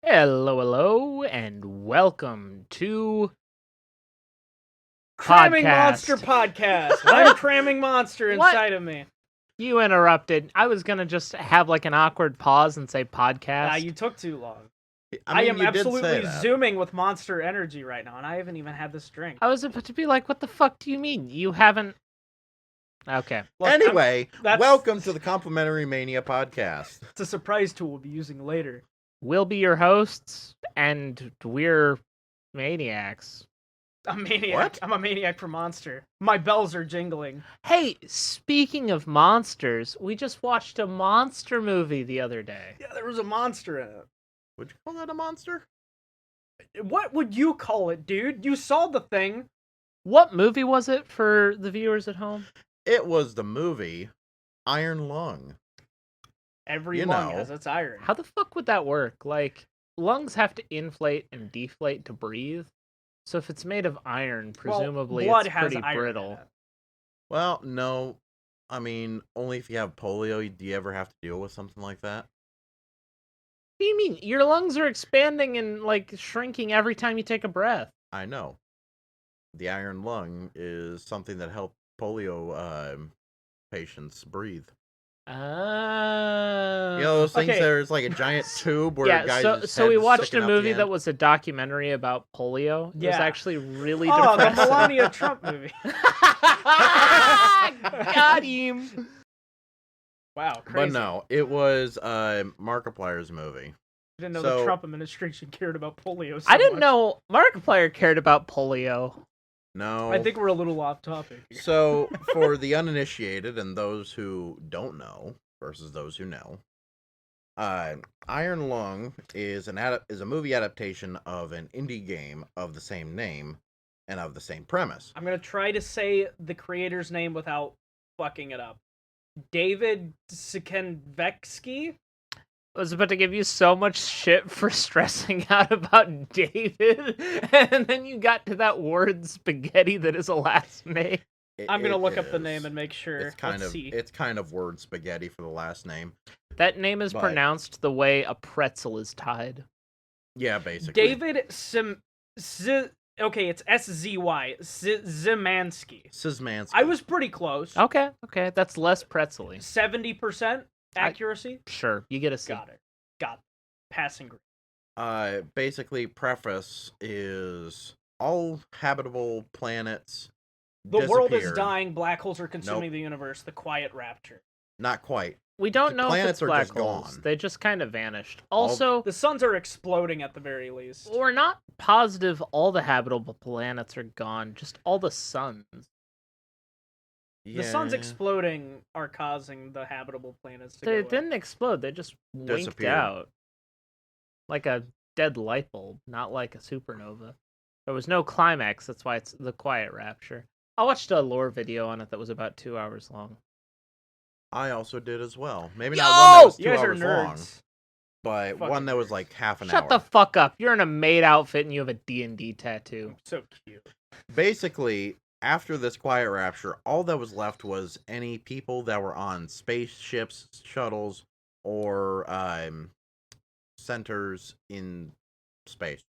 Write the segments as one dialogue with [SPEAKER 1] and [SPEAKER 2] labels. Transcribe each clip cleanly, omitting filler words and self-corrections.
[SPEAKER 1] Hello, and welcome to
[SPEAKER 2] Cramming
[SPEAKER 1] podcast.
[SPEAKER 2] Monster podcast. I'm cramming monster
[SPEAKER 1] What?
[SPEAKER 2] inside of me.
[SPEAKER 1] You interrupted. I was gonna just have like an awkward pause and say podcast.
[SPEAKER 2] You took too long.
[SPEAKER 3] I mean,
[SPEAKER 2] am
[SPEAKER 3] you did say
[SPEAKER 2] absolutely
[SPEAKER 3] that.
[SPEAKER 2] zooming with monster energy right now, and I haven't even had this drink.
[SPEAKER 1] I was about to be like, what the fuck do you mean? You haven't... Okay.
[SPEAKER 2] Look,
[SPEAKER 3] Anyway,
[SPEAKER 2] that's-
[SPEAKER 3] welcome to the Complimentary Mania podcast.
[SPEAKER 2] It's a surprise tool we'll be using later.
[SPEAKER 1] We'll be your hosts, and we're maniacs.
[SPEAKER 2] I'm a maniac.
[SPEAKER 3] What?
[SPEAKER 2] I'm a maniac for monster. My bells are jingling.
[SPEAKER 1] Hey, speaking of monsters, we just watched a monster movie the other day.
[SPEAKER 2] Yeah, there was a monster in it.
[SPEAKER 3] Would you call that a monster?
[SPEAKER 2] What would you call it, dude? You saw the thing.
[SPEAKER 1] What movie was it for the viewers at home?
[SPEAKER 3] It was the movie Iron Lung.
[SPEAKER 2] Every
[SPEAKER 3] You
[SPEAKER 2] lung
[SPEAKER 3] know.
[SPEAKER 2] has its iron.
[SPEAKER 1] How the fuck would that work? Like, lungs have to inflate and deflate to breathe. So if it's made of iron, presumably
[SPEAKER 2] blood
[SPEAKER 1] it's
[SPEAKER 2] has
[SPEAKER 1] pretty
[SPEAKER 2] iron in
[SPEAKER 1] brittle.
[SPEAKER 2] it.
[SPEAKER 3] Well, no. I mean, only if you have polio do you ever have to deal with something like that.
[SPEAKER 1] What do you mean? Your lungs are expanding and, like, shrinking every time you take a breath.
[SPEAKER 3] I know. The iron lung is something that helps polio patients breathe.
[SPEAKER 1] Oh.
[SPEAKER 3] You know those things
[SPEAKER 2] Okay.
[SPEAKER 3] there's like a giant tube where
[SPEAKER 1] Yeah,
[SPEAKER 3] guys
[SPEAKER 1] so we watched a movie that was a documentary about polio. It was
[SPEAKER 2] Yeah.
[SPEAKER 1] actually really
[SPEAKER 2] Oh, the
[SPEAKER 1] depressing.
[SPEAKER 2] Melania Trump movie.
[SPEAKER 1] Got him.
[SPEAKER 2] Wow, crazy.
[SPEAKER 3] But no, it was Markiplier's movie.
[SPEAKER 2] I didn't know
[SPEAKER 3] So-
[SPEAKER 2] the Trump administration cared about polio so
[SPEAKER 1] I didn't
[SPEAKER 2] much.
[SPEAKER 1] know Markiplier cared about polio.
[SPEAKER 3] No.
[SPEAKER 2] I think we're a little off topic here.
[SPEAKER 3] So, for the uninitiated and those who don't know versus those who know, Iron Lung is a movie adaptation of an indie game of the same name and of the same premise.
[SPEAKER 2] I'm gonna try to say the creator's name without fucking it up. David Sikenvetsky?
[SPEAKER 1] I was about to give you so much shit for stressing out about David, and then you got to that word spaghetti that is a last name.
[SPEAKER 2] I'm gonna
[SPEAKER 3] It
[SPEAKER 2] look up the
[SPEAKER 3] is.
[SPEAKER 2] name and make sure.
[SPEAKER 3] It's kind
[SPEAKER 2] Let's
[SPEAKER 3] of
[SPEAKER 2] see.
[SPEAKER 3] it's kind of word spaghetti for the last name.
[SPEAKER 1] That name is
[SPEAKER 3] But-
[SPEAKER 1] pronounced the way a pretzel is tied.
[SPEAKER 3] Yeah, basically.
[SPEAKER 2] David okay, it's SZY Zimansky.
[SPEAKER 3] Szymanski.
[SPEAKER 2] I was pretty close.
[SPEAKER 1] Okay, that's less pretzely.
[SPEAKER 2] 70% accuracy.
[SPEAKER 1] Sure, you get a C.
[SPEAKER 2] Got it. Passing grade.
[SPEAKER 3] Basically, preface is all habitable planets.
[SPEAKER 2] The world is
[SPEAKER 3] disappeared.
[SPEAKER 2] dying. Black holes are consuming
[SPEAKER 3] Nope.
[SPEAKER 2] the universe. The quiet rapture.
[SPEAKER 3] Not quite.
[SPEAKER 1] We don't
[SPEAKER 3] The
[SPEAKER 1] know if
[SPEAKER 3] planets
[SPEAKER 1] it's
[SPEAKER 3] are
[SPEAKER 1] black
[SPEAKER 3] just
[SPEAKER 1] holes.
[SPEAKER 3] gone.
[SPEAKER 1] They just kind of vanished. Also,
[SPEAKER 2] The suns are exploding at the very least.
[SPEAKER 1] we're not positive all the habitable planets are gone, just all the suns.
[SPEAKER 2] The suns
[SPEAKER 3] Yeah.
[SPEAKER 2] exploding are causing the habitable planets to
[SPEAKER 1] They
[SPEAKER 2] go away.
[SPEAKER 1] didn't explode, they just winked
[SPEAKER 3] Disappeared.
[SPEAKER 1] out. Like a dead light bulb, not like a supernova. There was no climax, that's why it's the quiet rapture. I watched a lore video on it that was about 2 hours long.
[SPEAKER 3] I also did as well. Maybe
[SPEAKER 1] Yo!
[SPEAKER 3] not one that was
[SPEAKER 2] You
[SPEAKER 3] 2
[SPEAKER 2] guys are
[SPEAKER 3] hours long,
[SPEAKER 2] nerds.
[SPEAKER 3] but
[SPEAKER 2] Fucking
[SPEAKER 3] one that was
[SPEAKER 2] nerds.
[SPEAKER 3] like half an
[SPEAKER 1] Shut
[SPEAKER 3] hour.
[SPEAKER 1] the fuck up. You're in a maid outfit and you have a D&D tattoo.
[SPEAKER 2] So cute.
[SPEAKER 3] Basically, after this quiet rapture, all that was left was any people that were on spaceships, shuttles, or centers in space.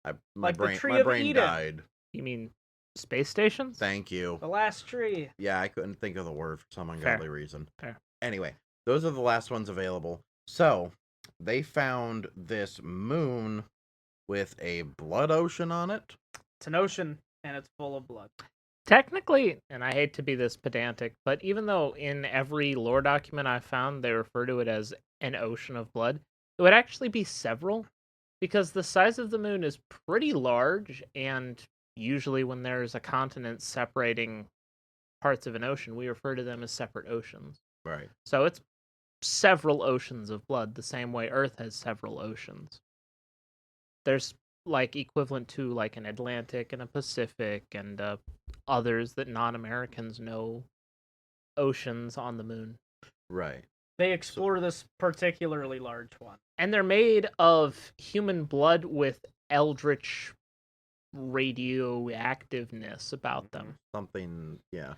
[SPEAKER 3] My
[SPEAKER 2] Like the
[SPEAKER 3] brain,
[SPEAKER 2] Tree
[SPEAKER 3] my
[SPEAKER 2] of
[SPEAKER 3] brain
[SPEAKER 2] Eden.
[SPEAKER 3] died.
[SPEAKER 1] You mean space stations?
[SPEAKER 3] Thank you.
[SPEAKER 2] The last tree.
[SPEAKER 3] Yeah, I couldn't think of the word for some ungodly reason.
[SPEAKER 1] Fair.
[SPEAKER 3] Anyway, those are the last ones available. So, they found this moon with a blood ocean on it.
[SPEAKER 2] It's an ocean and it's full of blood.
[SPEAKER 1] Technically, and I hate to be this pedantic, but even though in every lore document I found they refer to it as an ocean of blood, it would actually be several, because the size of the moon is pretty large, and usually when there's a continent separating parts of an ocean, we refer to them as separate oceans.
[SPEAKER 3] Right.
[SPEAKER 1] So it's several oceans of blood, the same way Earth has several oceans. There's like equivalent to like an Atlantic and a Pacific and others that non-Americans know oceans on the moon.
[SPEAKER 3] Right.
[SPEAKER 2] They explore this particularly large one.
[SPEAKER 1] And they're made of human blood with eldritch radioactiveness about them.
[SPEAKER 3] Something, yeah.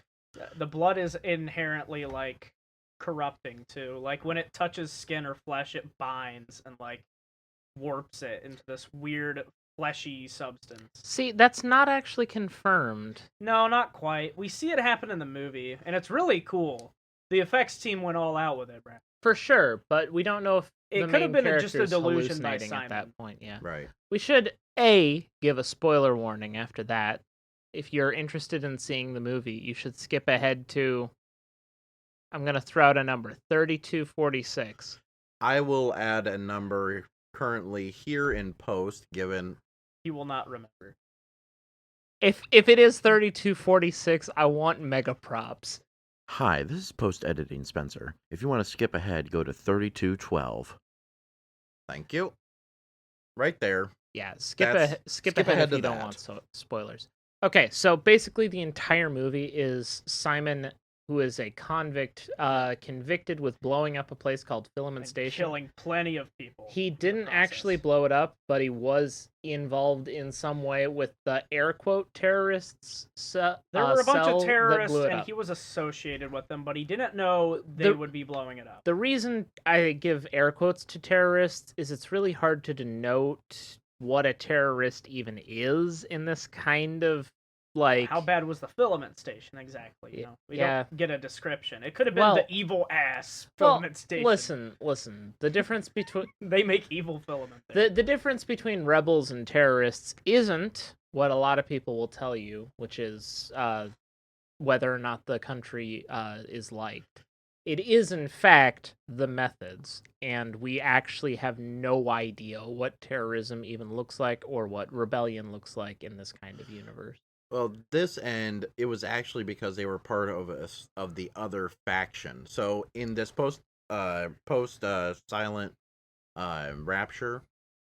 [SPEAKER 2] The blood is inherently like corrupting too. Like when it touches skin or flesh, it binds and like warps it into this weird fleshy substance.
[SPEAKER 1] See, that's not actually confirmed.
[SPEAKER 2] No, not quite. We see it happen in the movie, and it's really cool. The effects team went all out with it, Brad.
[SPEAKER 1] For sure, but we don't know if
[SPEAKER 2] It
[SPEAKER 1] the
[SPEAKER 2] could have
[SPEAKER 1] main
[SPEAKER 2] been just a
[SPEAKER 1] character's
[SPEAKER 2] delusion by
[SPEAKER 1] hallucinating at that
[SPEAKER 2] Simon.
[SPEAKER 1] point, yeah.
[SPEAKER 3] Right.
[SPEAKER 1] We should, A, give a spoiler warning after that. If you're interested in seeing the movie, you should skip ahead to, I'm going to throw out a number, 3246.
[SPEAKER 3] I will add a number currently here in post, given
[SPEAKER 2] He will not remember.
[SPEAKER 1] If it is 3246, I want mega props.
[SPEAKER 3] Hi, this is post-editing Spencer. If you want to skip ahead, go to 3212. Thank you. Right there.
[SPEAKER 1] Yeah, skip
[SPEAKER 3] That's-
[SPEAKER 1] skip
[SPEAKER 3] skip
[SPEAKER 1] ahead
[SPEAKER 3] ahead
[SPEAKER 1] if
[SPEAKER 3] to
[SPEAKER 1] you don't
[SPEAKER 3] that.
[SPEAKER 1] want spoilers. Okay, so basically the entire movie is Simon, who is a convict, convicted with blowing up a place called Filament
[SPEAKER 2] And
[SPEAKER 1] Station.
[SPEAKER 2] killing plenty of people.
[SPEAKER 1] He
[SPEAKER 2] in the
[SPEAKER 1] didn't actually
[SPEAKER 2] process.
[SPEAKER 1] blow it up, but he was involved in some way with the air quote terrorists.
[SPEAKER 2] There were a bunch
[SPEAKER 1] cell
[SPEAKER 2] of
[SPEAKER 1] that
[SPEAKER 2] terrorists,
[SPEAKER 1] blew it
[SPEAKER 2] and
[SPEAKER 1] up.
[SPEAKER 2] he was associated with them, but he didn't know they
[SPEAKER 1] The-
[SPEAKER 2] would be blowing it up.
[SPEAKER 1] The reason I give air quotes to terrorists is it's really hard to denote what a terrorist even is in this kind of like.
[SPEAKER 2] How bad was the filament station exactly? You know, we
[SPEAKER 1] Yeah.
[SPEAKER 2] don't get a description. It could have been
[SPEAKER 1] Well-
[SPEAKER 2] the evil ass
[SPEAKER 1] Well,
[SPEAKER 2] filament station.
[SPEAKER 1] listen. The difference between
[SPEAKER 2] They make evil filament. There.
[SPEAKER 1] the difference between rebels and terrorists isn't what a lot of people will tell you, which is whether or not the country is liked. It is, in fact, the methods, and we actually have no idea what terrorism even looks like or what rebellion looks like in this kind of universe.
[SPEAKER 3] Well, this end, it was actually because they were part of the other faction. So in this post silent rapture,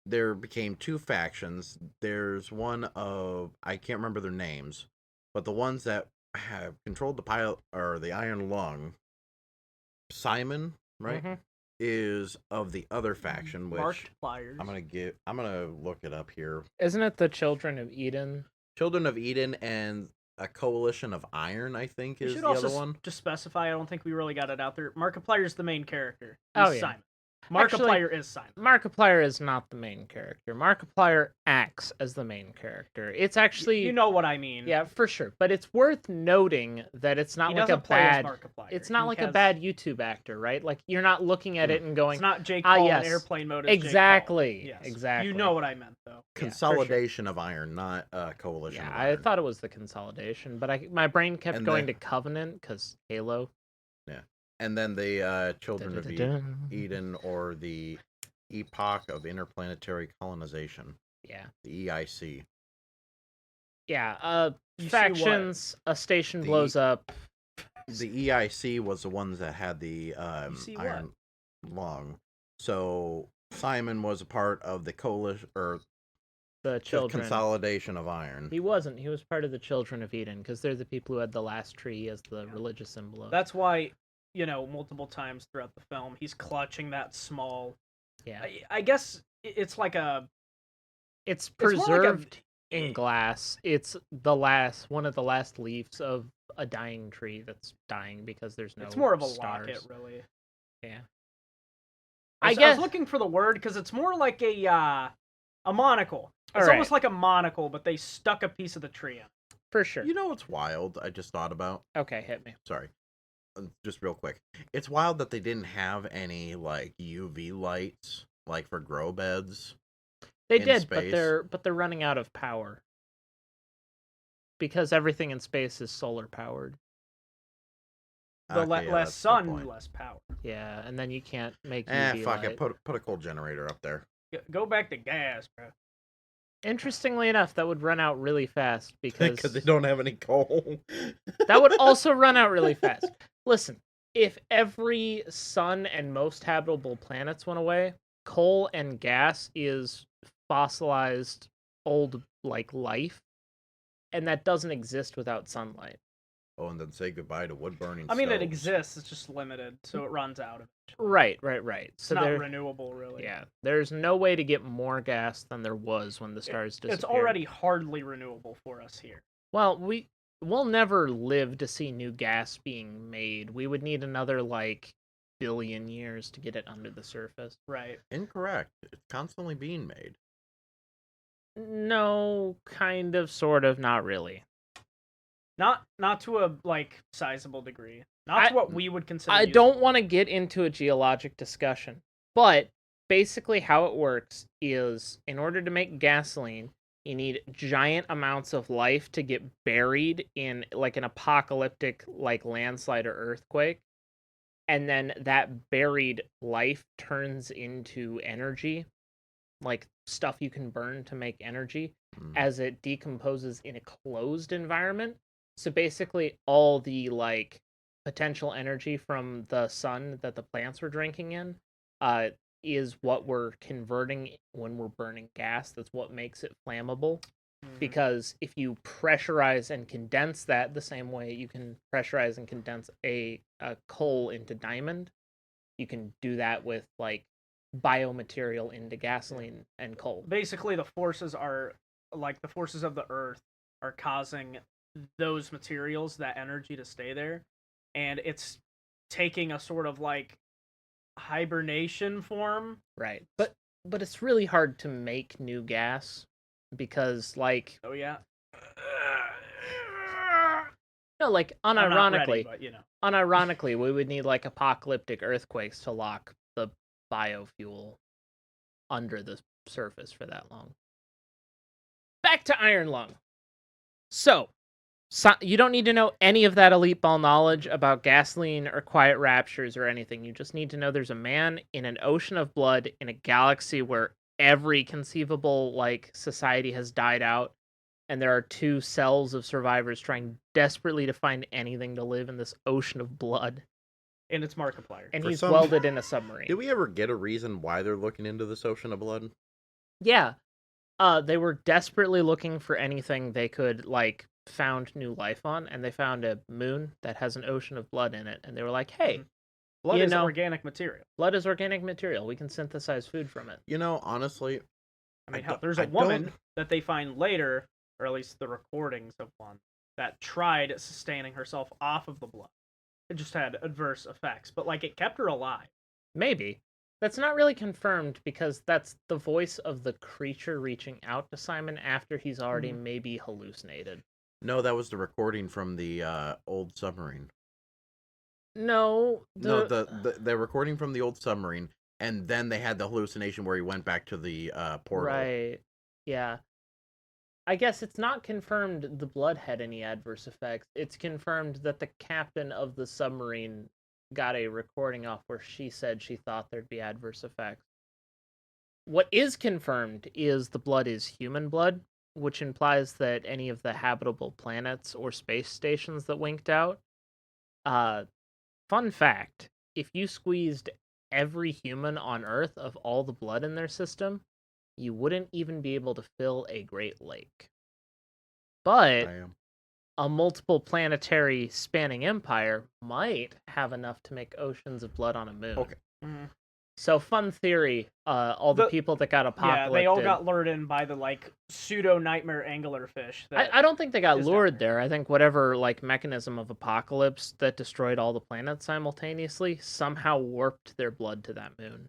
[SPEAKER 3] there became two factions. There's one of, I can't remember their names, but the ones that have controlled the pilot or the Iron Lung, Simon, right,
[SPEAKER 1] Mhm.
[SPEAKER 3] is of the other faction, which
[SPEAKER 2] Marked pliers.
[SPEAKER 3] I'm gonna look it up here.
[SPEAKER 1] Isn't it the Children of Eden?
[SPEAKER 3] Children of Eden and a Coalition of Iron, I think,
[SPEAKER 2] We
[SPEAKER 3] is
[SPEAKER 2] should
[SPEAKER 3] the
[SPEAKER 2] also
[SPEAKER 3] other one.
[SPEAKER 2] just specify. I don't think we really got it out there. Markiplier's the main character.
[SPEAKER 1] Oh,
[SPEAKER 2] He's
[SPEAKER 1] yeah.
[SPEAKER 2] Simon.
[SPEAKER 1] Actually-
[SPEAKER 2] Markiplier is Simon.
[SPEAKER 1] Markiplier is not the main character. Markiplier acts as the main character. It's actually
[SPEAKER 2] You know what I mean.
[SPEAKER 1] yeah, for sure. But it's worth noting that it's not
[SPEAKER 2] He
[SPEAKER 1] like a
[SPEAKER 2] doesn't play as
[SPEAKER 1] bad.
[SPEAKER 2] Markiplier.
[SPEAKER 1] It's not
[SPEAKER 2] He
[SPEAKER 1] like a
[SPEAKER 2] has-
[SPEAKER 1] bad YouTube actor, right? Like you're not looking at it and going,
[SPEAKER 2] It's not Jake
[SPEAKER 1] Ah,
[SPEAKER 2] Paul
[SPEAKER 1] yes.
[SPEAKER 2] in airplane mode. As Jake Paul.
[SPEAKER 1] Exactly,
[SPEAKER 2] Yes.
[SPEAKER 1] exactly.
[SPEAKER 2] You know what I meant, though.
[SPEAKER 1] Yeah, for sure.
[SPEAKER 3] Consolidation of Iron, not Coalition
[SPEAKER 1] Yeah,
[SPEAKER 3] of
[SPEAKER 1] I
[SPEAKER 3] Iron.
[SPEAKER 1] thought it was the consolidation, but my brain kept
[SPEAKER 3] And
[SPEAKER 1] going
[SPEAKER 3] the-
[SPEAKER 1] to Covenant because Halo.
[SPEAKER 3] And then the Children of
[SPEAKER 1] Dun-dun-dun-dun.
[SPEAKER 3] Eden, or the Epoch of Interplanetary Colonization,
[SPEAKER 1] Yeah,
[SPEAKER 3] the EIC.
[SPEAKER 1] yeah.
[SPEAKER 2] You see
[SPEAKER 1] Factions. A station
[SPEAKER 3] The-
[SPEAKER 1] blows up.
[SPEAKER 3] The EIC was the ones that had the
[SPEAKER 2] see what?
[SPEAKER 3] Iron Lung. So Simon was a part of the coalition or
[SPEAKER 1] The
[SPEAKER 3] the
[SPEAKER 1] children.
[SPEAKER 3] consolidation of Iron.
[SPEAKER 1] He wasn't. He was part of the Children of Eden because they're the people who had the last tree as the religious symbol of.
[SPEAKER 2] That's why, multiple times throughout the film, he's clutching that small.
[SPEAKER 1] Yeah,
[SPEAKER 2] I guess it's like a.
[SPEAKER 1] it's
[SPEAKER 2] It's more like a-
[SPEAKER 1] preserved in glass. It's one of the last leaves of a dying tree that's dying because there's no.
[SPEAKER 2] It's more of a
[SPEAKER 1] stars.
[SPEAKER 2] locket, really.
[SPEAKER 1] Yeah.
[SPEAKER 2] I
[SPEAKER 1] I
[SPEAKER 2] was
[SPEAKER 1] guess.
[SPEAKER 2] looking for the word because it's more like a monocle. It's
[SPEAKER 1] Alright.
[SPEAKER 2] almost like a monocle, but they stuck a piece of the tree in.
[SPEAKER 1] For sure.
[SPEAKER 3] You know what's wild? I just thought about.
[SPEAKER 1] Okay, hit me.
[SPEAKER 3] Sorry, just real quick. It's wild that they didn't have any like UV lights, like for grow beds.
[SPEAKER 1] They
[SPEAKER 3] in
[SPEAKER 1] did, but
[SPEAKER 3] space.
[SPEAKER 1] they're running out of power because everything in space is solar powered.
[SPEAKER 2] The
[SPEAKER 3] Okay, yeah,
[SPEAKER 2] less
[SPEAKER 3] that's a good
[SPEAKER 2] sun,
[SPEAKER 3] point.
[SPEAKER 2] less power.
[SPEAKER 1] Yeah, and then you can't make UV
[SPEAKER 3] Fuck
[SPEAKER 1] light.
[SPEAKER 3] it. Put a coal generator up there.
[SPEAKER 2] Go back to gas, bro.
[SPEAKER 1] Interestingly enough, that would run out really fast because
[SPEAKER 3] Because they don't have any coal.
[SPEAKER 1] that would also run out really fast. Listen, if every sun and most habitable planets went away, coal and gas is fossilized old like life, and that doesn't exist without sunlight.
[SPEAKER 3] Oh, and then say goodbye to wood burning.
[SPEAKER 2] I mean, it
[SPEAKER 3] stoves.
[SPEAKER 2] exists. It's just limited, so it runs out.
[SPEAKER 1] Right.
[SPEAKER 2] It's
[SPEAKER 1] So
[SPEAKER 2] not
[SPEAKER 1] there,
[SPEAKER 2] renewable, really.
[SPEAKER 1] yeah, there's no way to get more gas than there was when the stars disappeared.
[SPEAKER 2] It's already hardly renewable for us here.
[SPEAKER 1] Well, we'll never live to see new gas being made. We would need another like billion years to get it under the surface.
[SPEAKER 2] Right.
[SPEAKER 3] Incorrect. It's constantly being made.
[SPEAKER 1] No, kind of, sort of, not really.
[SPEAKER 2] Not to a like sizable degree. Not to what we would consider.
[SPEAKER 1] I don't want to get into a geologic discussion, but basically how it works is in order to make gasoline, you need giant amounts of life to get buried in like an apocalyptic like landslide or earthquake. And then that buried life turns into energy, like stuff you can burn to make energy as it decomposes in a closed environment. So basically all the like potential energy from the sun that the plants were drinking in is what we're converting when we're burning gas. That's what makes it flammable. Because if you pressurize and condense that the same way you can pressurize and condense a coal into diamond, you can do that with like biomaterial into gasoline and coal.
[SPEAKER 2] Basically, the forces are like the forces of the earth are causing those materials, that energy, to stay there, and it's taking a sort of like hibernation form.
[SPEAKER 1] Right. But it's really hard to make new gas because like
[SPEAKER 2] Oh yeah.
[SPEAKER 1] no, like
[SPEAKER 2] I'm not
[SPEAKER 1] unironically,
[SPEAKER 2] ready, but,
[SPEAKER 1] unironically, we would need like apocalyptic earthquakes to lock the biofuel under the surface for that long. Back to Iron Lung. So you don't need to know any of that elite ball knowledge about gasoline or quiet raptures or anything. You just need to know there's a man in an ocean of blood in a galaxy where every conceivable like society has died out, and there are 2 cells of survivors trying desperately to find anything to live in this ocean of blood.
[SPEAKER 2] And it's Markiplier.
[SPEAKER 1] And
[SPEAKER 3] For
[SPEAKER 1] he's
[SPEAKER 3] some-
[SPEAKER 1] welded in a submarine.
[SPEAKER 3] Did we ever get a reason why they're looking into this ocean of blood?
[SPEAKER 1] Yeah. They were desperately looking for anything they could like found new life on, and they found a moon that has an ocean of blood in it, and they were like, hey,
[SPEAKER 2] Blood
[SPEAKER 1] you
[SPEAKER 2] is
[SPEAKER 1] know,
[SPEAKER 2] organic material.
[SPEAKER 1] blood is organic material. We can synthesize food from it.
[SPEAKER 3] You know, honestly,
[SPEAKER 2] I mean,
[SPEAKER 3] don't-
[SPEAKER 2] there's
[SPEAKER 3] I
[SPEAKER 2] a woman
[SPEAKER 3] don't-
[SPEAKER 2] that they find later, or at least the recordings of one, that tried sustaining herself off of the blood. It just had adverse effects, but like it kept her alive.
[SPEAKER 1] Maybe. That's not really confirmed because that's the voice of the creature reaching out to Simon after he's already maybe hallucinated.
[SPEAKER 3] no, that was the recording from the old submarine.
[SPEAKER 1] No,
[SPEAKER 3] No, the recording from the old submarine, and then they had the hallucination where he went back to the portal.
[SPEAKER 1] right. Yeah. I guess it's not confirmed the blood had any adverse effects. It's confirmed that the captain of the submarine got a recording off where she said she thought there'd be adverse effects. What is confirmed is the blood is human blood, which implies that any of the habitable planets or space stations that winked out. Fun fact, if you squeezed every human on Earth of all the blood in their system, you wouldn't even be able to fill a Great Lake. But a multiple planetary spanning empire might have enough to make oceans of blood on a moon.
[SPEAKER 3] Okay.
[SPEAKER 1] So fun theory, all the people that got apocalyptic.
[SPEAKER 2] Yeah, they all got lured in by the like pseudo nightmare anglerfish.
[SPEAKER 1] I don't think they got
[SPEAKER 2] is
[SPEAKER 1] lured
[SPEAKER 2] down
[SPEAKER 1] there. I think whatever like mechanism of apocalypse that destroyed all the planets simultaneously somehow warped their blood to that moon.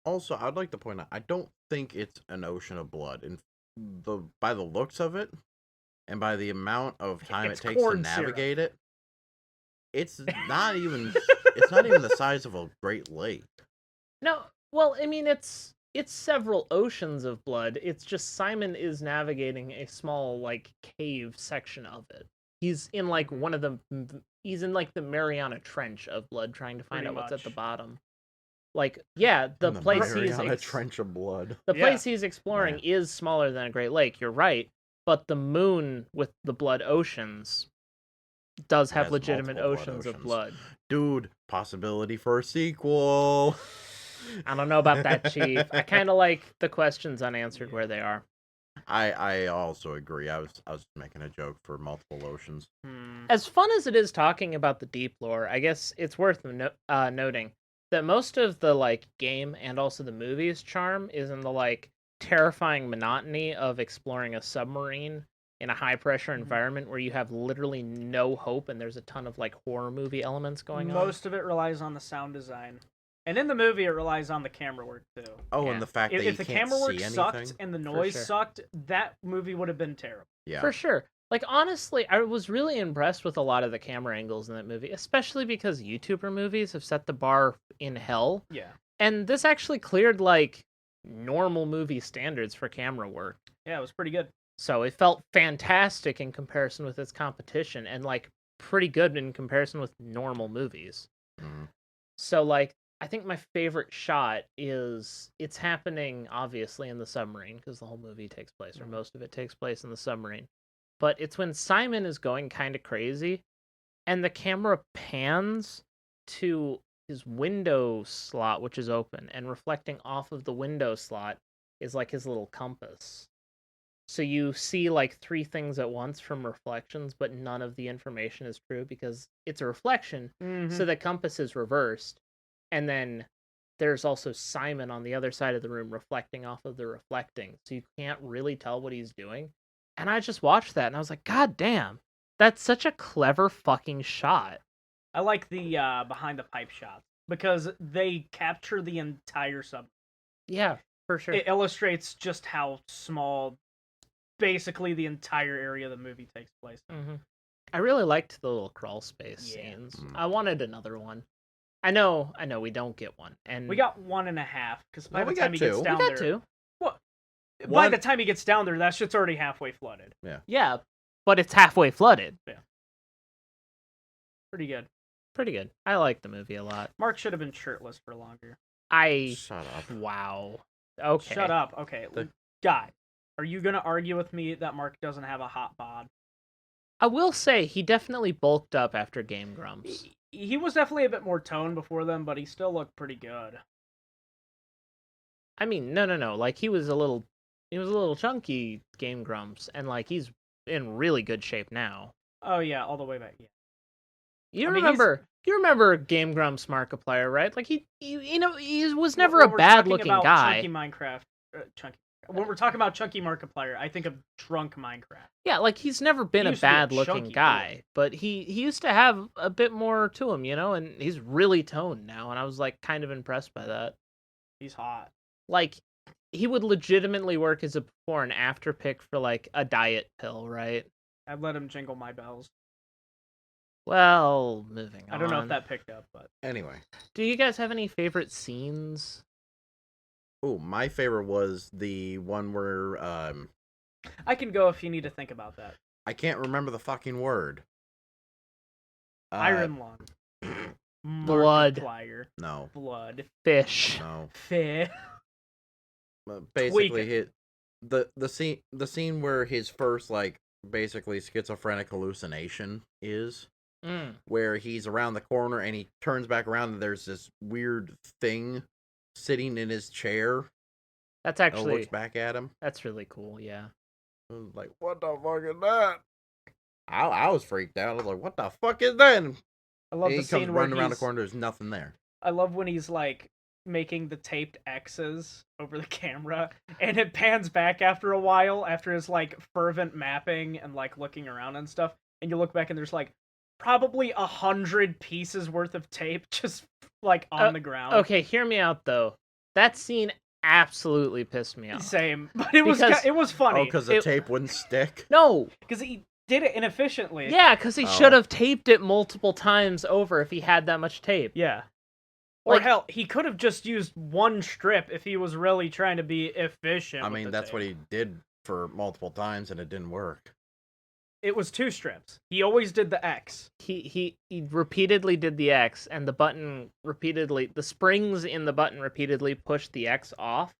[SPEAKER 3] Also, I'd like to point out, I don't think it's an ocean of blood. And by the looks of it, and by the amount of time
[SPEAKER 2] It's
[SPEAKER 3] it takes to
[SPEAKER 2] corn syrup.
[SPEAKER 3] navigate it, it's not even it's not even the size of a Great Lake.
[SPEAKER 1] No, well, I mean it's several oceans of blood. It's just Simon is navigating a small like cave section of it. He's in like he's in like the Mariana Trench of blood trying to find
[SPEAKER 2] Pretty
[SPEAKER 1] out what's at the
[SPEAKER 2] much.
[SPEAKER 1] bottom. Like, yeah, the place he's
[SPEAKER 3] Mariana Trench of blood.
[SPEAKER 1] the
[SPEAKER 2] Yeah.
[SPEAKER 1] place he's exploring is smaller than a Great Lake. You're right, but the moon with the blood oceans does have
[SPEAKER 3] Has
[SPEAKER 1] legitimate
[SPEAKER 3] multiple blood
[SPEAKER 1] oceans of
[SPEAKER 3] oceans.
[SPEAKER 1] blood.
[SPEAKER 3] Dude, possibility for a sequel.
[SPEAKER 1] I don't know about that, Chief. I kind of like the questions unanswered where they are.
[SPEAKER 3] I also agree. I was making a joke for multiple oceans.
[SPEAKER 1] As fun as it is talking about the deep lore, I guess it's worth noting that most of the like game and also the movie's charm is in the like terrifying monotony of exploring a submarine in a high pressure
[SPEAKER 2] Mhm.
[SPEAKER 1] environment where you have literally no hope and there's a ton of like horror movie elements going on.
[SPEAKER 2] Most of it relies on the sound design. And in the movie, it relies on the camera work, too.
[SPEAKER 3] Oh,
[SPEAKER 1] Yeah.
[SPEAKER 3] and the fact that
[SPEAKER 2] If
[SPEAKER 3] you
[SPEAKER 2] the
[SPEAKER 3] can't
[SPEAKER 2] camera work
[SPEAKER 3] see anything.
[SPEAKER 2] sucked and the noise
[SPEAKER 1] sure.
[SPEAKER 2] sucked, that movie would have been terrible.
[SPEAKER 3] Yeah.
[SPEAKER 1] For sure. Like, honestly, I was really impressed with a lot of the camera angles in that movie, especially because YouTuber movies have set the bar in hell.
[SPEAKER 2] Yeah.
[SPEAKER 1] And this actually cleared, like, normal movie standards for camera work.
[SPEAKER 2] Yeah, it was pretty good.
[SPEAKER 1] So it felt fantastic in comparison with its competition and, like, pretty good in comparison with normal movies.
[SPEAKER 3] Mhm.
[SPEAKER 1] So, like, I think my favorite shot is it's happening, obviously, in the submarine, because the whole movie takes place, or most of it takes place in the submarine. But it's when Simon is going kind of crazy, and the camera pans to his window slot, which is open, and reflecting off of the window slot is like his little compass. So you see like three things at once from reflections, but none of the information is true because it's a reflection, so the compass is reversed. And then there's also Simon on the other side of the room reflecting off of the reflecting, so you can't really tell what he's doing. And I just watched that and I was like, God damn, that's such a clever fucking shot.
[SPEAKER 2] I like the behind the pipe shots because they capture the entire submarine.
[SPEAKER 1] Yeah, for sure.
[SPEAKER 2] It illustrates just how small, basically, the entire area of the movie takes place.
[SPEAKER 1] Mm-hmm. I really liked the little crawl space scenes. I wanted another one. I know we don't get one. And
[SPEAKER 2] we got 1.5 because by the time he gets down
[SPEAKER 1] we got
[SPEAKER 2] there,
[SPEAKER 1] two.
[SPEAKER 2] By the time he gets down there, that shit's already halfway flooded.
[SPEAKER 1] Yeah, but it's halfway flooded.
[SPEAKER 2] Yeah. Pretty good.
[SPEAKER 1] Pretty good. I like the movie a lot.
[SPEAKER 2] Mark should have been shirtless for longer.
[SPEAKER 3] Shut up.
[SPEAKER 1] Wow. Okay.
[SPEAKER 2] Shut up. Okay. Guy, are you going to argue with me that Mark doesn't have a hot bod?
[SPEAKER 1] I will say he definitely bulked up after Game Grumps.
[SPEAKER 2] He was definitely a bit more toned before then, but he still looked pretty good.
[SPEAKER 1] I mean, no. Like he was a little chunky Game Grumps, and like he's in really good shape now.
[SPEAKER 2] Oh yeah, all the way back. Yeah.
[SPEAKER 1] You remember Game Grumps Markiplier, right? Like he was never
[SPEAKER 2] When
[SPEAKER 1] a bad looking guy.
[SPEAKER 2] Chunky Minecraft, Chunky. When we're talking about Chunky Markiplier, I think of drunk Minecraft.
[SPEAKER 1] Yeah, like he's never been a bad looking guy, but he used to have a bit more to him, and he's really toned now, and I was like kind of impressed by that.
[SPEAKER 2] He's hot.
[SPEAKER 1] Like he would legitimately work as a before and after pick for like a diet pill, right?
[SPEAKER 2] I'd let him jingle my bells.
[SPEAKER 1] Well, moving on.
[SPEAKER 2] I don't know if that picked up, but
[SPEAKER 3] anyway.
[SPEAKER 1] Do you guys have any favorite scenes?
[SPEAKER 3] Oh, my favorite was the one where
[SPEAKER 2] I can go if you need to think about that.
[SPEAKER 3] I can't remember the fucking word.
[SPEAKER 2] Iron Lung.
[SPEAKER 1] Blood.
[SPEAKER 2] Markiplier.
[SPEAKER 3] No.
[SPEAKER 2] Blood.
[SPEAKER 1] Fish.
[SPEAKER 3] No.
[SPEAKER 2] Fish.
[SPEAKER 3] Basically, the scene where his first like basically schizophrenic hallucination is, where he's around the corner and he turns back around and there's this weird thing sitting in his chair.
[SPEAKER 1] That's actually
[SPEAKER 3] looks back at him.
[SPEAKER 1] That's really cool. Yeah.
[SPEAKER 3] I was like, what the fuck is that? I was freaked out. I was like, what the fuck is that?
[SPEAKER 2] I love
[SPEAKER 3] and
[SPEAKER 2] the scene
[SPEAKER 3] comes
[SPEAKER 2] where
[SPEAKER 3] running around the corner. There's nothing there.
[SPEAKER 2] I love when he's like making the taped X's over the camera, and it pans back after a while after his like fervent mapping and like looking around and stuff, and you look back and there's like probably 100 pieces worth of tape just like on the ground.
[SPEAKER 1] Okay, hear me out though. That scene absolutely pissed me off.
[SPEAKER 2] Same, but it was funny.
[SPEAKER 3] Oh, because the tape wouldn't stick?
[SPEAKER 1] No,
[SPEAKER 2] because he did it inefficiently.
[SPEAKER 1] Yeah, because he should have taped it multiple times over if he had that much tape.
[SPEAKER 2] Yeah. Or hell, he could have just used one strip if he was really trying to be efficient.
[SPEAKER 3] I mean, that's what he did for multiple times, and it didn't work.
[SPEAKER 2] It was 2 strips. He always did the X.
[SPEAKER 1] He repeatedly did the X, and the springs in the button repeatedly pushed the X off.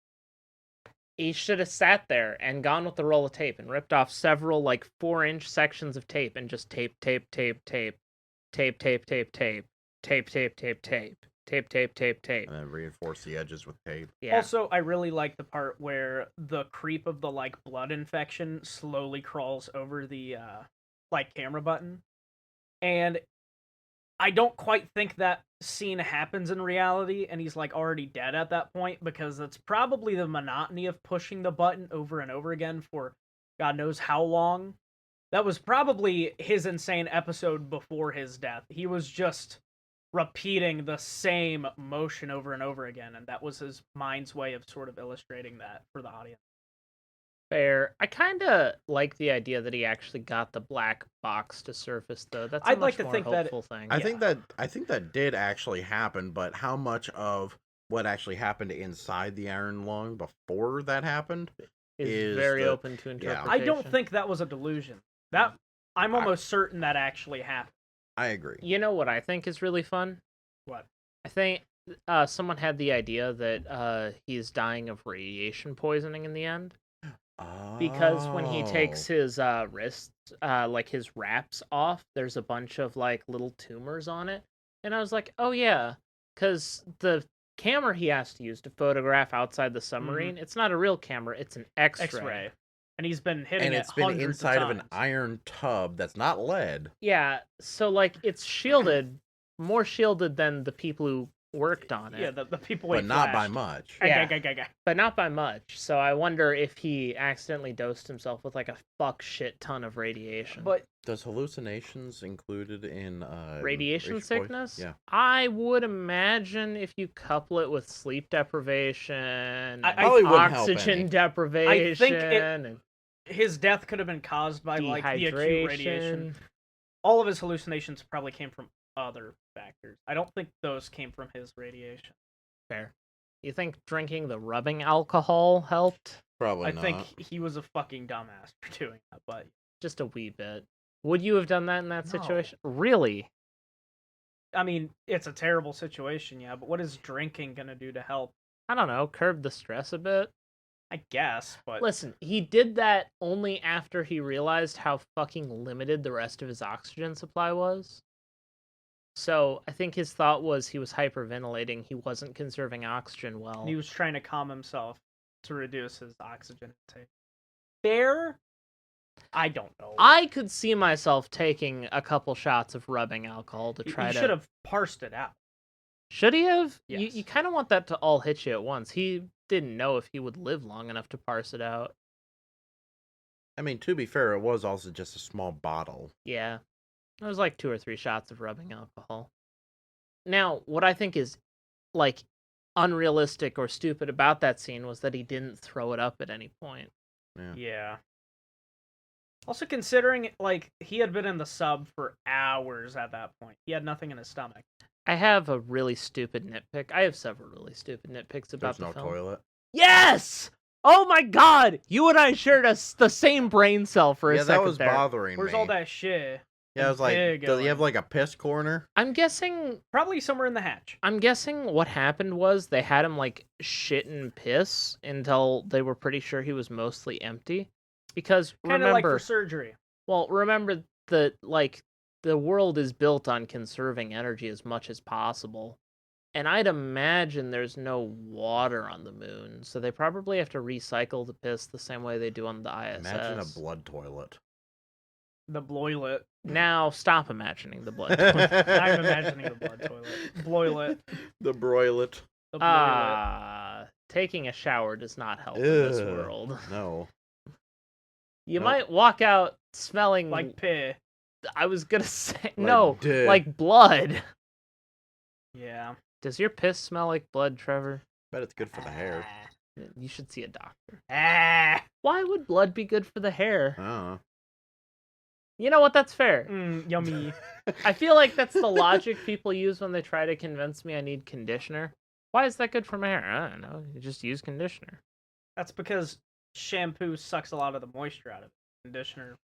[SPEAKER 1] He should have sat there and gone with the roll of tape and ripped off several like 4-inch sections of tape and just tape, and
[SPEAKER 3] then reinforce the edges with tape.
[SPEAKER 1] Yeah.
[SPEAKER 2] Also, I really like the part where the creep of the like blood infection slowly crawls over the like camera button, and I don't quite think that scene happens in reality, and he's like already dead at that point, because that's probably the monotony of pushing the button over and over again for God knows how long. That was probably his insane episode before his death. He was just repeating the same motion over and over again, and that was his mind's way of sort of illustrating that for the audience.
[SPEAKER 1] Fair. I kind of like the idea that he actually got the black box to surface, though. That's a
[SPEAKER 2] I'd
[SPEAKER 1] much
[SPEAKER 2] like to
[SPEAKER 1] more
[SPEAKER 2] think that
[SPEAKER 1] hopeful thing.
[SPEAKER 3] I think that did actually happen, but how much of what actually happened inside the iron lung before that happened
[SPEAKER 1] is very open to interpretation.
[SPEAKER 2] I don't think that was a delusion. That I'm almost certain that actually happened.
[SPEAKER 3] I agree.
[SPEAKER 1] You know what I think is really fun?
[SPEAKER 2] What?
[SPEAKER 1] I think someone had the idea that he's dying of radiation poisoning in the end. Because when he takes his wrists, like his wraps off, there's a bunch of like little tumors on it. And I was like, oh yeah, because the camera he has to use to photograph outside the submarine, it's not a real camera, it's an X-ray.
[SPEAKER 2] And he's been hitting
[SPEAKER 3] and
[SPEAKER 2] it
[SPEAKER 3] it's been
[SPEAKER 2] hundreds
[SPEAKER 3] inside
[SPEAKER 2] of
[SPEAKER 3] of an
[SPEAKER 2] times.
[SPEAKER 3] iron tub that's not lead.
[SPEAKER 1] Yeah, so like it's shielded, more shielded than the people who worked on it.
[SPEAKER 2] Yeah, the people
[SPEAKER 3] But not by much.
[SPEAKER 1] Yeah. But not by much. So I wonder if he accidentally dosed himself with like a fuck shit ton of radiation.
[SPEAKER 2] But
[SPEAKER 3] Does hallucinations included in
[SPEAKER 1] radiation sickness?
[SPEAKER 3] Yeah.
[SPEAKER 1] I would imagine if you couple it with sleep deprivation,
[SPEAKER 3] probably wouldn't help
[SPEAKER 1] oxygen
[SPEAKER 3] any.
[SPEAKER 1] deprivation,
[SPEAKER 2] and his death could have been caused by like the acute radiation.
[SPEAKER 1] dehydration.
[SPEAKER 2] All of his hallucinations probably came from other factors. I don't think those came from his radiation.
[SPEAKER 1] Fair. You think drinking the rubbing alcohol helped?
[SPEAKER 3] Probably
[SPEAKER 2] I
[SPEAKER 3] not.
[SPEAKER 2] think he was a fucking dumbass for doing that, but
[SPEAKER 1] Just a wee bit. Would you have done that in that
[SPEAKER 2] No.
[SPEAKER 1] situation? Really?
[SPEAKER 2] I mean, it's a terrible situation, yeah, but what is drinking gonna do to help?
[SPEAKER 1] I don't know, curb the stress a bit.
[SPEAKER 2] I guess, but
[SPEAKER 1] Listen, he did that only after he realized how fucking limited the rest of his oxygen supply was. So I think his thought was he was hyperventilating. He wasn't conserving oxygen well.
[SPEAKER 2] he was trying to calm himself to reduce his oxygen intake. Fair? I don't know.
[SPEAKER 1] I could see myself taking a couple shots of rubbing alcohol to
[SPEAKER 2] He
[SPEAKER 1] try to.
[SPEAKER 2] should have parsed it out.
[SPEAKER 1] Should he have?
[SPEAKER 2] Yes.
[SPEAKER 1] You kind of want that to all hit you at once. He didn't know if he would live long enough to parse it out.
[SPEAKER 3] I mean, to be fair, it was also just a small bottle.
[SPEAKER 1] Yeah. It was like 2 or 3 shots of rubbing alcohol. Now, what I think is, like, unrealistic or stupid about that scene was that he didn't throw it up at any point.
[SPEAKER 2] Yeah. Also, considering, like, he had been in the sub for hours at that point. He had nothing in his stomach.
[SPEAKER 1] I have a really stupid nitpick. I have several really stupid nitpicks about
[SPEAKER 3] There's
[SPEAKER 1] the
[SPEAKER 3] no
[SPEAKER 1] film.
[SPEAKER 3] toilet.
[SPEAKER 1] Yes! Oh my god! You and I shared the same brain cell for a
[SPEAKER 3] Yeah,
[SPEAKER 1] second
[SPEAKER 3] that was
[SPEAKER 1] there.
[SPEAKER 3] bothering
[SPEAKER 2] Where's
[SPEAKER 3] me.
[SPEAKER 2] all that shit?
[SPEAKER 3] Yeah, I was like,
[SPEAKER 2] Pig
[SPEAKER 3] does he have
[SPEAKER 2] going.
[SPEAKER 3] like a piss corner?
[SPEAKER 1] I'm guessing
[SPEAKER 2] Probably somewhere in the hatch.
[SPEAKER 1] what happened was they had him like shit and piss until they were pretty sure he was mostly empty. Because
[SPEAKER 2] Kind of like
[SPEAKER 1] remember,
[SPEAKER 2] for surgery.
[SPEAKER 1] remember that like the world is built on conserving energy as much as possible. And I'd imagine there's no water on the moon, so they probably have to recycle the piss the same way they do on the ISS.
[SPEAKER 3] Imagine a blood toilet.
[SPEAKER 2] The bloilet.
[SPEAKER 1] Now stop imagining the blood.
[SPEAKER 2] I'm imagining the blood toilet. Bloilet.
[SPEAKER 3] The broilet.
[SPEAKER 2] The bloilet.
[SPEAKER 1] Taking a shower does not help in this
[SPEAKER 3] Ugh.
[SPEAKER 1] world.
[SPEAKER 3] No.
[SPEAKER 1] You
[SPEAKER 3] Nope.
[SPEAKER 1] might walk out smelling
[SPEAKER 2] Like pee.
[SPEAKER 1] I was gonna say no,
[SPEAKER 3] dick.
[SPEAKER 1] like blood.
[SPEAKER 2] Yeah.
[SPEAKER 1] Does your piss smell like blood, Trevor?
[SPEAKER 3] Bet it's good for the hair.
[SPEAKER 1] You should see a doctor.
[SPEAKER 2] Ah.
[SPEAKER 1] Why would blood be good for the hair?
[SPEAKER 3] I don't know.
[SPEAKER 1] You know what? That's fair.
[SPEAKER 2] Yummy.
[SPEAKER 1] I feel like that's the logic people use when they try to convince me I need conditioner. Why is that good for my hair? I don't know. You just use conditioner.
[SPEAKER 2] That's because shampoo sucks a lot of the moisture out of it. Conditioner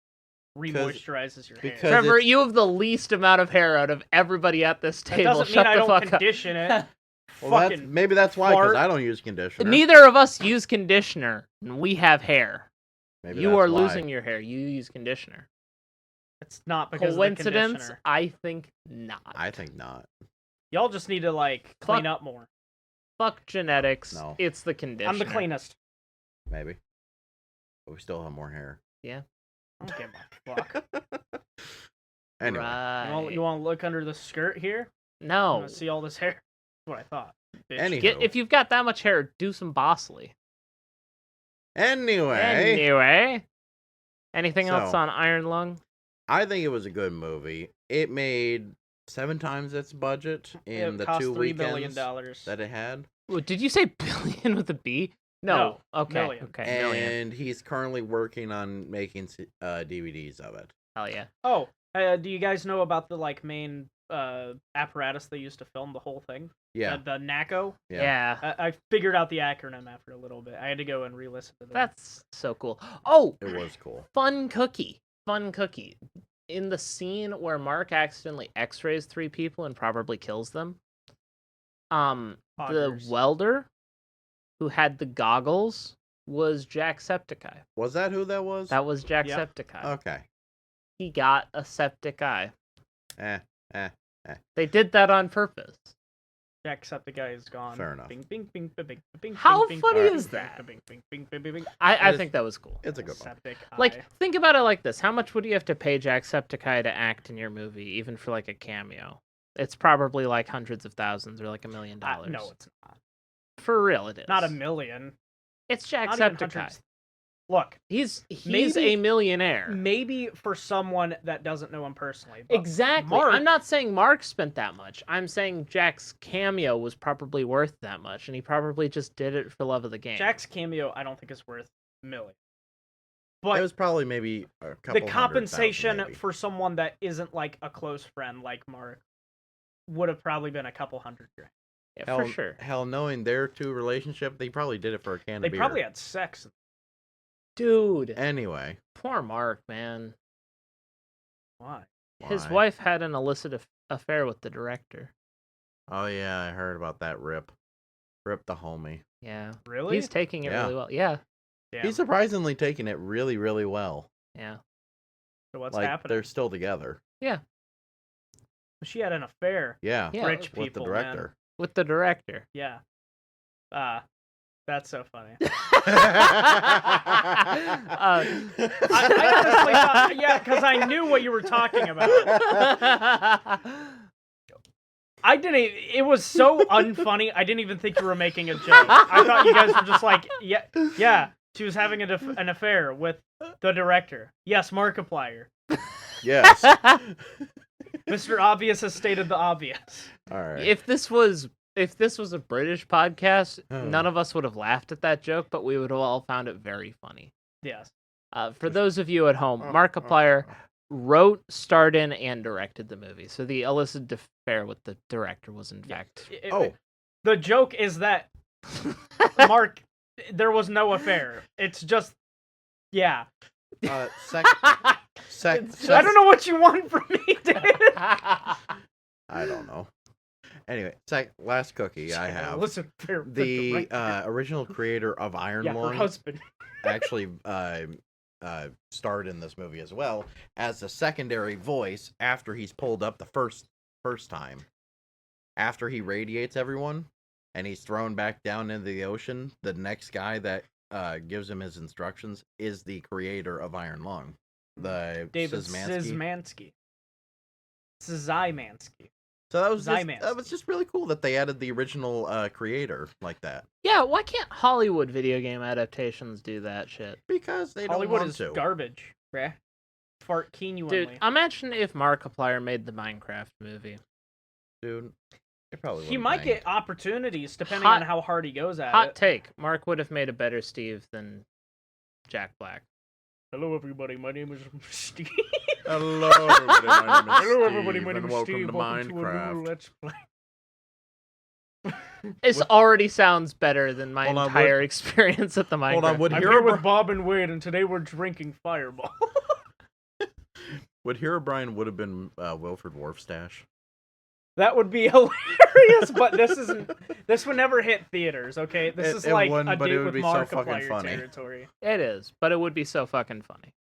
[SPEAKER 2] re-moisturizes your hair.
[SPEAKER 3] because-
[SPEAKER 1] Trevor,
[SPEAKER 3] it's-
[SPEAKER 1] you have the least amount of hair out of everybody at this
[SPEAKER 2] That
[SPEAKER 1] table.
[SPEAKER 2] doesn't
[SPEAKER 1] Shut
[SPEAKER 2] mean I
[SPEAKER 1] the
[SPEAKER 2] don't
[SPEAKER 1] fuck up.
[SPEAKER 2] condition it.
[SPEAKER 3] Well,
[SPEAKER 2] Fucking
[SPEAKER 3] maybe that's why, because
[SPEAKER 2] fart.
[SPEAKER 3] I don't use conditioner.
[SPEAKER 1] Neither of us use conditioner, and we have hair.
[SPEAKER 3] Maybe
[SPEAKER 1] You
[SPEAKER 3] that's
[SPEAKER 1] are
[SPEAKER 3] why.
[SPEAKER 1] losing your hair. You use conditioner.
[SPEAKER 2] It's not because of the
[SPEAKER 1] Coincidence?
[SPEAKER 2] conditioner.
[SPEAKER 1] I think not.
[SPEAKER 3] I think not.
[SPEAKER 2] Y'all just need to like clean
[SPEAKER 1] Fuck.
[SPEAKER 2] up more.
[SPEAKER 1] Fuck genetics.
[SPEAKER 3] No.
[SPEAKER 1] It's the conditioner.
[SPEAKER 2] I'm the cleanest.
[SPEAKER 3] Maybe. But we still have more hair.
[SPEAKER 1] Yeah.
[SPEAKER 2] I don't give a fuck.
[SPEAKER 3] Anyway.
[SPEAKER 1] Right.
[SPEAKER 2] You want to look under the skirt here? You
[SPEAKER 1] No.
[SPEAKER 2] want to see all this hair? That's what I thought. Bitch.
[SPEAKER 3] Anywho.
[SPEAKER 1] If you've got that much hair, do some Bosley.
[SPEAKER 3] Anyway.
[SPEAKER 1] Anyway. Anything else
[SPEAKER 3] So-
[SPEAKER 1] on Iron Lung?
[SPEAKER 3] I think it was a good movie. It made 7 times its budget in
[SPEAKER 2] It
[SPEAKER 3] the
[SPEAKER 2] cost
[SPEAKER 3] 2
[SPEAKER 2] $3 billion.
[SPEAKER 3] weekends that it had.
[SPEAKER 1] Did you say billion with a B? No. Okay.
[SPEAKER 2] million.
[SPEAKER 1] Okay. Million.
[SPEAKER 3] And he's currently working on making DVDs of it.
[SPEAKER 1] Hell yeah.
[SPEAKER 2] Oh, do you guys know about the main apparatus they used to film the whole thing?
[SPEAKER 3] Yeah.
[SPEAKER 2] The NACO.
[SPEAKER 3] Yeah.
[SPEAKER 1] Yeah.
[SPEAKER 2] I figured out the acronym after a little bit. I had to go and re-listen to that.
[SPEAKER 1] That's so cool. Oh,
[SPEAKER 3] It was cool.
[SPEAKER 1] fun cookie. Fun cookie. In the scene where Mark accidentally X-rays 3 people and probably kills them, the
[SPEAKER 2] Poggers.
[SPEAKER 1] welder who had the goggles was Jacksepticeye.
[SPEAKER 3] Was that who that was?
[SPEAKER 1] That was Jacksepticeye.
[SPEAKER 3] Okay.
[SPEAKER 1] He got a septic eye.
[SPEAKER 3] Eh.
[SPEAKER 1] They did that on purpose.
[SPEAKER 2] Jacksepticeye is gone.
[SPEAKER 3] Fair enough.
[SPEAKER 2] Bing, bing, bing, bing, bing, bing,
[SPEAKER 1] How
[SPEAKER 2] bing,
[SPEAKER 1] funny
[SPEAKER 2] bing,
[SPEAKER 1] is
[SPEAKER 2] bing,
[SPEAKER 1] that?
[SPEAKER 2] bing, bing, bing, bing, bing, bing.
[SPEAKER 1] I
[SPEAKER 3] is-
[SPEAKER 1] think that was cool.
[SPEAKER 3] It's a good one.
[SPEAKER 2] Septic
[SPEAKER 1] Like,
[SPEAKER 2] eye.
[SPEAKER 1] think about it like this. How much would you have to pay Jacksepticeye to act in your movie, even for like a cameo? It's probably like hundreds of thousands or like $1 million.
[SPEAKER 2] No, it's not.
[SPEAKER 1] For real, it is.
[SPEAKER 2] Not 1 million.
[SPEAKER 1] It's
[SPEAKER 2] Not even
[SPEAKER 1] Jacksepticeye.
[SPEAKER 2] hundreds. Look,
[SPEAKER 1] He's
[SPEAKER 2] Maybe-
[SPEAKER 1] a millionaire.
[SPEAKER 2] maybe for someone that doesn't know him personally. But
[SPEAKER 1] Exactly.
[SPEAKER 2] Mark-
[SPEAKER 1] I'm not saying Mark spent that much. I'm saying Jack's cameo was probably worth that much, and he probably just did it for love of the game.
[SPEAKER 2] Jack's cameo, I don't think is worth $1 million.
[SPEAKER 3] It
[SPEAKER 2] But
[SPEAKER 3] was probably maybe a couple
[SPEAKER 2] the
[SPEAKER 3] 100,000
[SPEAKER 2] compensation
[SPEAKER 3] maybe.
[SPEAKER 2] for someone that isn't like a close friend like Mark would have probably been a couple $100,000.
[SPEAKER 1] Yeah,
[SPEAKER 3] Hell,
[SPEAKER 1] for sure.
[SPEAKER 3] Hell, knowing their 2 relationship, they probably did it for a can
[SPEAKER 2] They
[SPEAKER 3] of beer.
[SPEAKER 2] probably had sex.
[SPEAKER 1] Dude,
[SPEAKER 3] Anyway.
[SPEAKER 1] poor Mark, man.
[SPEAKER 2] Why?
[SPEAKER 1] His
[SPEAKER 3] why?
[SPEAKER 1] wife had an illicit affair with the director.
[SPEAKER 3] Oh yeah, I heard about that. Rip the homie.
[SPEAKER 1] Yeah.
[SPEAKER 2] Really?
[SPEAKER 1] He's taking it
[SPEAKER 3] Yeah.
[SPEAKER 1] really well. Yeah.
[SPEAKER 2] Damn.
[SPEAKER 3] He's surprisingly taking it really, really well.
[SPEAKER 1] Yeah.
[SPEAKER 2] So what's
[SPEAKER 3] like
[SPEAKER 2] happening?
[SPEAKER 3] they're still together.
[SPEAKER 2] She had an affair.
[SPEAKER 3] Yeah.
[SPEAKER 1] Yeah.
[SPEAKER 2] Rich
[SPEAKER 3] With
[SPEAKER 2] people,
[SPEAKER 3] the
[SPEAKER 2] man.
[SPEAKER 3] director.
[SPEAKER 1] With the director.
[SPEAKER 2] Yeah. That's so funny.
[SPEAKER 1] Uh,
[SPEAKER 2] I honestly thought, yeah, because I knew what you were talking about. I didn't. It was so unfunny. I didn't even think you were making a joke. I thought you guys were just like, yeah. She was having an affair with the director. Yes, Markiplier.
[SPEAKER 3] Yes.
[SPEAKER 2] Mr. Obvious has stated the obvious.
[SPEAKER 3] All right.
[SPEAKER 1] if this was a British podcast,
[SPEAKER 3] Oh.
[SPEAKER 1] none of us would have laughed at that joke, but we would have all found it very funny.
[SPEAKER 2] Yes.
[SPEAKER 1] For those of you at home,
[SPEAKER 3] Oh,
[SPEAKER 1] Markiplier wrote, starred in, and directed the movie. So the illicit affair with the director was in fact.
[SPEAKER 2] The joke is that Mark, there was no affair. It's just, yeah.
[SPEAKER 3] I
[SPEAKER 2] I don't know what you want from me, dude.
[SPEAKER 3] I don't know. Anyway, last cookie I have.
[SPEAKER 2] Listen,
[SPEAKER 3] The original creator of Iron
[SPEAKER 2] yeah, her
[SPEAKER 3] Lung
[SPEAKER 2] husband.
[SPEAKER 3] actually starred in this movie as well as a secondary voice after he's pulled up the first time. After he radiates everyone and he's thrown back down into the ocean, the next guy that gives him his instructions is the creator of Iron Lung, the
[SPEAKER 2] David
[SPEAKER 3] Szymanski.
[SPEAKER 2] Szymanski.
[SPEAKER 3] So that was
[SPEAKER 2] Szymanski.
[SPEAKER 3] just really cool that they added the original creator like that,
[SPEAKER 1] Yeah, why can't Hollywood video game adaptations do that shit?
[SPEAKER 3] because they don't
[SPEAKER 2] Hollywood
[SPEAKER 3] want
[SPEAKER 2] is
[SPEAKER 3] to.
[SPEAKER 2] garbage. Bruh. Fart
[SPEAKER 1] Dude,
[SPEAKER 2] genuinely.
[SPEAKER 1] imagine if Markiplier made the Minecraft movie.
[SPEAKER 3] Dude, it probably
[SPEAKER 2] He
[SPEAKER 3] wouldn't
[SPEAKER 2] might
[SPEAKER 3] bang.
[SPEAKER 2] get opportunities depending
[SPEAKER 1] Hot-
[SPEAKER 2] on how hard he goes at
[SPEAKER 1] Hot
[SPEAKER 2] it.
[SPEAKER 1] take. Mark would have made a better Steve than Jack Black.
[SPEAKER 2] Hello, everybody. My name is Steve.
[SPEAKER 3] Hello, everybody. My name is
[SPEAKER 2] Hello, everybody. My
[SPEAKER 3] Steve,
[SPEAKER 2] name
[SPEAKER 3] and
[SPEAKER 2] is
[SPEAKER 3] welcome
[SPEAKER 2] Steve.
[SPEAKER 3] to
[SPEAKER 2] Welcome to a new
[SPEAKER 3] Minecraft.
[SPEAKER 2] Let's Play.
[SPEAKER 1] This already sounds better than my
[SPEAKER 3] Hold on,
[SPEAKER 1] entire experience at the Minecraft.
[SPEAKER 3] Hold on, would
[SPEAKER 2] I'm
[SPEAKER 3] Hero
[SPEAKER 2] here with
[SPEAKER 3] Bri-
[SPEAKER 2] Bob and Wade, and today we're drinking Fireball.
[SPEAKER 3] Would Herobrine would have been Wilfred Warfstache?
[SPEAKER 2] That would be hilarious, but this would never hit theaters, okay? This is
[SPEAKER 3] It
[SPEAKER 2] like
[SPEAKER 3] wouldn't,
[SPEAKER 2] a
[SPEAKER 3] but it
[SPEAKER 2] date
[SPEAKER 3] would
[SPEAKER 2] with
[SPEAKER 3] be so fucking
[SPEAKER 2] Markiplier
[SPEAKER 3] funny.
[SPEAKER 2] territory.
[SPEAKER 1] It is, but it would be so fucking funny.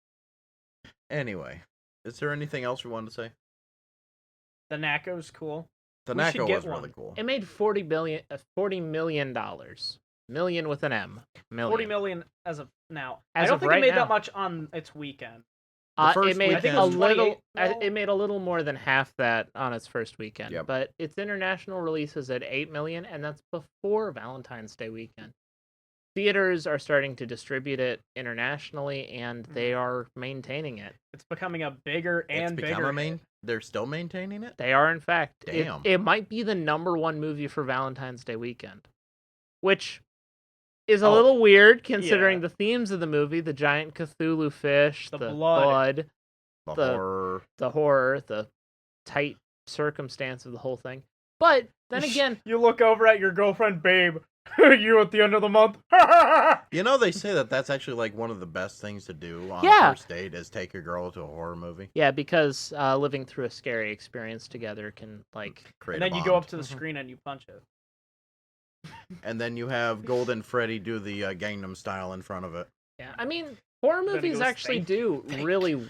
[SPEAKER 3] Anyway, is there anything else we wanted to say?
[SPEAKER 2] The NACO's cool.
[SPEAKER 3] The
[SPEAKER 2] We should
[SPEAKER 3] NACO
[SPEAKER 2] get
[SPEAKER 3] was really
[SPEAKER 2] one.
[SPEAKER 3] cool.
[SPEAKER 1] It made $40 million. Million with an M. Million.
[SPEAKER 2] 40 million as of now. I
[SPEAKER 1] As
[SPEAKER 2] don't
[SPEAKER 1] of
[SPEAKER 2] think
[SPEAKER 1] right
[SPEAKER 2] it made
[SPEAKER 1] now.
[SPEAKER 2] that much on its weekend.
[SPEAKER 3] The first
[SPEAKER 1] It made
[SPEAKER 3] weekend-
[SPEAKER 1] a
[SPEAKER 3] I think it was
[SPEAKER 1] little.
[SPEAKER 2] 28
[SPEAKER 1] It made a little more than half that on its first weekend.
[SPEAKER 3] Yep.
[SPEAKER 1] But its international release is at 8 million, and that's before Valentine's Day weekend. theaters are starting to distribute it internationally, and they are maintaining it.
[SPEAKER 2] It's becoming a bigger and
[SPEAKER 3] It's become
[SPEAKER 2] bigger
[SPEAKER 3] a main.
[SPEAKER 2] hit.
[SPEAKER 3] They're still maintaining it.
[SPEAKER 1] They are, in fact.
[SPEAKER 3] Damn.
[SPEAKER 1] It might be the #1 movie for Valentine's Day weekend, which is a little weird considering the themes of the movie: the giant Cthulhu fish, the blood, the horror, the tight circumstance of the whole thing. But then again,
[SPEAKER 2] you look over at your girlfriend, babe. You at the end of the month.
[SPEAKER 3] You know, they say that that's actually like one of the best things to do on a first date is take your girl to a horror movie.
[SPEAKER 1] Yeah, because living through a scary experience together can
[SPEAKER 3] create.
[SPEAKER 2] And then you go up to the screen and you punch it.
[SPEAKER 3] And then you have Golden Freddy do the Gangnam Style in front of it.
[SPEAKER 1] Yeah, I mean, horror movies actually do really.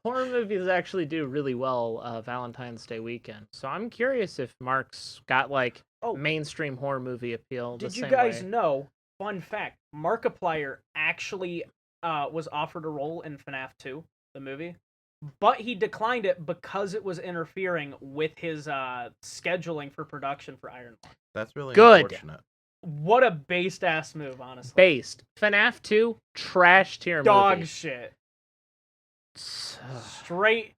[SPEAKER 1] Horror movies actually do really well Valentine's Day weekend. So I'm curious if Mark's got mainstream horror movie appeal.
[SPEAKER 2] Did you guys know? Fun fact: Markiplier actually was offered a role in FNAF 2, the movie, but he declined it because it was interfering with his scheduling for production for Iron Man.
[SPEAKER 3] That's really
[SPEAKER 1] good.
[SPEAKER 3] Unfortunate.
[SPEAKER 2] What a based ass move, honestly.
[SPEAKER 1] Based. FNAF 2, trash tier
[SPEAKER 2] dog
[SPEAKER 1] movie.
[SPEAKER 2] Shit. Straight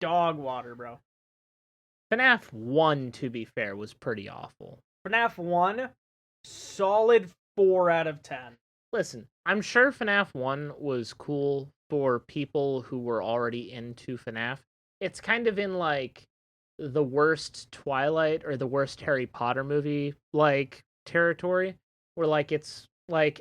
[SPEAKER 2] dog water, bro.
[SPEAKER 1] FNAF 1, to be fair, was pretty awful.
[SPEAKER 2] FNAF 1, solid 4 out of 10.
[SPEAKER 1] Listen, I'm sure FNAF 1 was cool for people who were already into FNAF. It's kind of in the worst Twilight or the worst Harry Potter movie territory, where it's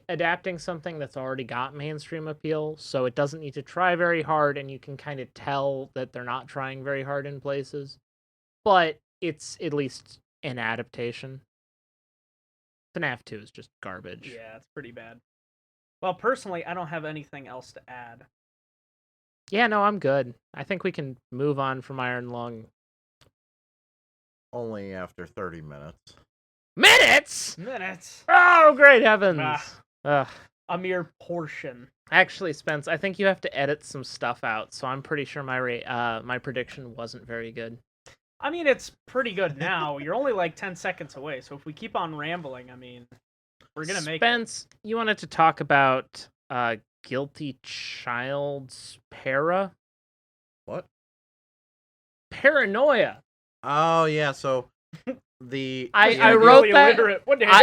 [SPEAKER 1] adapting something that's already got mainstream appeal, so it doesn't need to try very hard, and you can kind of tell that they're not trying very hard in places. But it's at least an adaptation. FNAF 2 is just garbage.
[SPEAKER 2] Yeah, it's pretty bad. Well, personally, I don't have anything else to add.
[SPEAKER 1] Yeah, no, I'm good. I think we can move on from Iron Lung.
[SPEAKER 3] Only after 30 minutes.
[SPEAKER 2] Minutes?
[SPEAKER 1] Oh, great heavens.
[SPEAKER 2] A mere portion.
[SPEAKER 1] Actually, Spence, I think you have to edit some stuff out, so I'm pretty sure my prediction wasn't very good.
[SPEAKER 2] I mean, it's pretty good now. You're only 10 seconds away, so if we keep on rambling, I mean, we're going to make it.
[SPEAKER 1] Spence, you wanted to talk about Guilty Child's Para?
[SPEAKER 3] What?
[SPEAKER 1] Paranoia.
[SPEAKER 3] Oh, yeah, so
[SPEAKER 1] I wrote that.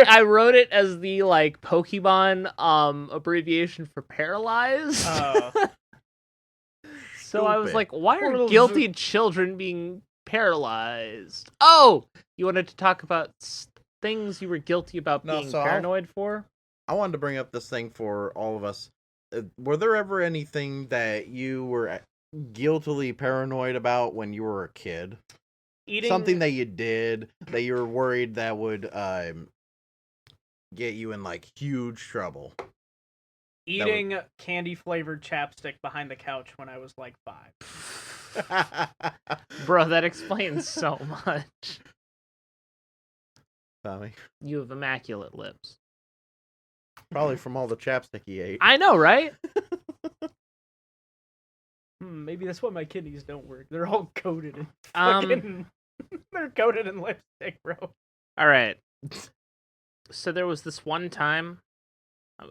[SPEAKER 1] I wrote it as the Pokemon abbreviation for paralyzed. So I was like, why are guilty children being paralyzed? Oh, you wanted to talk about things you were guilty about being paranoid for?
[SPEAKER 3] I wanted to bring up this thing for all of us. Were there ever anything that you were guiltily paranoid about when you were a kid? Something that you did that you were worried that would get you in huge trouble.
[SPEAKER 2] Eating candy-flavored chapstick behind the couch when I was 5.
[SPEAKER 1] Bro, that explains so much.
[SPEAKER 3] Tommy.
[SPEAKER 1] You have immaculate lips.
[SPEAKER 3] Probably from all the chapstick he ate.
[SPEAKER 1] I know, right?
[SPEAKER 2] Maybe that's why my kidneys don't work. They're all coated in fucking... They're coated in lipstick, bro.
[SPEAKER 1] All right. So there was this one time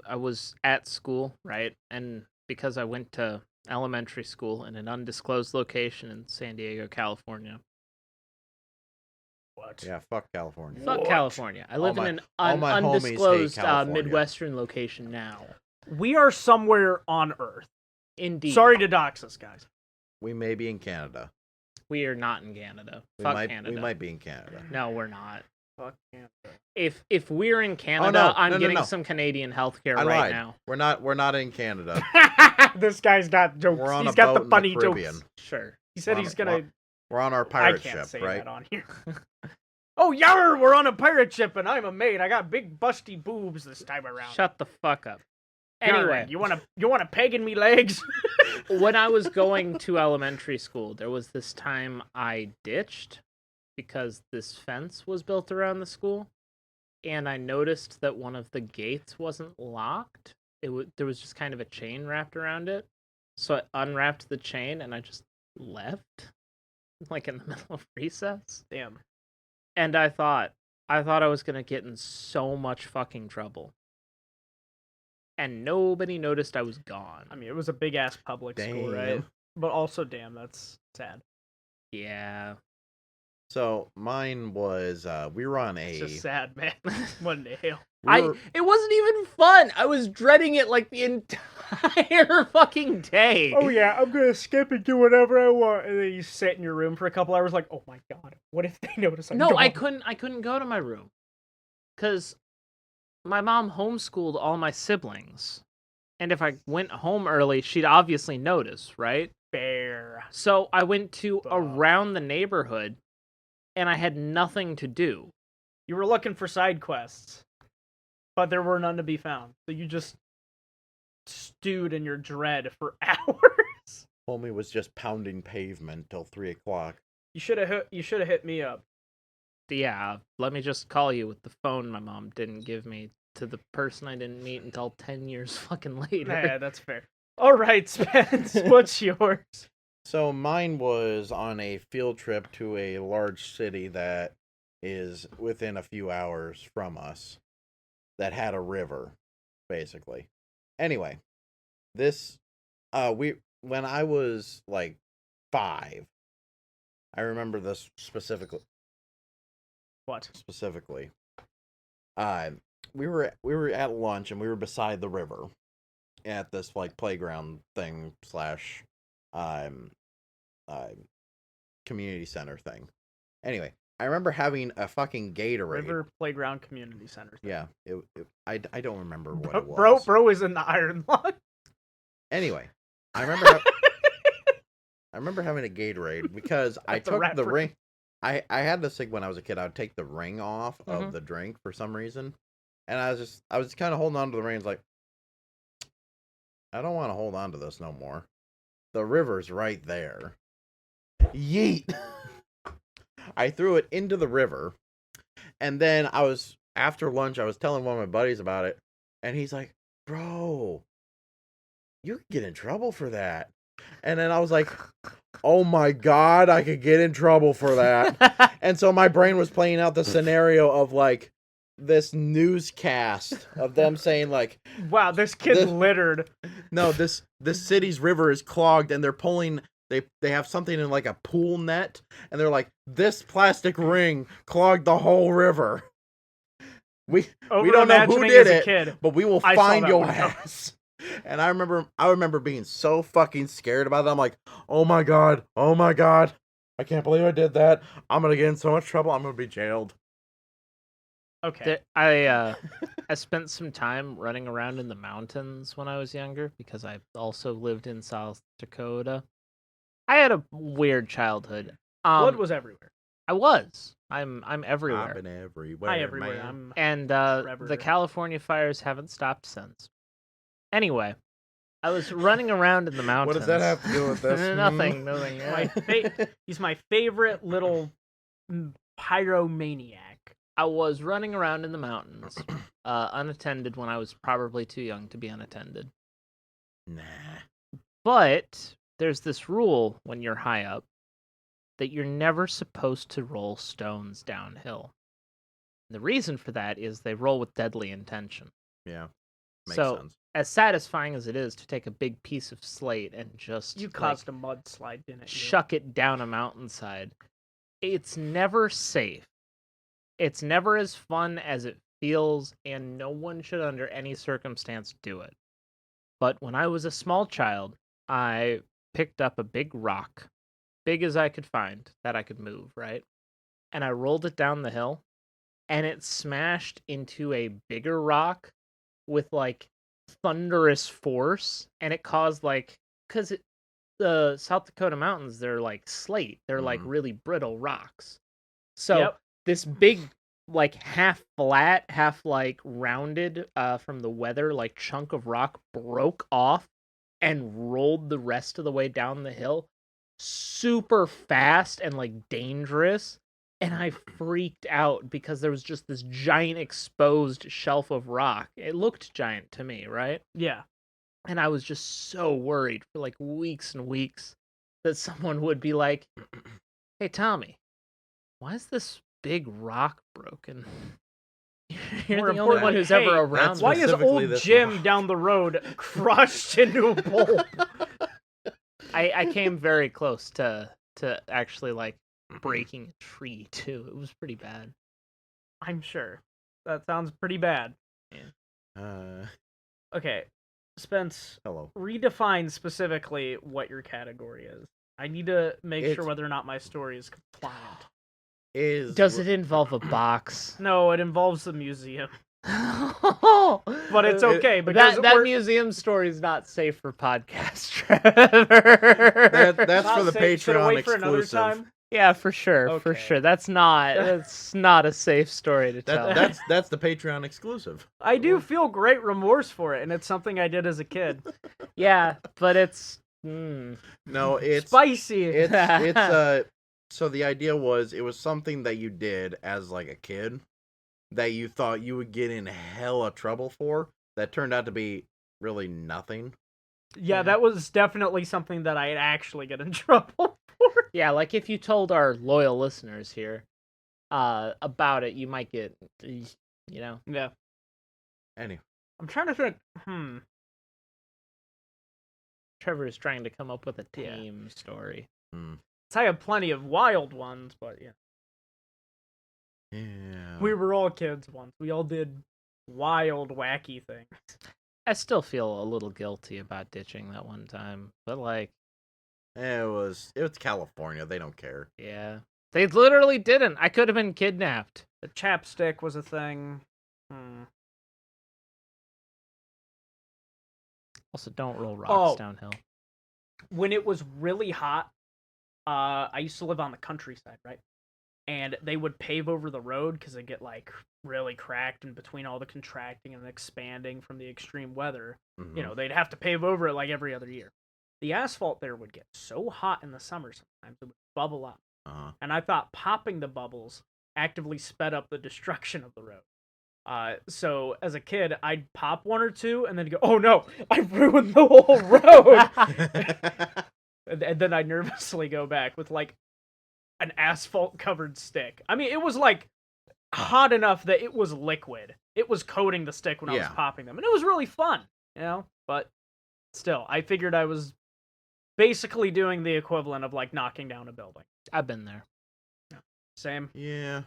[SPEAKER 1] I was at school, right? And because I went to elementary school in an undisclosed location in San Diego, California.
[SPEAKER 2] What?
[SPEAKER 3] Yeah, fuck California.
[SPEAKER 1] Fuck California. I live in an undisclosed Midwestern location now.
[SPEAKER 2] We are somewhere on Earth.
[SPEAKER 1] Indeed.
[SPEAKER 2] Sorry to dox us, guys.
[SPEAKER 3] We may be in Canada.
[SPEAKER 1] We are not in Canada. Canada.
[SPEAKER 3] We might be in Canada.
[SPEAKER 1] No, we're not.
[SPEAKER 2] Fuck Canada.
[SPEAKER 1] If we're in Canada, I'm getting some Canadian healthcare right now.
[SPEAKER 3] We're not in Canada.
[SPEAKER 2] This guy's got jokes. He's got the funny jokes.
[SPEAKER 1] Sure.
[SPEAKER 2] He said he's gonna.
[SPEAKER 3] We're on our pirate ship,
[SPEAKER 2] I can't say
[SPEAKER 3] right?
[SPEAKER 2] that on here. Oh, yar! We're on a pirate ship, and I'm a maid. I got big busty boobs this time around.
[SPEAKER 1] Shut the fuck up. Anyway,
[SPEAKER 2] you wanna peg in me legs?
[SPEAKER 1] When I was going to elementary school, there was this time I ditched because this fence was built around the school, and I noticed that one of the gates wasn't locked. There was just kind of a chain wrapped around it, so I unwrapped the chain and I just left, in the middle of recess.
[SPEAKER 2] Damn.
[SPEAKER 1] And I thought, I thought I was gonna get in so much fucking trouble. And nobody noticed I was gone.
[SPEAKER 2] I mean, it was a big ass public school, right?
[SPEAKER 3] Damn.
[SPEAKER 2] But also, damn, that's sad.
[SPEAKER 1] Yeah.
[SPEAKER 3] So mine was we were on
[SPEAKER 2] It's
[SPEAKER 3] a
[SPEAKER 2] just sad, man. What in the hell?
[SPEAKER 1] It wasn't even fun. I was dreading it like the entire fucking day.
[SPEAKER 2] Oh yeah, I'm gonna skip and do whatever I want, and then you sit in your room for a couple hours, like, oh my god, what if they notice I'm
[SPEAKER 1] No,
[SPEAKER 2] gone?
[SPEAKER 1] I couldn't go to my room. Cause my mom homeschooled all my siblings. And if I went home early, she'd obviously notice, right?
[SPEAKER 2] Fair.
[SPEAKER 1] So I went to
[SPEAKER 2] Fuck.
[SPEAKER 1] around the neighborhood and I had nothing to do.
[SPEAKER 2] You were looking for side quests, but there were none to be found. So you just stewed in your dread for hours.
[SPEAKER 3] homie was just pounding pavement till 3:00.
[SPEAKER 2] You should have hit me up.
[SPEAKER 1] Yeah, let me just call you with the phone my mom didn't give me to the person I didn't meet until 10 years fucking later.
[SPEAKER 2] Yeah, that's fair. All right, Spence, what's yours?
[SPEAKER 3] So mine was on a field trip to a large city that is within a few hours from us that had a river, basically. Anyway, this when I was like 5, I remember this specifically.
[SPEAKER 2] What?
[SPEAKER 3] Specifically, we were at lunch and we were beside the river at this like playground thing slash community center thing. Anyway, I remember having a fucking Gatorade.
[SPEAKER 2] River Playground Community Center.
[SPEAKER 3] Yeah, I don't remember what it was.
[SPEAKER 2] Bro is in the Iron Lung.
[SPEAKER 3] Anyway, I remember having a Gatorade because I
[SPEAKER 2] That's a
[SPEAKER 3] took the
[SPEAKER 2] rapper.
[SPEAKER 3] ring. I had this thing when I was a kid. I would take the ring off
[SPEAKER 2] Mhm.
[SPEAKER 3] of the drink for some reason, and I was kind of holding on to the reins like, I don't want to hold on to this no more. The river's right there. Yeet! I threw it into the river, and then after lunch, I was telling one of my buddies about it, and he's like, bro, you could get in trouble for that. And then I was like, oh my god, I could get in trouble for that. And so my brain was playing out the scenario of like this newscast of them saying like,
[SPEAKER 2] Wow, this kid's littered.
[SPEAKER 3] no, this city's river is clogged and they're pulling they have something in like a pool net and they're like, this plastic ring clogged the whole river. We don't know who did it,
[SPEAKER 2] kid.
[SPEAKER 3] but we will
[SPEAKER 2] I saw
[SPEAKER 3] find
[SPEAKER 2] that
[SPEAKER 3] your
[SPEAKER 2] one.
[SPEAKER 3] ass. And I remember being so fucking scared about it. I'm like, oh my god, I can't believe I did that. I'm gonna get in so much trouble. I'm gonna be jailed.
[SPEAKER 2] Okay.
[SPEAKER 1] I spent some time running around in the mountains when I was younger because I also lived in South Dakota. I had a weird childhood.
[SPEAKER 2] Blood was everywhere.
[SPEAKER 1] I'm everywhere.
[SPEAKER 3] I've been everywhere.
[SPEAKER 2] Hi, everywhere.
[SPEAKER 3] Man.
[SPEAKER 1] And
[SPEAKER 2] Trevor.
[SPEAKER 1] the California fires haven't stopped since. Anyway, I was running around in the mountains.
[SPEAKER 3] What does that have to do with this?
[SPEAKER 1] Nothing.
[SPEAKER 2] He's my favorite little pyromaniac.
[SPEAKER 1] I was running around in the mountains, unattended when I was probably too young to be unattended.
[SPEAKER 3] Nah.
[SPEAKER 1] But there's this rule when you're high up that you're never supposed to roll stones downhill. The reason for that is they roll with deadly intention.
[SPEAKER 3] Yeah. Makes
[SPEAKER 1] So,
[SPEAKER 3] sense.
[SPEAKER 1] as satisfying as it is to take a big piece of slate and just
[SPEAKER 2] You caused a mudslide, didn't you?
[SPEAKER 1] chuck it down a mountainside, it's never safe. It's never as fun as it feels, and no one should under any circumstance do it. But when I was a small child, I picked up a big rock, big as I could find, that I could move, right? And I rolled it down the hill, and it smashed into a bigger rock with, like, thunderous force, and it caused, like, because the South Dakota mountains, they're like slate. They're like really brittle rocks. So this big, like half flat, half like rounded from the weather, like chunk of rock broke off and rolled the rest of the way down the hill super fast and like dangerous. And I freaked out because there was just this giant exposed shelf of rock. It looked giant to me, right?
[SPEAKER 2] Yeah.
[SPEAKER 1] And I was just so worried for like weeks and weeks that someone would be like, hey, Tommy, why is this big rock broken. You're
[SPEAKER 2] More
[SPEAKER 1] the only one
[SPEAKER 2] importantly,
[SPEAKER 1] who's ever
[SPEAKER 2] hey,
[SPEAKER 1] around.
[SPEAKER 2] Why
[SPEAKER 1] this.
[SPEAKER 2] is
[SPEAKER 3] Specifically
[SPEAKER 2] old
[SPEAKER 3] this
[SPEAKER 2] Jim
[SPEAKER 3] rock.
[SPEAKER 2] down the road crushed into a bulb?
[SPEAKER 1] I came very close to actually like breaking a tree too. It was pretty bad.
[SPEAKER 2] I'm sure. That sounds pretty bad. Okay, Spence,
[SPEAKER 3] Hello.
[SPEAKER 2] redefine specifically what your category is. I need to make sure
[SPEAKER 3] It's-
[SPEAKER 2] whether or not my story is compliant.
[SPEAKER 1] Does it involve a box?
[SPEAKER 2] No, it involves the museum.
[SPEAKER 1] But
[SPEAKER 2] it's okay, because
[SPEAKER 1] that
[SPEAKER 2] we're-
[SPEAKER 1] museum story is not safe for podcast, Trevor.
[SPEAKER 3] That's
[SPEAKER 2] Not
[SPEAKER 3] for the
[SPEAKER 2] safe. Should I
[SPEAKER 3] Patreon
[SPEAKER 2] wait for another
[SPEAKER 3] exclusive.
[SPEAKER 2] time?
[SPEAKER 1] Yeah, for sure, for
[SPEAKER 2] Okay.
[SPEAKER 1] sure. That's not a safe story to tell.
[SPEAKER 3] That's the Patreon exclusive.
[SPEAKER 2] I do feel great remorse for it, and it's something I did as a kid.
[SPEAKER 1] Yeah, but it's
[SPEAKER 3] No, it's
[SPEAKER 2] Spicy.
[SPEAKER 3] it's so the idea was it was something that you did as like a kid that you thought you would get in hella trouble for that turned out to be really nothing.
[SPEAKER 2] Yeah, that was definitely something that I'd actually get in trouble for.
[SPEAKER 1] yeah, like if you told our loyal listeners here about it, you might get
[SPEAKER 2] Yeah.
[SPEAKER 3] Anyway,
[SPEAKER 2] I'm trying to think.
[SPEAKER 1] Trevor is trying to come up with a
[SPEAKER 2] Yeah.
[SPEAKER 1] tame story.
[SPEAKER 2] I have plenty of wild ones, but yeah.
[SPEAKER 3] yeah.
[SPEAKER 2] We were all kids once. We all did wild, wacky things.
[SPEAKER 1] I still feel a little guilty about ditching that one time, but like,
[SPEAKER 3] It was California. They don't care.
[SPEAKER 1] yeah, they literally didn't. I could have been kidnapped.
[SPEAKER 2] The chapstick was a thing.
[SPEAKER 1] Also, don't roll rocks
[SPEAKER 2] Oh.
[SPEAKER 1] downhill.
[SPEAKER 2] When it was really hot, I used to live on the countryside, right? And they would pave over the road because it get like really cracked in between all the contracting and expanding from the extreme weather.
[SPEAKER 3] Mhm.
[SPEAKER 2] You know, they'd have to pave over it like every other year. The asphalt there would get so hot in the summer sometimes it would bubble up.
[SPEAKER 3] Uh-huh.
[SPEAKER 2] And I thought popping the bubbles actively sped up the destruction of the road. So as a kid, I'd pop one or two and then go, "Oh no, I ruined the whole road." And then I'd nervously go back with like an asphalt covered stick. I mean, it was like hot enough that it was liquid. It was coating the stick when I was
[SPEAKER 3] Yeah.
[SPEAKER 2] popping them, and it was really fun, you know. But still, I figured I was basically doing the equivalent of like knocking down a building.
[SPEAKER 1] I've been there.
[SPEAKER 2] Same.
[SPEAKER 3] Yeah.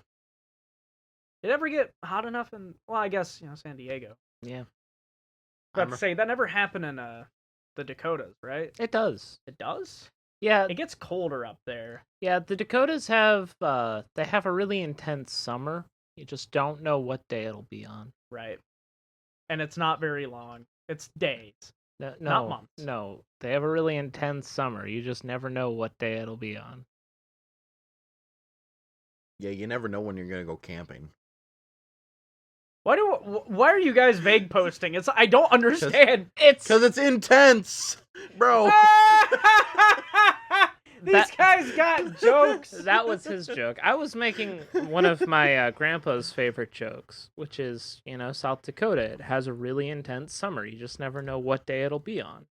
[SPEAKER 2] Did it ever get hot enough in? Well, I guess San Diego.
[SPEAKER 1] Yeah,
[SPEAKER 2] But to say that never happened in the Dakotas, right?
[SPEAKER 1] it does.
[SPEAKER 2] It does.
[SPEAKER 1] Yeah,
[SPEAKER 2] It gets colder up there.
[SPEAKER 1] yeah. The Dakotas have they have a really intense summer. You just don't know what day it'll be on.
[SPEAKER 2] Right. And it's not very long. It's days.
[SPEAKER 1] No,
[SPEAKER 2] Not months.
[SPEAKER 1] No, they have a really intense summer. You just never know what day it'll be on.
[SPEAKER 3] Yeah, you never know when you're gonna go camping.
[SPEAKER 2] Why are you guys vague posting? I don't understand.
[SPEAKER 1] It's
[SPEAKER 3] Because it's intense, bro.
[SPEAKER 2] These guys got jokes.
[SPEAKER 1] that was his joke. I was making one of my grandpa's favorite jokes, which is, South Dakota. It has a really intense summer. You just never know what day it'll be on.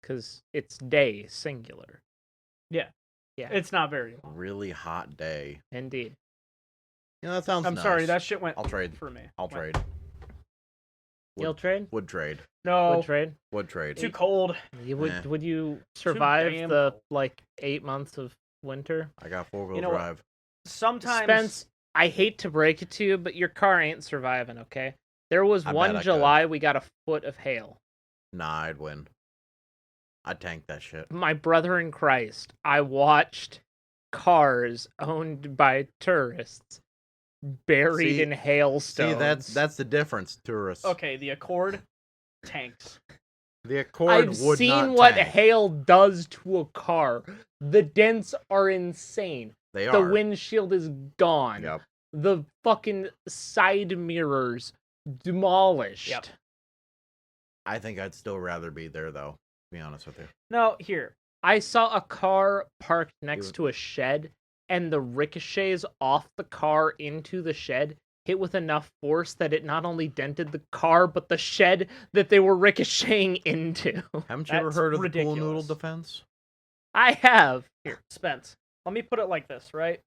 [SPEAKER 1] Because it's day, singular.
[SPEAKER 2] Yeah.
[SPEAKER 1] Yeah.
[SPEAKER 2] It's not very long.
[SPEAKER 3] Really hot day.
[SPEAKER 1] Indeed.
[SPEAKER 3] That sounds
[SPEAKER 2] I'm
[SPEAKER 3] nice.
[SPEAKER 2] sorry, that shit went
[SPEAKER 3] I'll trade.
[SPEAKER 2] for me.
[SPEAKER 3] I'll
[SPEAKER 2] Went.
[SPEAKER 3] trade.
[SPEAKER 1] You'll trade?
[SPEAKER 3] Would trade.
[SPEAKER 2] No,
[SPEAKER 1] Would trade?
[SPEAKER 3] Would trade.
[SPEAKER 2] too cold.
[SPEAKER 1] Would you survive
[SPEAKER 2] damn
[SPEAKER 1] the,
[SPEAKER 2] cold.
[SPEAKER 1] 8 months of winter?
[SPEAKER 3] I got 4-wheel
[SPEAKER 2] You know what?
[SPEAKER 3] drive.
[SPEAKER 2] Sometimes
[SPEAKER 1] Spence, I hate to break it to you, but your car ain't surviving, okay? There was
[SPEAKER 3] I bet
[SPEAKER 1] one
[SPEAKER 3] I could.
[SPEAKER 1] July we got a foot of hail.
[SPEAKER 3] Nah, I'd win. I'd tank that shit.
[SPEAKER 1] My brother in Christ, I watched cars owned by tourists buried
[SPEAKER 3] See-
[SPEAKER 1] in hailstones.
[SPEAKER 3] See, that's the difference, tourists.
[SPEAKER 2] okay, the Accord tanks.
[SPEAKER 3] The Accord
[SPEAKER 1] I've
[SPEAKER 3] would
[SPEAKER 1] seen
[SPEAKER 3] not
[SPEAKER 1] what
[SPEAKER 3] tank.
[SPEAKER 1] hail does to a car. The dents are insane.
[SPEAKER 3] They
[SPEAKER 1] The
[SPEAKER 3] are.
[SPEAKER 1] windshield is gone.
[SPEAKER 3] Yep.
[SPEAKER 1] The fucking side mirrors demolished.
[SPEAKER 2] Yep.
[SPEAKER 3] I think I'd still rather be there, though. To be honest with you.
[SPEAKER 2] No, here.
[SPEAKER 1] I saw a car parked next
[SPEAKER 3] Dude.
[SPEAKER 1] to a shed, and the ricochets off the car into the shed hit with enough force that it not only dented the car, but the shed that they were ricocheting into.
[SPEAKER 3] Haven't you ever
[SPEAKER 2] That's
[SPEAKER 3] heard of the
[SPEAKER 2] ridiculous.
[SPEAKER 3] pool noodle defense?
[SPEAKER 1] I have.
[SPEAKER 2] Here, Spence. Let me put it like this, right?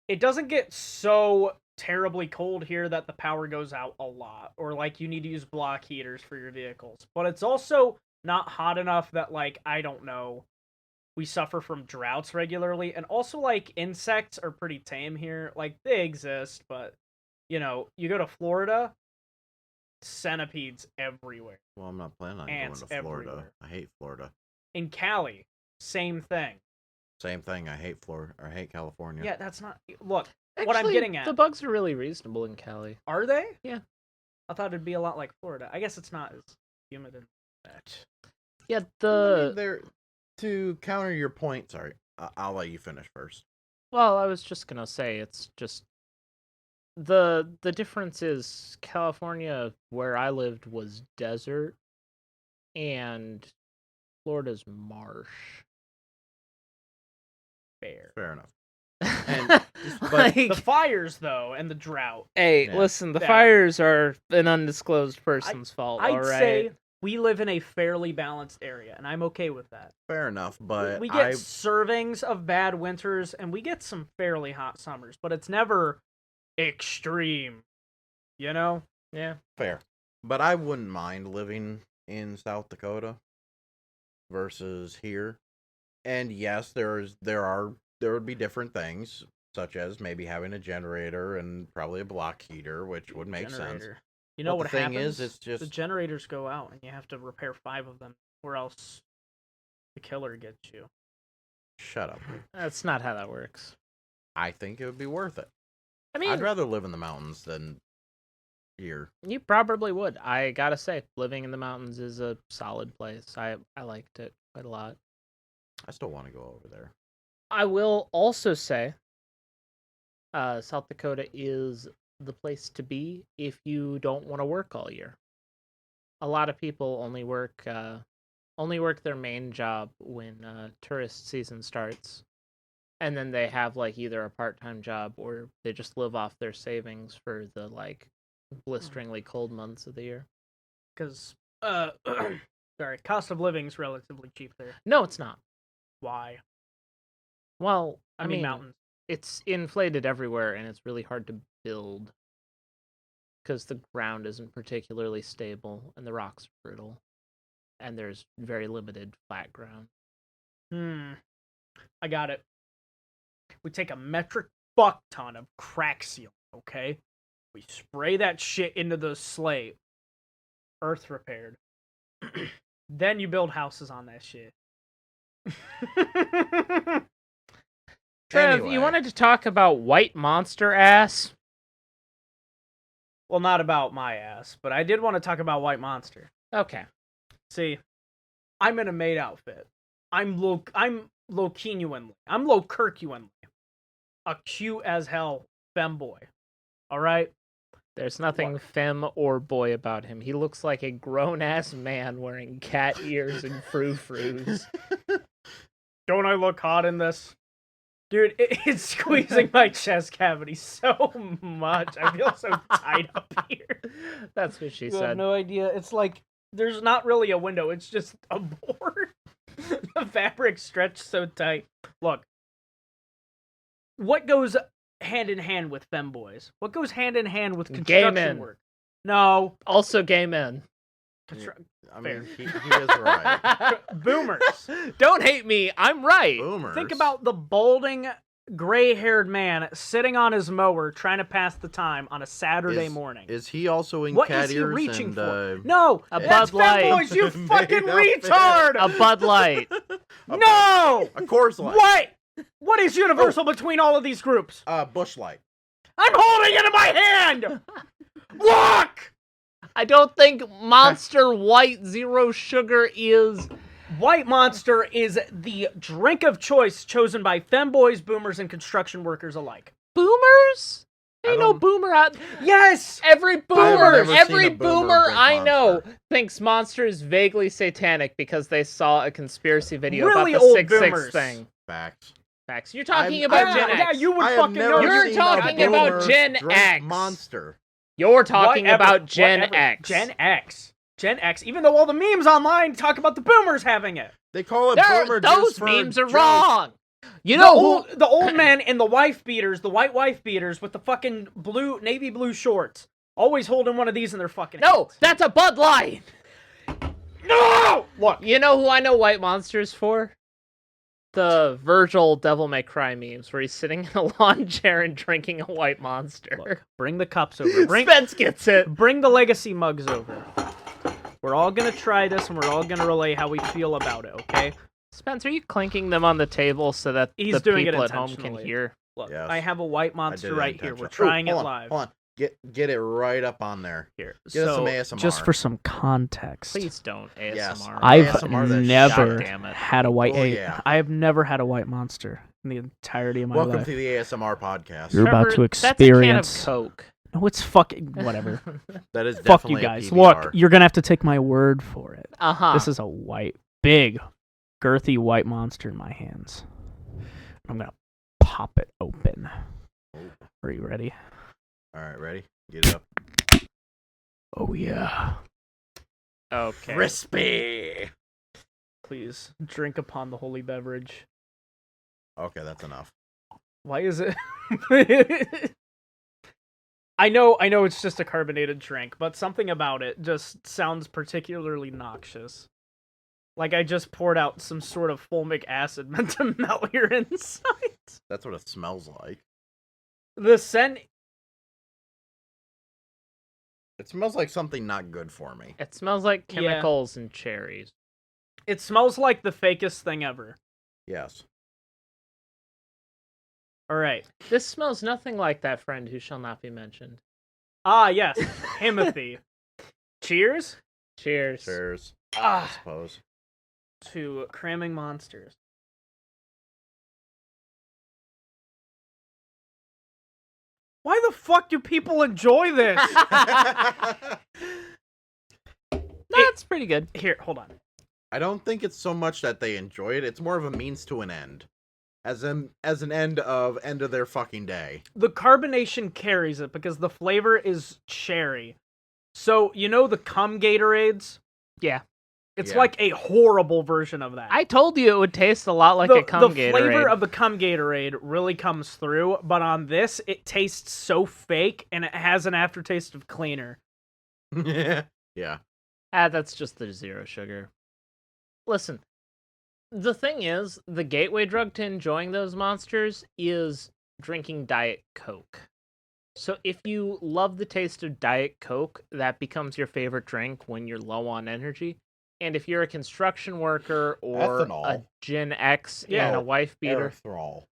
[SPEAKER 2] it doesn't get so terribly cold here that the power goes out a lot, or like you need to use block heaters for your vehicles. But it's also not hot enough that, like, I don't know, we suffer from droughts regularly. And also, like, insects are pretty tame here. Like, they exist, but, you know, you go to Florida, centipedes everywhere.
[SPEAKER 3] Well, I'm not planning on
[SPEAKER 2] Ants
[SPEAKER 3] going to Florida.
[SPEAKER 2] everywhere.
[SPEAKER 3] I hate Florida.
[SPEAKER 2] In Cali, same thing.
[SPEAKER 3] Same thing. I hate Florida. Or I hate California.
[SPEAKER 2] Yeah, that's not... Look, what I'm
[SPEAKER 1] Actually,
[SPEAKER 2] getting at...
[SPEAKER 1] the bugs are really reasonable in Cali.
[SPEAKER 2] Are they?
[SPEAKER 1] Yeah.
[SPEAKER 2] I thought it'd be a lot like Florida. I guess it's not as humid as that.
[SPEAKER 1] Yeah,
[SPEAKER 3] I mean, to counter your point, sorry, I'll let you finish first.
[SPEAKER 1] Well, I was just gonna say it's just the difference is California, where I lived, was desert, and Florida's marsh.
[SPEAKER 3] Fair enough.
[SPEAKER 1] Like,
[SPEAKER 2] The fires, though, and the drought.
[SPEAKER 1] hey,
[SPEAKER 3] Yeah.
[SPEAKER 1] listen, the
[SPEAKER 2] Yeah.
[SPEAKER 1] fires are an undisclosed person's fault.
[SPEAKER 2] I'd
[SPEAKER 1] all right.
[SPEAKER 2] say we live in a fairly balanced area, and I'm okay with that.
[SPEAKER 3] Fair enough, but
[SPEAKER 2] We get servings of bad winters, and we get some fairly hot summers, but it's never extreme. You know?
[SPEAKER 1] Yeah.
[SPEAKER 3] fair. But I wouldn't mind living in South Dakota versus here. And yes, there would be different things, such as maybe having a generator and probably a block heater, which would make sense.
[SPEAKER 2] Generator. You know
[SPEAKER 3] But
[SPEAKER 2] what
[SPEAKER 3] the thing
[SPEAKER 2] happens?
[SPEAKER 3] is, it's
[SPEAKER 2] the
[SPEAKER 3] just
[SPEAKER 2] generators go out, and you have to repair 5 of them, or else the killer gets you.
[SPEAKER 3] shut up.
[SPEAKER 1] That's not how that works.
[SPEAKER 3] I think it would be worth it.
[SPEAKER 1] I mean,
[SPEAKER 3] I'd rather live in the mountains than here.
[SPEAKER 1] you probably would. I gotta say, living in the mountains is a solid place. I liked it quite a lot.
[SPEAKER 3] I still want to go over there.
[SPEAKER 1] I will also say, South Dakota is the place to be if you don't want to work all year. A lot of people only work their main job when tourist season starts, and then they have like either a part-time job or they just live off their savings for the like blisteringly cold months of the year.
[SPEAKER 2] Because, sorry, cost of living's relatively cheap there.
[SPEAKER 1] No, it's not.
[SPEAKER 2] Why?
[SPEAKER 1] Well,
[SPEAKER 2] I mean, mountains.
[SPEAKER 1] It's inflated everywhere, and it's really hard to build because the ground isn't particularly stable, and the rocks are brittle, and there's very limited flat ground.
[SPEAKER 2] I got it. We take a metric fuck ton of crack seal, okay? We spray that shit into the slate. Earth repaired. Then you build houses on that shit.
[SPEAKER 1] Trev,
[SPEAKER 3] Anyway.
[SPEAKER 1] you wanted to talk about white monster ass?
[SPEAKER 2] Well, not about my ass, but I did want to talk about White Monster.
[SPEAKER 1] Okay.
[SPEAKER 2] See, I'm in a maid outfit. I'm low-Kirkuinly. I'm low-Kirkuinly. A cute as hell femboy. Alright?
[SPEAKER 1] There's nothing femme or boy about him. He looks like a grown-ass man wearing cat ears and frou-frous.
[SPEAKER 2] Don't I look hot in this? Dude, it's squeezing my chest cavity so much. I feel so tight up here.
[SPEAKER 1] That's what she
[SPEAKER 2] You
[SPEAKER 1] said.
[SPEAKER 2] have no idea. It's like, there's not really a window. It's just a board. The fabric stretched so tight. Look. What goes hand in hand with femboys? What goes hand in hand with construction
[SPEAKER 1] men.
[SPEAKER 2] work? No.
[SPEAKER 1] Also gay men.
[SPEAKER 3] I mean, he is right.
[SPEAKER 2] Boomers.
[SPEAKER 1] Don't hate me. I'm right.
[SPEAKER 3] Boomers.
[SPEAKER 2] Think about the balding, gray-haired man sitting on his mower trying to pass the time on a Saturday morning.
[SPEAKER 3] Is he also in
[SPEAKER 2] What
[SPEAKER 3] cat
[SPEAKER 2] is he
[SPEAKER 3] ears
[SPEAKER 2] reaching
[SPEAKER 3] and,
[SPEAKER 2] for? No,
[SPEAKER 1] A
[SPEAKER 2] that's
[SPEAKER 1] Bud Light.
[SPEAKER 2] femboys, you
[SPEAKER 3] Made
[SPEAKER 2] fucking
[SPEAKER 3] up
[SPEAKER 2] retard!
[SPEAKER 1] A Bud Light.
[SPEAKER 2] No!
[SPEAKER 3] A Coors Light.
[SPEAKER 2] What? What is universal between all of these groups?
[SPEAKER 3] Bush Light.
[SPEAKER 2] I'm holding it in my hand! Look!
[SPEAKER 1] I don't think Monster White Zero Sugar is...
[SPEAKER 2] White Monster is the drink of choice chosen by femboys, boomers, and construction workers alike.
[SPEAKER 1] Boomers? Ain't no
[SPEAKER 3] don't-
[SPEAKER 1] boomer out...
[SPEAKER 2] Yes!
[SPEAKER 1] Every boomer,
[SPEAKER 3] never seen
[SPEAKER 1] every
[SPEAKER 3] a boomer
[SPEAKER 1] boomer
[SPEAKER 3] drink
[SPEAKER 1] I know
[SPEAKER 3] Monster.
[SPEAKER 1] thinks Monster is vaguely satanic because they saw a conspiracy video
[SPEAKER 2] Really
[SPEAKER 1] about the
[SPEAKER 2] old
[SPEAKER 1] 6-6
[SPEAKER 2] boomers.
[SPEAKER 1] thing.
[SPEAKER 3] Facts.
[SPEAKER 1] Facts. You're talking
[SPEAKER 3] I'm-
[SPEAKER 1] about
[SPEAKER 3] I'm-
[SPEAKER 1] Gen X.
[SPEAKER 2] Yeah, you would
[SPEAKER 3] I have
[SPEAKER 2] fucking
[SPEAKER 3] never
[SPEAKER 2] know.
[SPEAKER 1] You're
[SPEAKER 3] seen
[SPEAKER 1] talking
[SPEAKER 3] a
[SPEAKER 1] about
[SPEAKER 3] boomer
[SPEAKER 1] Gen
[SPEAKER 3] drink
[SPEAKER 1] X.
[SPEAKER 3] Monster.
[SPEAKER 1] You're talking
[SPEAKER 2] Whatever,
[SPEAKER 1] about Gen
[SPEAKER 2] whatever.
[SPEAKER 1] X.
[SPEAKER 2] Gen X. Gen X. Even though all the memes online talk about the boomers having it.
[SPEAKER 3] They call it boomer
[SPEAKER 1] Those
[SPEAKER 3] just for
[SPEAKER 1] memes are
[SPEAKER 3] joke.
[SPEAKER 1] wrong. You know
[SPEAKER 2] the old man and the wife beaters, the white wife beaters with the fucking navy blue shorts, always holding one of these in their fucking
[SPEAKER 1] No,
[SPEAKER 2] hands.
[SPEAKER 1] that's a Bud Light.
[SPEAKER 2] No! Look.
[SPEAKER 1] You know who I know White Monsters for? The Virgil Devil May Cry memes where he's sitting in a lawn chair and drinking a White Monster.
[SPEAKER 2] Look, bring the cups over.
[SPEAKER 1] Spence gets it.
[SPEAKER 2] Bring the legacy mugs over. We're all gonna try this, and we're all gonna relay how we feel about it, okay?
[SPEAKER 1] Spence, are you clinking them on the table so that
[SPEAKER 2] He's
[SPEAKER 1] the
[SPEAKER 2] doing it
[SPEAKER 1] people at home can
[SPEAKER 2] intentionally.
[SPEAKER 1] hear?
[SPEAKER 2] Look,
[SPEAKER 3] Yes.
[SPEAKER 2] I have a white
[SPEAKER 3] I
[SPEAKER 2] monster
[SPEAKER 3] did it
[SPEAKER 2] right here. We're
[SPEAKER 3] intentionally.
[SPEAKER 2] trying it
[SPEAKER 3] Hold on,
[SPEAKER 2] live.
[SPEAKER 3] Hold on. Get it right up on there.
[SPEAKER 2] Here.
[SPEAKER 3] Get us
[SPEAKER 2] So,
[SPEAKER 3] some ASMR.
[SPEAKER 2] just for some context,
[SPEAKER 1] Please don't ASMR.
[SPEAKER 3] Yes.
[SPEAKER 2] I've
[SPEAKER 3] ASMR that
[SPEAKER 2] never
[SPEAKER 1] shit. Damn it.
[SPEAKER 2] had a white.
[SPEAKER 3] Oh, yeah.
[SPEAKER 2] I have never had a white monster in the entirety of my
[SPEAKER 3] Welcome
[SPEAKER 2] life.
[SPEAKER 3] to the ASMR podcast.
[SPEAKER 2] You're about
[SPEAKER 1] Trevor,
[SPEAKER 2] to
[SPEAKER 1] That's a can
[SPEAKER 2] experience.
[SPEAKER 1] of Coke.
[SPEAKER 2] No, it's fucking whatever.
[SPEAKER 3] That is
[SPEAKER 2] Fuck you
[SPEAKER 3] definitely
[SPEAKER 2] guys.
[SPEAKER 3] a
[SPEAKER 2] Look,
[SPEAKER 3] PBR.
[SPEAKER 2] you're gonna have to take my word for it.
[SPEAKER 1] Uh-huh.
[SPEAKER 2] This is a big, girthy white monster in my hands. I'm gonna pop it open. Are you ready?
[SPEAKER 3] All right, ready? Get it up.
[SPEAKER 2] Oh yeah.
[SPEAKER 1] Okay.
[SPEAKER 3] Crispy.
[SPEAKER 2] Please drink upon the holy beverage.
[SPEAKER 3] Okay, that's enough.
[SPEAKER 2] Why is it? I know it's just a carbonated drink, but something about it just sounds particularly noxious. Like I just poured out some sort of fulmic acid meant to melt your insides.
[SPEAKER 3] That's what it smells like.
[SPEAKER 2] The scent.
[SPEAKER 3] It smells like something not good for me.
[SPEAKER 1] It smells like
[SPEAKER 2] Yeah.
[SPEAKER 1] chemicals and cherries.
[SPEAKER 2] It smells like the fakest thing ever.
[SPEAKER 3] Yes.
[SPEAKER 2] All right.
[SPEAKER 1] This smells nothing like that friend who shall not be mentioned.
[SPEAKER 2] Ah, yes. Timothy. Cheers.
[SPEAKER 1] Cheers.
[SPEAKER 3] Cheers. I
[SPEAKER 2] Ah,
[SPEAKER 3] suppose.
[SPEAKER 2] to cramming monsters. Why the fuck do people enjoy this?
[SPEAKER 1] That's pretty good.
[SPEAKER 2] Here, hold on.
[SPEAKER 3] I don't think it's so much that they enjoy it. It's more of a means to an end. As an end of their fucking day.
[SPEAKER 2] The carbonation carries it because the flavor is cherry. So, you know the cum Gatorades?
[SPEAKER 1] Yeah.
[SPEAKER 2] It's
[SPEAKER 3] Yeah.
[SPEAKER 2] like a horrible version of that.
[SPEAKER 1] I told you it would taste a lot like
[SPEAKER 2] the,
[SPEAKER 1] a cum
[SPEAKER 2] the flavor
[SPEAKER 1] Gatorade.
[SPEAKER 2] of the cum Gatorade really comes through, but on this, it tastes so fake and it has an aftertaste of cleaner.
[SPEAKER 3] Yeah.
[SPEAKER 1] That's just the zero sugar. Listen, the thing is, the gateway drug to enjoying those monsters is drinking Diet Coke. So if you love the taste of Diet Coke, that becomes your favorite drink when you're low on energy. And if you're a construction worker or a
[SPEAKER 3] Ethanol.
[SPEAKER 1] Gen X
[SPEAKER 2] Yeah.
[SPEAKER 1] and a wife beater,
[SPEAKER 3] Erythritol.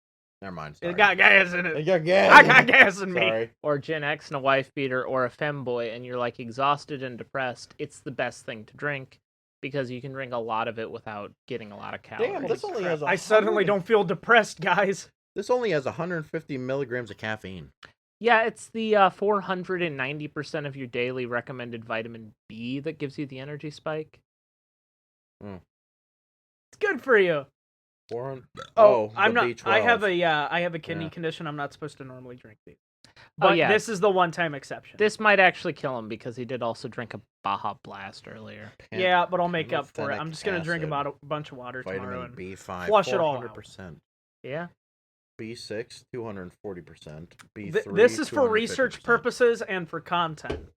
[SPEAKER 3] Never mind. Sorry.
[SPEAKER 2] It got gas in
[SPEAKER 3] It
[SPEAKER 2] it.
[SPEAKER 3] got gas.
[SPEAKER 2] I got gas in me.
[SPEAKER 3] Sorry.
[SPEAKER 1] or Gen X and a wife beater, or a femboy, and you're like exhausted and depressed, it's the best thing to drink because you can drink a lot of it without getting a lot of calories.
[SPEAKER 3] Damn, this only has
[SPEAKER 2] I suddenly don't feel depressed, guys.
[SPEAKER 3] This only has 150 milligrams of caffeine.
[SPEAKER 1] Yeah, it's the 490% of your daily recommended vitamin B that gives you the energy spike.
[SPEAKER 2] It's good for you.
[SPEAKER 3] 400.
[SPEAKER 2] Oh, I'm
[SPEAKER 3] the
[SPEAKER 2] not.
[SPEAKER 3] B12.
[SPEAKER 2] I have a kidney
[SPEAKER 3] Yeah.
[SPEAKER 2] condition. I'm not supposed to normally drink these.
[SPEAKER 1] Oh,
[SPEAKER 2] But
[SPEAKER 1] yeah.
[SPEAKER 2] this is the one-time exception.
[SPEAKER 1] This might actually kill him because he did also drink a Baja Blast earlier.
[SPEAKER 2] Yeah, but I'll make up for it.
[SPEAKER 3] Pantothenic
[SPEAKER 2] I'm just gonna drink
[SPEAKER 3] acid,
[SPEAKER 2] about a bunch of water tomorrow.
[SPEAKER 3] Vitamin
[SPEAKER 2] And
[SPEAKER 3] B5.
[SPEAKER 2] flush it all out.
[SPEAKER 3] 400%.
[SPEAKER 1] Yeah.
[SPEAKER 3] B6, 240%. B3,
[SPEAKER 2] this is for research
[SPEAKER 3] 250%.
[SPEAKER 2] purposes and for content.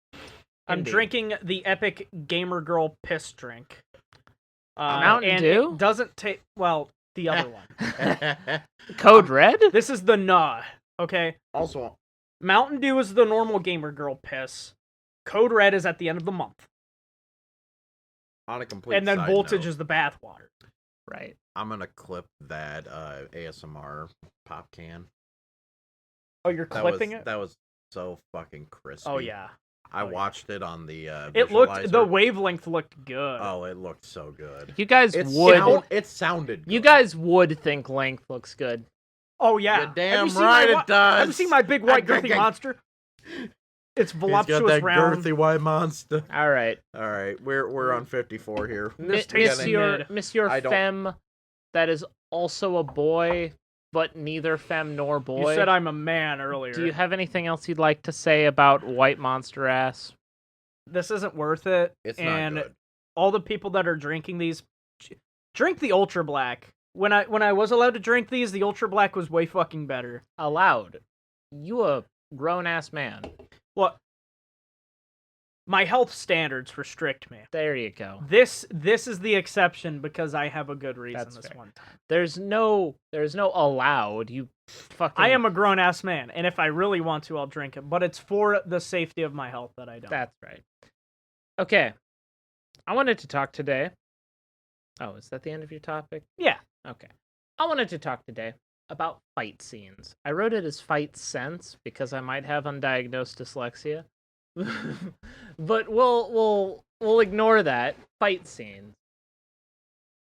[SPEAKER 2] I'm
[SPEAKER 1] Indeed.
[SPEAKER 2] drinking the epic gamer girl piss drink.
[SPEAKER 1] Mountain
[SPEAKER 2] and
[SPEAKER 1] Dew?
[SPEAKER 2] It doesn't take. Well, the other one.
[SPEAKER 1] Code Red?
[SPEAKER 2] This is the nah. Okay.
[SPEAKER 3] Also,
[SPEAKER 2] Mountain Dew is the normal gamer girl piss. Code Red is at the end of the month,
[SPEAKER 3] on a complete
[SPEAKER 2] and then
[SPEAKER 3] side
[SPEAKER 2] Voltage
[SPEAKER 3] note,
[SPEAKER 2] is the bathwater.
[SPEAKER 1] Right.
[SPEAKER 3] I'm gonna clip that ASMR pop can.
[SPEAKER 2] Oh, you're clipping
[SPEAKER 3] was,
[SPEAKER 2] it?
[SPEAKER 3] That was so fucking crispy.
[SPEAKER 2] Oh yeah.
[SPEAKER 3] I
[SPEAKER 2] Oh, yeah.
[SPEAKER 3] watched it on the
[SPEAKER 2] It looked.
[SPEAKER 3] visualizer.
[SPEAKER 2] The wavelength looked good.
[SPEAKER 3] Oh, it looked so good.
[SPEAKER 1] You guys
[SPEAKER 3] It,
[SPEAKER 1] would.
[SPEAKER 3] it sounded good.
[SPEAKER 1] You guys would think length looks good.
[SPEAKER 2] Oh yeah.
[SPEAKER 3] You're damn
[SPEAKER 2] Have you seen
[SPEAKER 3] right
[SPEAKER 2] my
[SPEAKER 3] it does.
[SPEAKER 2] Have you seen my big white girthy monster? It's
[SPEAKER 3] He's got
[SPEAKER 2] voluptuous
[SPEAKER 3] that
[SPEAKER 2] round.
[SPEAKER 3] girthy white monster.
[SPEAKER 1] All right.
[SPEAKER 3] All right, we're on 54 here.
[SPEAKER 2] This tastes mid.
[SPEAKER 1] Monsieur
[SPEAKER 3] I don't-
[SPEAKER 1] Femme, that is also a boy, but neither femme nor boy.
[SPEAKER 2] You said I'm a man earlier.
[SPEAKER 1] Do you have anything else you'd like to say about white monster ass?
[SPEAKER 2] This isn't worth it.
[SPEAKER 3] It's
[SPEAKER 2] and
[SPEAKER 3] not good.
[SPEAKER 2] all the people that are drinking these, drink the ultra black. When I was allowed to drink these, the Ultra Black was way fucking better.
[SPEAKER 1] Allowed. You a grown-ass man.
[SPEAKER 2] Well, my health standards restrict me.
[SPEAKER 1] There you go.
[SPEAKER 2] This is the exception because I have a good reason.
[SPEAKER 1] That's
[SPEAKER 2] this
[SPEAKER 1] fair.
[SPEAKER 2] one time.
[SPEAKER 1] There's no allowed. You fucking...
[SPEAKER 2] I am a grown-ass man, and if I really want to, I'll drink it. But it's for the safety of my health that I don't.
[SPEAKER 1] That's right. Okay. I wanted to talk today... Oh, is that the end of your topic?
[SPEAKER 2] Yeah.
[SPEAKER 1] Okay. I wanted to talk today about fight scenes. I wrote it as fight sense because I might have undiagnosed dyslexia. But we'll ignore that. Fight scenes.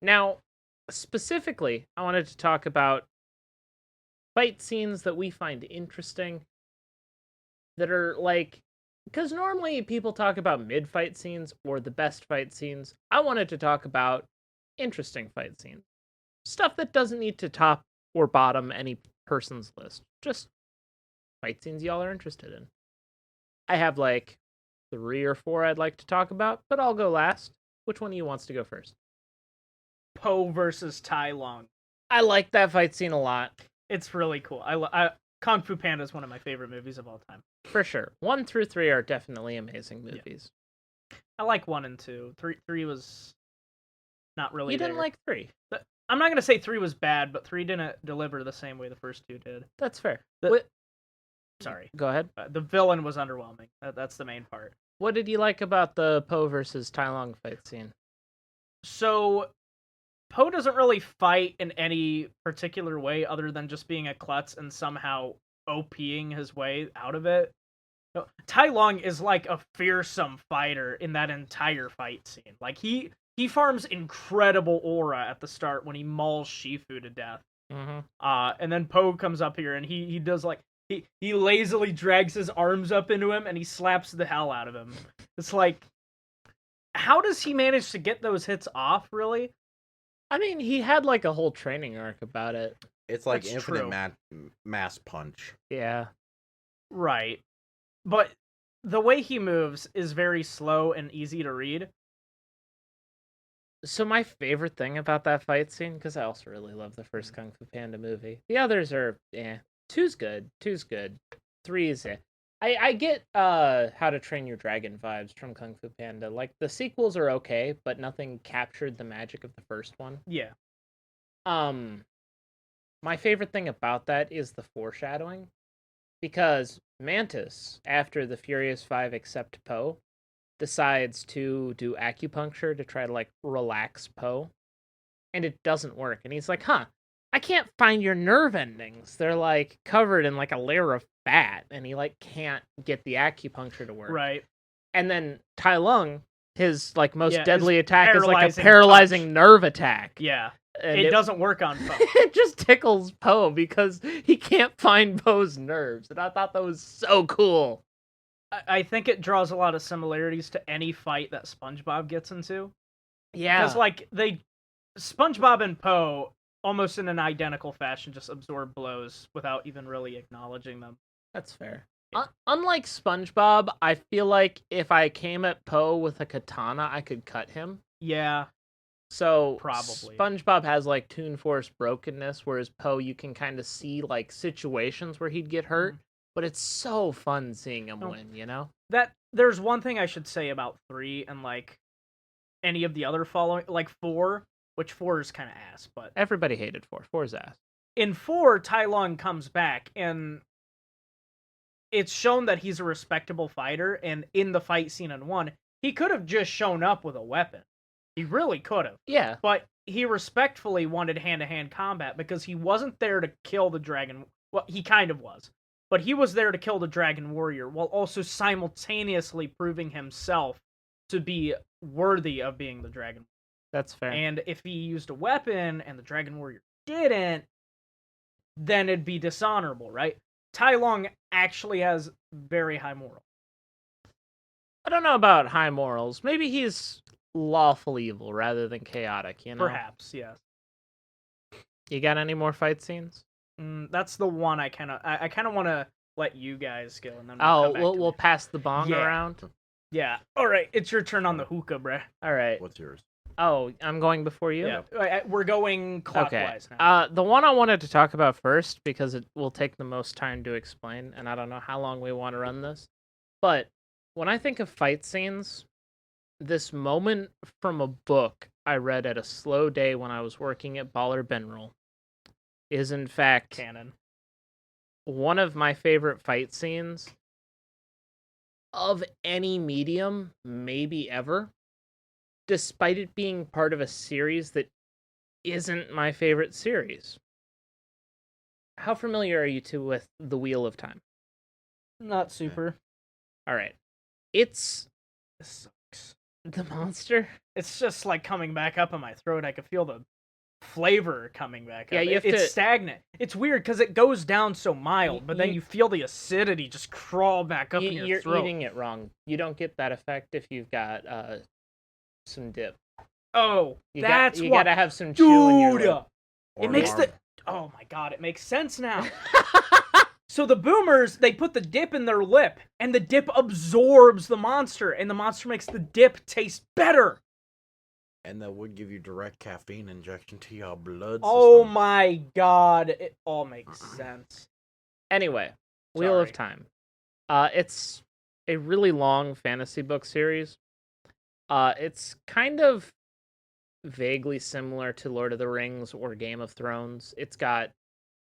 [SPEAKER 1] Now, specifically, I wanted to talk about fight scenes that we find interesting that are like, because normally people talk about mid-fight scenes or the best fight scenes. I wanted to talk about interesting fight scenes. Stuff that doesn't need to top or bottom any person's list. Just fight scenes y'all are interested in. I have like 3 or 4 I'd like to talk about, but I'll go last. Which one of you wants to go first?
[SPEAKER 2] Poe versus Tai Lung.
[SPEAKER 1] I like that fight scene a lot.
[SPEAKER 2] It's really cool. Kung Fu Panda is one of my favorite movies of all time.
[SPEAKER 1] For sure. 1 through 3 are definitely amazing movies.
[SPEAKER 2] Yeah. I like 1 and 2. 3 was not really
[SPEAKER 1] You didn't
[SPEAKER 2] there.
[SPEAKER 1] like 3.
[SPEAKER 2] I'm not going to say 3 was bad, but 3 didn't deliver the same way the first 2 did.
[SPEAKER 1] That's fair.
[SPEAKER 2] Sorry.
[SPEAKER 1] Go ahead.
[SPEAKER 2] The villain was underwhelming. That's the main part.
[SPEAKER 1] What did you like about the Poe versus Tai Lung fight scene?
[SPEAKER 2] So, Poe doesn't really fight in any particular way other than just being a klutz and somehow OPing his way out of it. No, Tai Lung is like a fearsome fighter in that entire fight scene. Like, he farms incredible aura at the start when he mauls Shifu to death.
[SPEAKER 1] Mm-hmm.
[SPEAKER 2] And then Poe comes up here and he does like, he lazily drags his arms up into him and he slaps the hell out of him. It's like, how does he manage to get those hits off, really?
[SPEAKER 1] I mean, he had like a whole training arc about it.
[SPEAKER 3] It's like
[SPEAKER 2] That's
[SPEAKER 3] infinite
[SPEAKER 2] true.
[SPEAKER 3] mass punch.
[SPEAKER 1] Yeah.
[SPEAKER 2] Right. But the way he moves is very slow and easy to read.
[SPEAKER 1] So my favorite thing about that fight scene, because I also really love the first Kung Fu Panda movie. The others are, 2's good. 2's good. 3 is, I get How to Train Your Dragon vibes from Kung Fu Panda. Like, the sequels are okay, but nothing captured the magic of the first one.
[SPEAKER 2] Yeah.
[SPEAKER 1] My favorite thing about that is the foreshadowing. Because Mantis, after the Furious Five accept Poe, decides to do acupuncture to try to, like, relax Poe. And it doesn't work. And he's like, I can't find your nerve endings. They're, like, covered in, like, a layer of fat. And he, like, can't get the acupuncture to work.
[SPEAKER 2] Right.
[SPEAKER 1] And then Tai Lung, his, like, most
[SPEAKER 2] Yeah,
[SPEAKER 1] deadly
[SPEAKER 2] his
[SPEAKER 1] attack is, like, a
[SPEAKER 2] paralyzing
[SPEAKER 1] paralyzing
[SPEAKER 2] punch.
[SPEAKER 1] nerve attack.
[SPEAKER 2] Yeah.
[SPEAKER 1] And
[SPEAKER 2] It doesn't work on Poe.
[SPEAKER 1] It just tickles Poe because he can't find Poe's nerves. And I thought that was so cool.
[SPEAKER 2] I think it draws a lot of similarities to any fight that SpongeBob gets into.
[SPEAKER 1] Yeah.
[SPEAKER 2] Because, like, SpongeBob and Poe, almost in an identical fashion, just absorb blows without even really acknowledging them.
[SPEAKER 1] That's fair. Unlike SpongeBob, I feel like if I came at Poe with a katana, I could cut him.
[SPEAKER 2] Yeah.
[SPEAKER 1] So
[SPEAKER 2] Probably.
[SPEAKER 1] SpongeBob has like Toon Force brokenness, whereas Poe, you can kind of see like situations where he'd get hurt. But it's so fun seeing him win, you know?
[SPEAKER 2] There's one thing I should say about 3 and, like, any of the other following, like 4, which 4 is kind of ass, but...
[SPEAKER 1] Everybody hated 4. 4's ass.
[SPEAKER 2] In 4, Tai Lung comes back, and it's shown that he's a respectable fighter, and in the fight scene in 1, he could have just shown up with a weapon. He really could have.
[SPEAKER 1] Yeah.
[SPEAKER 2] But he respectfully wanted hand-to-hand combat because he wasn't there to kill the dragon... Well, he kind of was. But he was there to kill the Dragon Warrior, while also simultaneously proving himself to be worthy of being the Dragon Warrior.
[SPEAKER 1] That's fair.
[SPEAKER 2] And if he used a weapon, and the Dragon Warrior didn't, then it'd be dishonorable, right? Tai Lung actually has very high morals.
[SPEAKER 1] I don't know about high morals. Maybe he's lawful evil rather than chaotic, you know?
[SPEAKER 2] Perhaps, yes.
[SPEAKER 1] You got any more fight scenes?
[SPEAKER 2] That's the one I kind of want to let you guys go, and then we'll
[SPEAKER 1] pass the bong around.
[SPEAKER 2] Yeah. All right, it's your turn on the hookah, bruh.
[SPEAKER 1] All right.
[SPEAKER 3] What's yours?
[SPEAKER 1] Oh, I'm going before you?
[SPEAKER 2] Yeah, we're going clockwise now.
[SPEAKER 1] The one I wanted to talk about first, because it will take the most time to explain, and I don't know how long we want to run this, but when I think of fight scenes, this moment from a book I read at a slow day when I was working at Baller Benril is in fact
[SPEAKER 2] Canon.
[SPEAKER 1] one of my favorite fight scenes of any medium, maybe ever, despite it being part of a series that isn't my favorite series. How familiar are you two with The Wheel of Time?
[SPEAKER 2] Not super.
[SPEAKER 1] All right. It's
[SPEAKER 2] This sucks.
[SPEAKER 1] the monster.
[SPEAKER 2] It's just like coming back up in my throat. I could feel the flavor coming back up.
[SPEAKER 1] Yeah, you have
[SPEAKER 2] it's
[SPEAKER 1] to-
[SPEAKER 2] stagnant. It's weird because it goes down so mild, but then you feel the acidity just crawl back up in your
[SPEAKER 1] You're
[SPEAKER 2] throat.
[SPEAKER 1] eating it wrong. You don't get that effect if you've got some dip.
[SPEAKER 2] Oh,
[SPEAKER 1] You
[SPEAKER 2] that's
[SPEAKER 1] you
[SPEAKER 2] what.
[SPEAKER 1] gotta have some chew in your
[SPEAKER 2] Dude,
[SPEAKER 1] lip.
[SPEAKER 2] it
[SPEAKER 3] Or
[SPEAKER 2] makes
[SPEAKER 3] larva.
[SPEAKER 2] Oh my god, it makes sense now. So the boomers, they put the dip in their lip, and the dip absorbs the monster, and the monster makes the dip taste better.
[SPEAKER 3] And that would give you direct caffeine injection to your blood
[SPEAKER 2] Oh
[SPEAKER 3] system.
[SPEAKER 2] my god, it all makes sense.
[SPEAKER 1] Anyway, Wheel of
[SPEAKER 2] Sorry.
[SPEAKER 1] Time. It's a really long fantasy book series. It's kind of vaguely similar to Lord of the Rings or Game of Thrones. It's got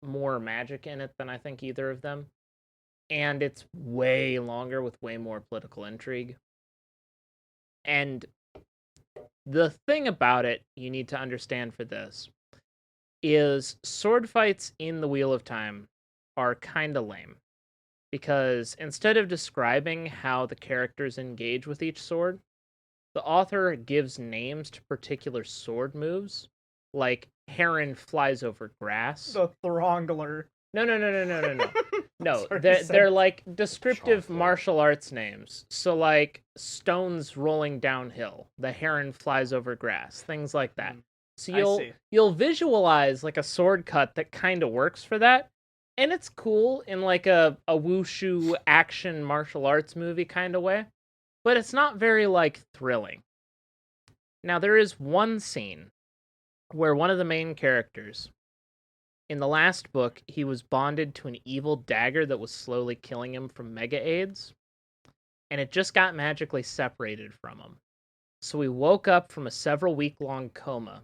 [SPEAKER 1] more magic in it than I think either of them. And it's way longer with way more political intrigue. And the thing about it you need to understand for this is sword fights in the Wheel of Time are kind of lame. Because instead of describing how the characters engage with each sword, the author gives names to particular sword moves, like Heron flies over grass.
[SPEAKER 2] The Throngler.
[SPEAKER 1] No. No,
[SPEAKER 2] Sorry,
[SPEAKER 1] they're like descriptive
[SPEAKER 3] Shuffle.
[SPEAKER 1] martial arts names. So like stones rolling downhill, the heron flies over grass, things like that. So
[SPEAKER 2] I see.
[SPEAKER 1] you'll visualize like a sword cut that kind of works for that. And it's cool in like a wushu action martial arts movie kind of way, but it's not very like thrilling. Now there is one scene where one of the main characters, in the last book, he was bonded to an evil dagger that was slowly killing him from mega AIDS, and it just got magically separated from him. So he woke up from a several week-long coma.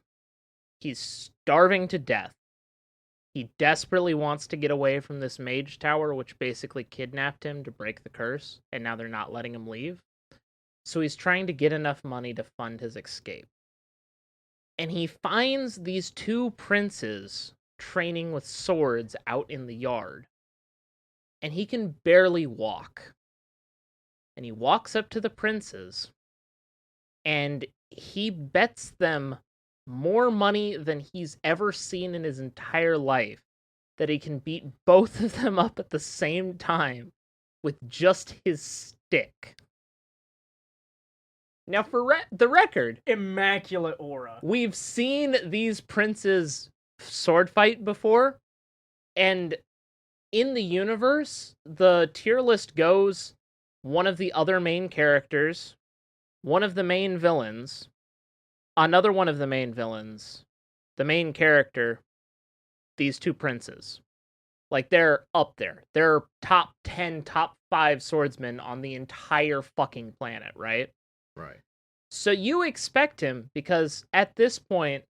[SPEAKER 1] He's starving to death. He desperately wants to get away from this mage tower, which basically kidnapped him to break the curse, and now they're not letting him leave. So he's trying to get enough money to fund his escape. And he finds these two princes training with swords out in the yard. And he can barely walk. And he walks up to the princes, and he bets them more money than he's ever seen in his entire life that he can beat both of them up at the same time with just his stick. Now, for the record,
[SPEAKER 2] Immaculate aura.
[SPEAKER 1] we've seen these princes sword fight before, and in the universe, the tier list goes one of the other main characters, one of the main villains, another one of the main villains, the main character, these two princes. Like, they're up there. They're top 10, top 5 swordsmen on the entire fucking planet, right?
[SPEAKER 3] Right.
[SPEAKER 1] So you expect him, because at this point,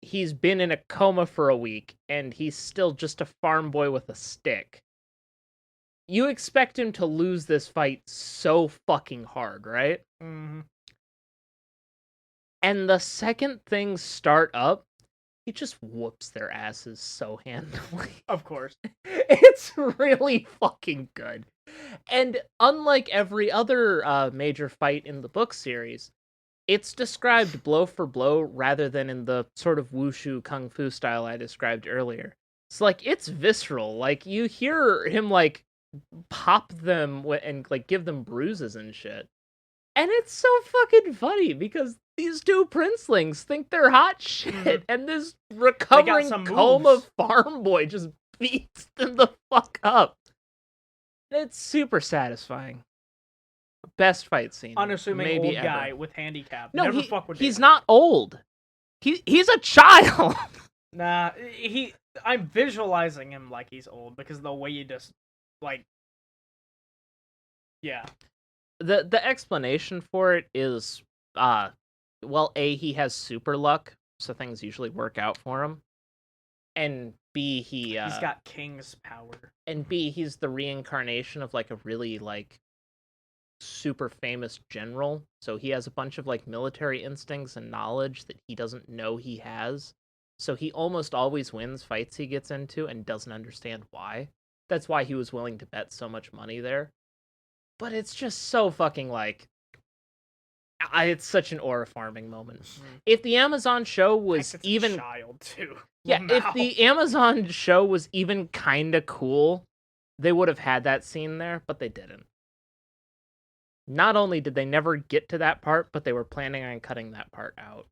[SPEAKER 1] he's been in a coma for a week, and he's still just a farm boy with a stick. You expect him to lose this fight so fucking hard, right?
[SPEAKER 2] Mm-hmm.
[SPEAKER 1] And the second things start up, he just whoops their asses so handily.
[SPEAKER 2] Of course.
[SPEAKER 1] It's really fucking good. And unlike every other major fight in the book series, it's described blow for blow rather than in the sort of wushu kung fu style I described earlier. It's like, it's visceral. Like, you hear him, like, pop them and, like, give them bruises and shit. And it's so fucking funny because these two princelings think they're hot shit, and this recovering
[SPEAKER 2] some
[SPEAKER 1] coma
[SPEAKER 2] moves.
[SPEAKER 1] farm boy just beats them the fuck up. It's super satisfying. Best fight scene.
[SPEAKER 2] Unassuming
[SPEAKER 1] maybe
[SPEAKER 2] old
[SPEAKER 1] ever.
[SPEAKER 2] guy with handicap.
[SPEAKER 1] No,
[SPEAKER 2] Never fuck with
[SPEAKER 1] he's
[SPEAKER 2] him.
[SPEAKER 1] not old. He's a child.
[SPEAKER 2] Nah, I'm visualizing him like he's old because the way you just like. Yeah.
[SPEAKER 1] The explanation for it is well, A, he has super luck, so things usually work out for him. And B, he's
[SPEAKER 2] got king's power.
[SPEAKER 1] And B, he's the reincarnation of like a really like super famous general. So he has a bunch of like military instincts and knowledge that he doesn't know he has. So he almost always wins fights he gets into and doesn't understand why. That's why he was willing to bet so much money there. But it's just so fucking like it's such an aura farming moment. If the Amazon show was even
[SPEAKER 2] child too.
[SPEAKER 1] Yeah, if the Amazon show was even kind of cool, they would have had that scene there, but they didn't. Not only did they never get to that part, but they were planning on cutting that part out.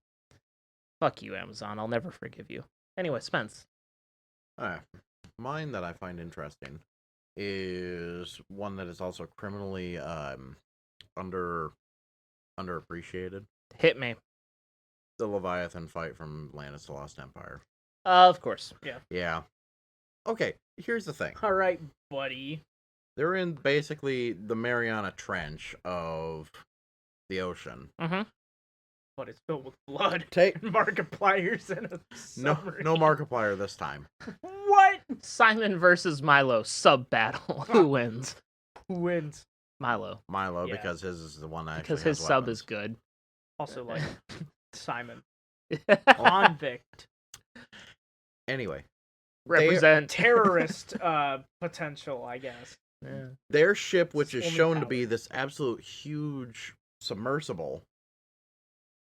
[SPEAKER 1] Fuck you, Amazon. I'll never forgive you. Anyway, Spence.
[SPEAKER 3] Mine that I find interesting is one that is also criminally underappreciated.
[SPEAKER 1] Hit me.
[SPEAKER 3] The Leviathan fight from Atlantis: The Lost Empire.
[SPEAKER 1] Of course.
[SPEAKER 3] Yeah. Okay, here's the thing.
[SPEAKER 2] All right, buddy.
[SPEAKER 3] They're in basically the Mariana Trench of the ocean.
[SPEAKER 1] Mm-hmm.
[SPEAKER 2] But it's filled with blood.
[SPEAKER 3] Take
[SPEAKER 2] Markipliers in a submarine.
[SPEAKER 3] No Markiplier this time.
[SPEAKER 2] What?
[SPEAKER 1] Simon versus Milo sub battle. Who wins?
[SPEAKER 2] Who wins?
[SPEAKER 1] Milo.
[SPEAKER 3] Milo,
[SPEAKER 2] Yeah.
[SPEAKER 3] because his is the one that
[SPEAKER 1] Because
[SPEAKER 3] actually
[SPEAKER 1] his
[SPEAKER 3] has
[SPEAKER 1] sub
[SPEAKER 3] weapons.
[SPEAKER 1] is good.
[SPEAKER 2] Also, like Simon. Convict.
[SPEAKER 3] Anyway,
[SPEAKER 1] Represent.
[SPEAKER 2] Terrorist potential, I guess.
[SPEAKER 1] Yeah.
[SPEAKER 3] their ship, which is
[SPEAKER 2] Only
[SPEAKER 3] shown to
[SPEAKER 2] power.
[SPEAKER 3] be this absolute huge submersible,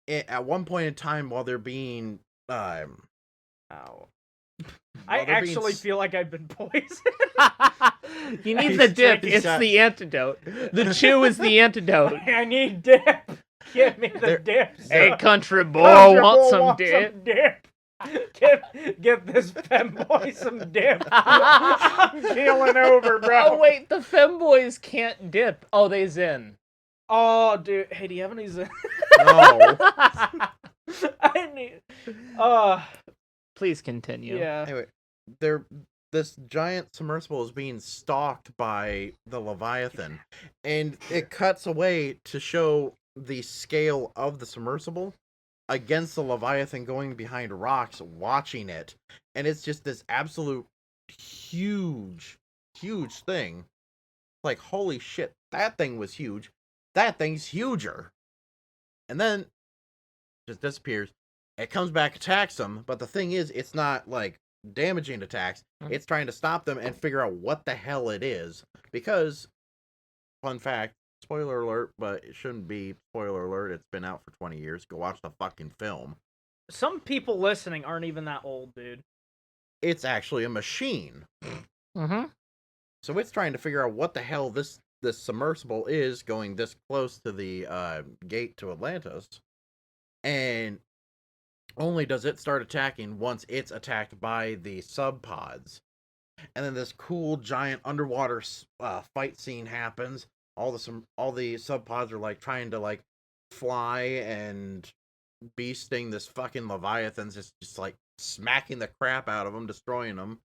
[SPEAKER 3] at one point in time while they're being
[SPEAKER 2] Ow.
[SPEAKER 3] While
[SPEAKER 2] I
[SPEAKER 3] they're being
[SPEAKER 2] actually feel like I've been poisoned.
[SPEAKER 1] You need the dip.
[SPEAKER 3] He's
[SPEAKER 1] It's
[SPEAKER 3] got-
[SPEAKER 1] the antidote. The chew is the antidote.
[SPEAKER 2] I need dip. Give me the
[SPEAKER 3] There-
[SPEAKER 2] dip.
[SPEAKER 1] Hey,
[SPEAKER 2] son.
[SPEAKER 1] country boy,
[SPEAKER 2] Country
[SPEAKER 1] want
[SPEAKER 2] boy
[SPEAKER 1] some
[SPEAKER 2] wants
[SPEAKER 1] dip?
[SPEAKER 2] dip. Give this femboy some dip. I'm keeling over, bro.
[SPEAKER 1] Oh wait, the femboys can't dip. Oh, they zen.
[SPEAKER 2] Oh, dude. Hey, do you have any?
[SPEAKER 3] no.
[SPEAKER 2] I need.
[SPEAKER 1] Please continue.
[SPEAKER 2] Yeah.
[SPEAKER 3] Anyway, this giant submersible is being stalked by the Leviathan, and it cuts away to show the scale of the submersible against the Leviathan going behind rocks watching it, and it's just this absolute huge thing. Like, holy shit, that thing was huge. That thing's huger. And then just disappears. It comes back, attacks them, but the thing is, it's not like damaging attacks. It's trying to stop them and figure out what the hell it is. Because, fun fact, spoiler alert, but it shouldn't be spoiler alert. It's been out for 20 years. Go watch the fucking film.
[SPEAKER 2] Some people listening aren't even that old, dude.
[SPEAKER 3] It's actually a machine.
[SPEAKER 1] Mm-hmm.
[SPEAKER 3] So it's trying to figure out what the hell this submersible is going this close to the gate to Atlantis. And only does it start attacking once it's attacked by the sub pods. And then this cool giant underwater fight scene happens. All the sub pods are like trying to like fly and beasting this fucking Leviathan's just like smacking the crap out of them, destroying them.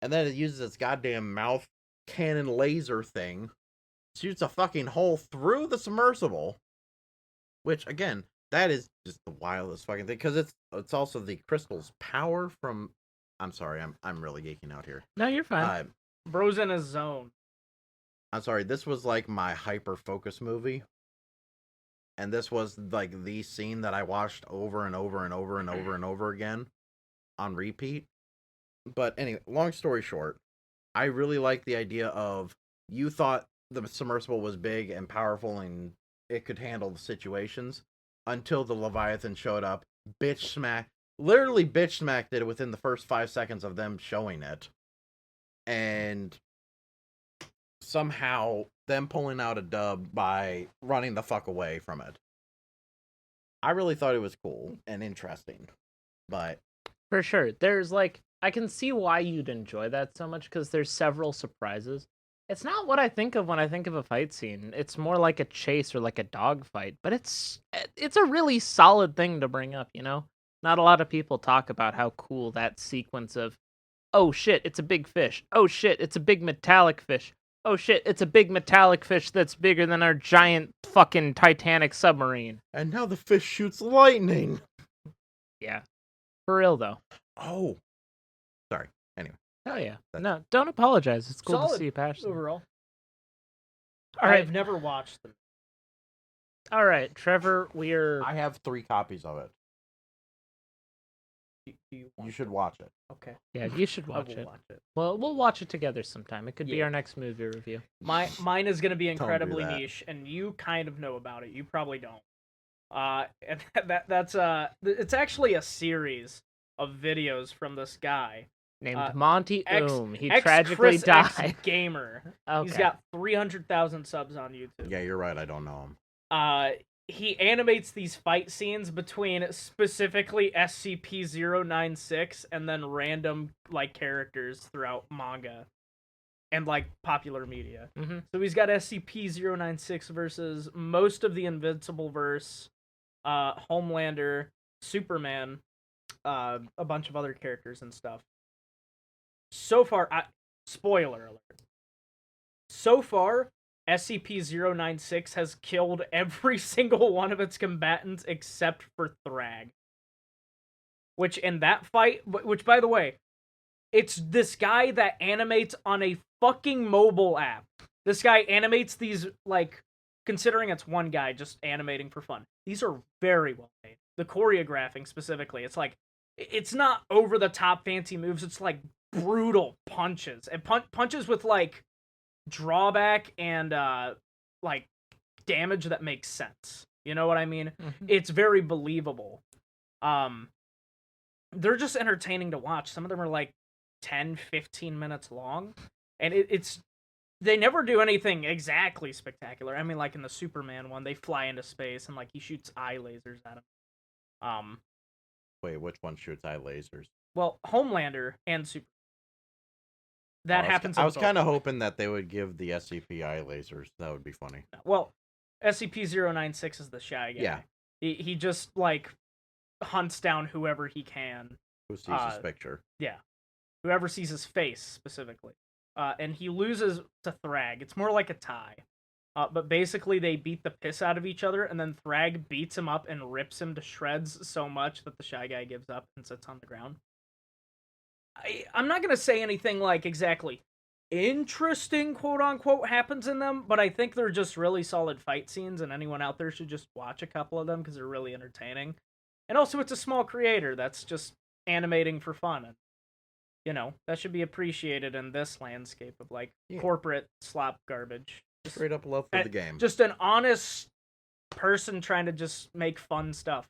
[SPEAKER 3] And then it uses its goddamn mouth cannon laser thing, shoots a fucking hole through the submersible. Which, again, that is just the wildest fucking thing, because it's also the crystal's power from. I'm sorry, I'm really geeking out here.
[SPEAKER 1] No, you're fine.
[SPEAKER 2] Bro's in a zone.
[SPEAKER 3] I'm sorry, this was like my hyper focus movie. And this was like the scene that I watched over and over and over and over and over again on repeat. But anyway, long story short, I really like the idea of you thought the submersible was big and powerful and it could handle the situations until the Leviathan showed up, literally bitch smacked it within the first 5 seconds of them showing it. And somehow them pulling out a dub by running the fuck away from it. I really thought it was cool and interesting, but
[SPEAKER 1] For sure. There's like, I can see why you'd enjoy that so much because there's several surprises. It's not what I think of when I think of a fight scene. It's more like a chase or like a dog fight, but it's a really solid thing to bring up, you know? Not a lot of people talk about how cool that sequence of, oh shit, it's a big fish. Oh shit, it's a big metallic fish. Oh shit, it's a big metallic fish that's bigger than our giant fucking Titanic submarine.
[SPEAKER 3] And now the fish shoots lightning.
[SPEAKER 1] Yeah. For real though.
[SPEAKER 3] Oh. Sorry. Anyway.
[SPEAKER 1] Oh yeah. No, don't apologize. It's cool to
[SPEAKER 2] Solid
[SPEAKER 1] see you passionate.
[SPEAKER 2] overall.
[SPEAKER 1] All right.
[SPEAKER 2] I've never watched them.
[SPEAKER 1] All right, Trevor,
[SPEAKER 3] I have 3 copies of it.
[SPEAKER 2] Do you
[SPEAKER 3] You should watch it.
[SPEAKER 2] Okay.
[SPEAKER 1] Yeah, you should
[SPEAKER 2] I
[SPEAKER 1] watch
[SPEAKER 2] will
[SPEAKER 1] it.
[SPEAKER 2] watch it.
[SPEAKER 1] Well, we'll watch it together sometime. It could be
[SPEAKER 2] Yeah.
[SPEAKER 1] our next movie review.
[SPEAKER 2] Mine is gonna be
[SPEAKER 3] do
[SPEAKER 2] incredibly
[SPEAKER 3] that.
[SPEAKER 2] niche, and you kind of know about it. You probably don't. And that's it's actually a series of videos from this guy
[SPEAKER 1] Named Monty
[SPEAKER 2] ex-
[SPEAKER 1] He
[SPEAKER 2] ex
[SPEAKER 1] tragically
[SPEAKER 2] Chris X
[SPEAKER 1] died.
[SPEAKER 2] gamer.
[SPEAKER 1] Okay.
[SPEAKER 2] He's got 300,000 subs on YouTube.
[SPEAKER 3] Yeah, you're right. I don't know him.
[SPEAKER 2] He animates these fight scenes between specifically SCP-096 and then random like characters throughout manga and like popular media.
[SPEAKER 1] Mm-hmm.
[SPEAKER 2] So he's got SCP-096 versus most of the Invincible verse, Homelander, Superman, a bunch of other characters and stuff. So far, spoiler alert. So far, SCP-096 has killed every single one of its combatants except for Thrag. Which in that fight, which by the way, it's this guy that animates on a fucking mobile app. This guy animates these, like, considering it's one guy just animating for fun. These are very well made. The choreographing specifically, it's like, it's not over the top fancy moves, it's like brutal punches. And punches with, like, drawback and like damage that makes sense. You know what I mean?
[SPEAKER 1] Mm-hmm.
[SPEAKER 2] It's very believable. They're just entertaining to watch. Some of them are like 10, 15 minutes long, and it's they never do anything exactly spectacular. I mean, like in the Superman one, they fly into space and like he shoots eye lasers at him.
[SPEAKER 3] Wait, which one shoots eye lasers?
[SPEAKER 2] Well, Homelander and Super. That happens.
[SPEAKER 3] I was kind of hoping that they would give the SCP eye lasers. That would be funny.
[SPEAKER 2] Well, SCP-096 is the Shy Guy.
[SPEAKER 3] Yeah.
[SPEAKER 2] He just, like, hunts down whoever he can.
[SPEAKER 3] Who sees his picture?
[SPEAKER 2] Yeah. Whoever sees his face, specifically. And he loses to Thrag. It's more like a tie. But basically, they beat the piss out of each other, and then Thrag beats him up and rips him to shreds so much that the Shy Guy gives up and sits on the ground. I'm not going to say anything like exactly interesting, quote-unquote, happens in them, but I think they're just really solid fight scenes, and anyone out there should just watch a couple of them because they're really entertaining. And also, it's a small creator that's just animating for fun, and, you know, that should be appreciated in this landscape of, like, corporate slop garbage.
[SPEAKER 3] Straight up love for the game.
[SPEAKER 2] Just an honest person trying to just make fun stuff.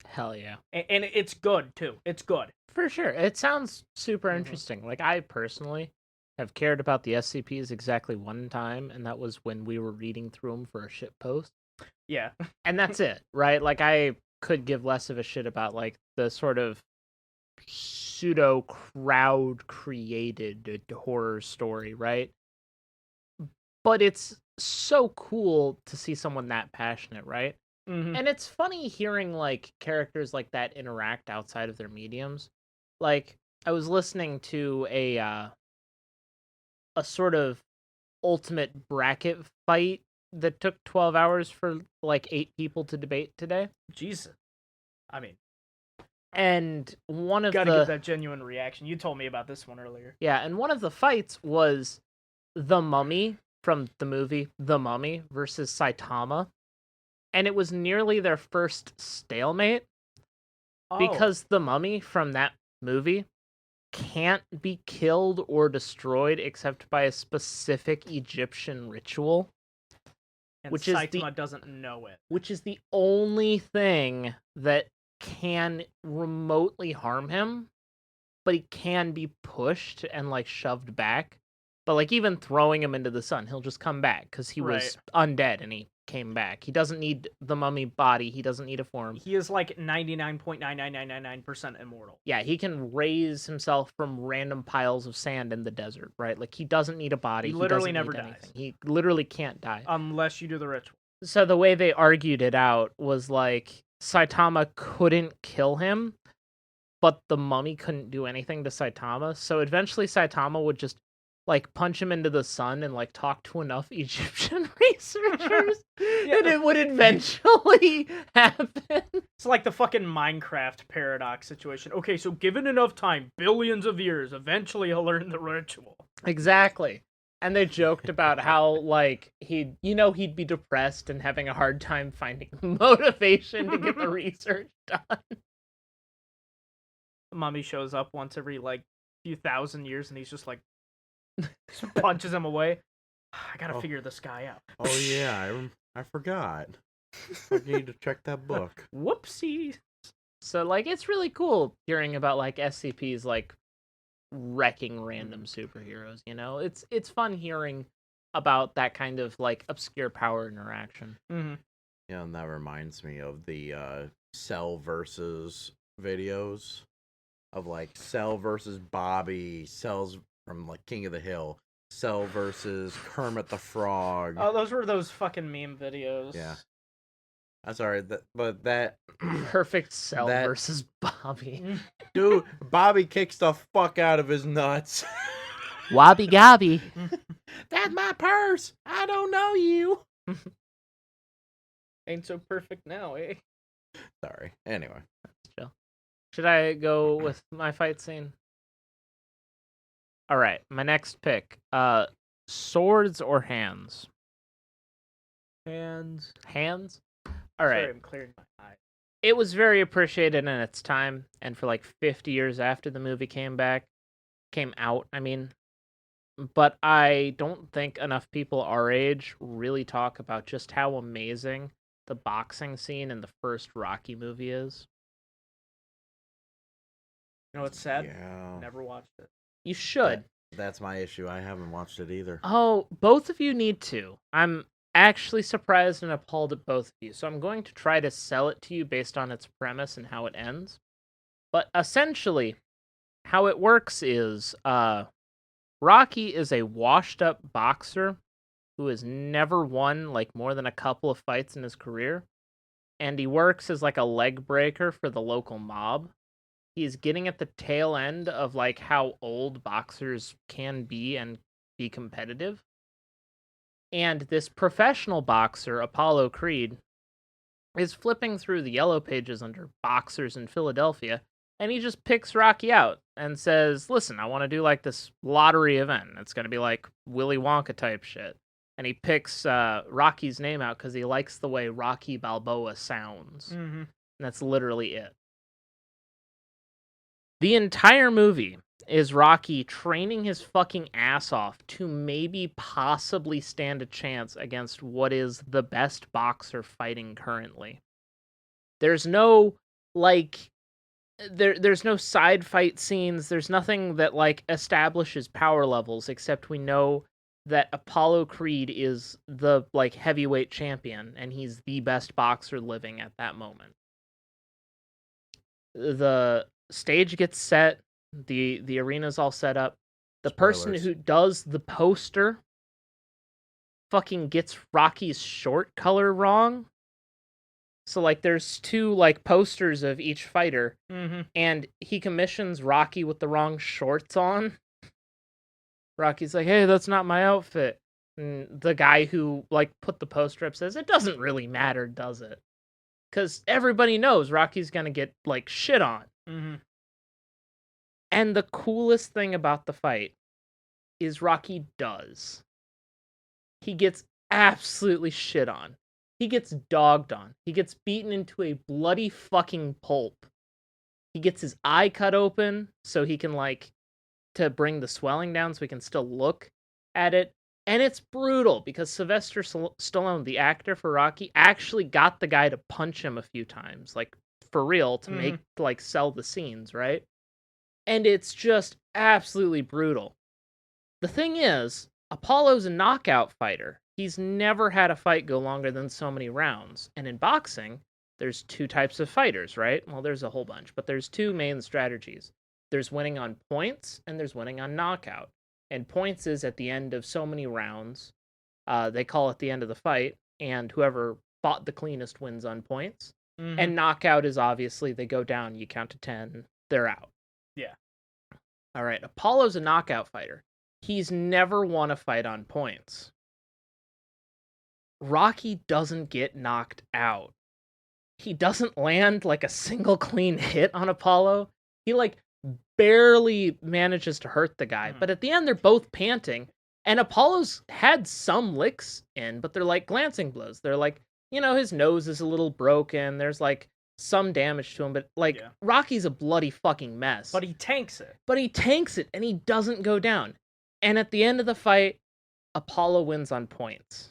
[SPEAKER 1] Hell yeah.
[SPEAKER 2] And it's good, too. It's good.
[SPEAKER 1] For sure. It sounds super interesting. Like, I personally have cared about the SCPs exactly one time, and that was when we were reading through them for a shit post.
[SPEAKER 2] Yeah.
[SPEAKER 1] And that's it, right? Like, I could give less of a shit about, like, the sort of pseudo crowd created horror story, right? But it's so cool to see someone that passionate, right?
[SPEAKER 2] Mm-hmm.
[SPEAKER 1] And it's funny hearing, like, characters like that interact outside of their mediums. Like, I was listening to a sort of ultimate bracket fight that took 12 hours for, like, 8 people to debate today.
[SPEAKER 2] Jesus. I mean,
[SPEAKER 1] and one of
[SPEAKER 2] gotta get that genuine reaction. You told me about this one earlier.
[SPEAKER 1] Yeah, and one of the fights was The Mummy from the movie The Mummy versus Saitama. And it was nearly their first stalemate because the mummy from that movie can't be killed or destroyed except by a specific Egyptian ritual.
[SPEAKER 2] And
[SPEAKER 1] which
[SPEAKER 2] Saitama doesn't know it.
[SPEAKER 1] Which is the only thing that can remotely harm him, but he can be pushed and, like, shoved back. But, like, even throwing him into the sun, he'll just come back because he was undead and he came back. He doesn't need the mummy body. He doesn't need a form.
[SPEAKER 2] He is like 99.99999% immortal.
[SPEAKER 1] Yeah, he can raise himself from random piles of sand in the desert, right? Like, he doesn't need a body.
[SPEAKER 2] He literally
[SPEAKER 1] doesn't
[SPEAKER 2] never
[SPEAKER 1] need
[SPEAKER 2] dies.
[SPEAKER 1] anything. He literally can't die.
[SPEAKER 2] Unless you do the ritual.
[SPEAKER 1] So the way they argued it out was like Saitama couldn't kill him, but the mummy couldn't do anything to Saitama. So eventually Saitama would just like punch him into the sun and like talk to enough Egyptian researchers and it would eventually happen.
[SPEAKER 2] It's like the fucking Minecraft paradox situation. Okay, so given enough time, billions of years, eventually he'll learn the ritual.
[SPEAKER 1] Exactly. And they joked about how, like, he'd be depressed and having a hard time finding motivation to get the research done.
[SPEAKER 2] The mummy shows up once every, like, few thousand years, and he's just, like, punches him away. I gotta figure this guy out.
[SPEAKER 3] Oh, yeah, I forgot. I need to check that book.
[SPEAKER 2] Whoopsie.
[SPEAKER 1] So, like, it's really cool hearing about, like, SCPs, like, wrecking random superheroes, you know? It's fun hearing about that kind of like obscure power interaction.
[SPEAKER 2] Mm-hmm.
[SPEAKER 3] Yeah, and that reminds me of the Cell versus videos of like Cell versus Bobby, Cell's from like King of the Hill, Cell versus Kermit the Frog.
[SPEAKER 2] Oh, those were those fucking meme videos.
[SPEAKER 3] Yeah. I'm sorry, but that
[SPEAKER 1] perfect Cell versus Bobby.
[SPEAKER 3] Dude, Bobby kicks the fuck out of his nuts.
[SPEAKER 1] Wobby gobby.
[SPEAKER 3] That's my purse. I don't know you.
[SPEAKER 2] Ain't so perfect now, eh?
[SPEAKER 3] Sorry. Anyway.
[SPEAKER 1] Chill. Should I go with my fight scene? Alright, my next pick. Swords or hands?
[SPEAKER 2] Hands.
[SPEAKER 1] Hands? Alright.
[SPEAKER 2] Sorry, I'm clearing my eye.
[SPEAKER 1] It was very appreciated in its time, and for like 50 years after the movie came out, I mean. But I don't think enough people our age really talk about just how amazing the boxing scene in the first Rocky movie is.
[SPEAKER 2] You know what's sad?
[SPEAKER 3] Yeah.
[SPEAKER 2] Never watched it.
[SPEAKER 1] You should.
[SPEAKER 3] That's my issue. I haven't watched it either.
[SPEAKER 1] Oh, both of you need to. I'm actually surprised and appalled at both of you, so I'm going to try to sell it to you based on its premise and how it ends. But essentially, how it works is, Rocky is a washed-up boxer who has never won, like, more than a couple of fights in his career, and he works as, like, a leg breaker for the local mob. He's getting at the tail end of, like, how old boxers can be and be competitive. And this professional boxer, Apollo Creed, is flipping through the yellow pages under boxers in Philadelphia, and he just picks Rocky out and says, listen, I want to do like this lottery event. It's going to be like Willy Wonka type shit. And he picks Rocky's name out because he likes the way Rocky Balboa sounds.
[SPEAKER 2] Mm-hmm.
[SPEAKER 1] And that's literally it. The entire movie is Rocky training his fucking ass off to maybe possibly stand a chance against what is the best boxer fighting currently. There's no, like, there's no side fight scenes. There's nothing that, like, establishes power levels, except we know that Apollo Creed is the, like, heavyweight champion, and he's the best boxer living at that moment. The stage gets set. The arena's all set up. The person who does the poster fucking gets Rocky's short color wrong. So, like, there's two, like, posters of each fighter, and he commissions Rocky with the wrong shorts on. Rocky's like, hey, that's not my outfit. And the guy who, like, put the poster up says, it doesn't really matter, does it? Because everybody knows Rocky's gonna get, like, shit on.
[SPEAKER 2] Mm-hmm.
[SPEAKER 1] And the coolest thing about the fight is Rocky does. He gets absolutely shit on. He gets dogged on. He gets beaten into a bloody fucking pulp. He gets his eye cut open so he can, like, to bring the swelling down so he can still look at it. And it's brutal because Sylvester Stallone, the actor for Rocky, actually got the guy to punch him a few times, like, for real, to make, like, sell the scenes, right? And it's just absolutely brutal. The thing is, Apollo's a knockout fighter. he's never had a fight go longer than so many rounds. And in boxing, there's two types of fighters, right? Well, there's a whole bunch, but there's two main strategies. There's winning on points and there's winning on knockout. And points is at the end of so many rounds. They call it the end of the fight, and whoever fought the cleanest wins on points.
[SPEAKER 2] Mhm.
[SPEAKER 1] And knockout is obviously they go down, you count to 10, they're out.
[SPEAKER 2] Yeah.
[SPEAKER 1] All right, Apollo's a knockout fighter. He's never won a fight on points. Rocky doesn't get knocked out. He doesn't land like a single clean hit on Apollo. He like barely manages to hurt the guy. But at the end, they're both panting. And Apollo's had some licks in, but they're like glancing blows. They're like, his nose is a little broken. There's like some damage to him, but like Rocky's a bloody fucking mess.
[SPEAKER 2] But he tanks it.
[SPEAKER 1] And he doesn't go down. And at the end of the fight, Apollo wins on points.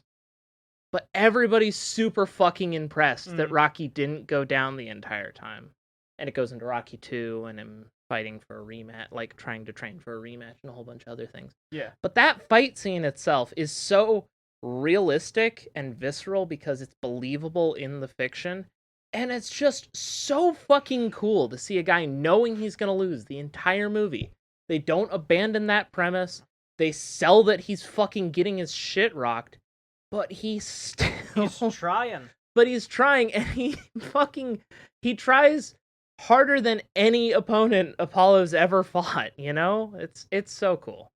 [SPEAKER 1] But everybody's super fucking impressed that Rocky didn't go down the entire time. And it goes into Rocky 2 and him fighting for a rematch, like trying to train for a rematch and a whole bunch of other things.
[SPEAKER 2] Yeah.
[SPEAKER 1] But that fight scene itself is so realistic and visceral because it's believable in the fiction. And it's just so fucking cool to see a guy knowing he's going to lose the entire movie. They don't abandon that premise. They sell that he's fucking getting his shit rocked. But he's
[SPEAKER 2] trying.
[SPEAKER 1] But he's trying, and he tries harder than any opponent Apollo's ever fought, It's so cool.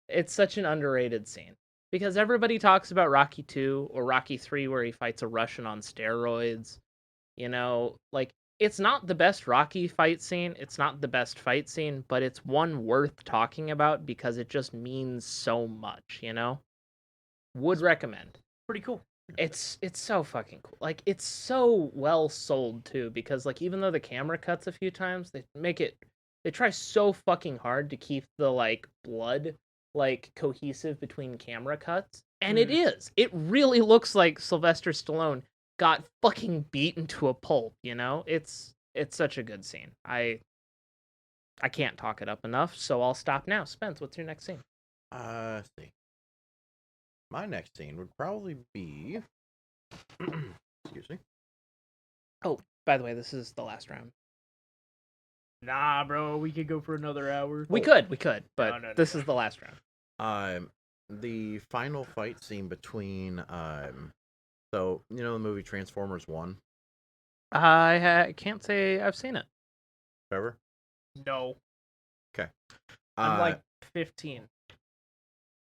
[SPEAKER 1] It's such an underrated scene. Because everybody talks about Rocky 2 or Rocky 3 where he fights a Russian on steroids. It's not the best Rocky fight scene, it's not the best fight scene, but it's one worth talking about because it just means so much, Would recommend.
[SPEAKER 2] Pretty cool.
[SPEAKER 1] It's so fucking cool. Like, it's so well sold too, because like even though the camera cuts a few times, they try so fucking hard to keep the like blood like cohesive between camera cuts. And it is. It really looks like Sylvester Stallone got fucking beaten to a pulp, It's such a good scene. I can't talk it up enough, so I'll stop now. Spence, what's your next scene?
[SPEAKER 3] Let's see. My next scene would probably be... Excuse me.
[SPEAKER 1] Oh, by the way, this is the last round.
[SPEAKER 2] Nah, bro, we could go for another hour.
[SPEAKER 1] We could, but
[SPEAKER 2] No.
[SPEAKER 1] this is the last round.
[SPEAKER 3] The final fight scene between... So, the movie Transformers 1?
[SPEAKER 1] I can't say I've seen it.
[SPEAKER 3] Trevor?
[SPEAKER 2] No.
[SPEAKER 3] Okay.
[SPEAKER 2] I'm like 15.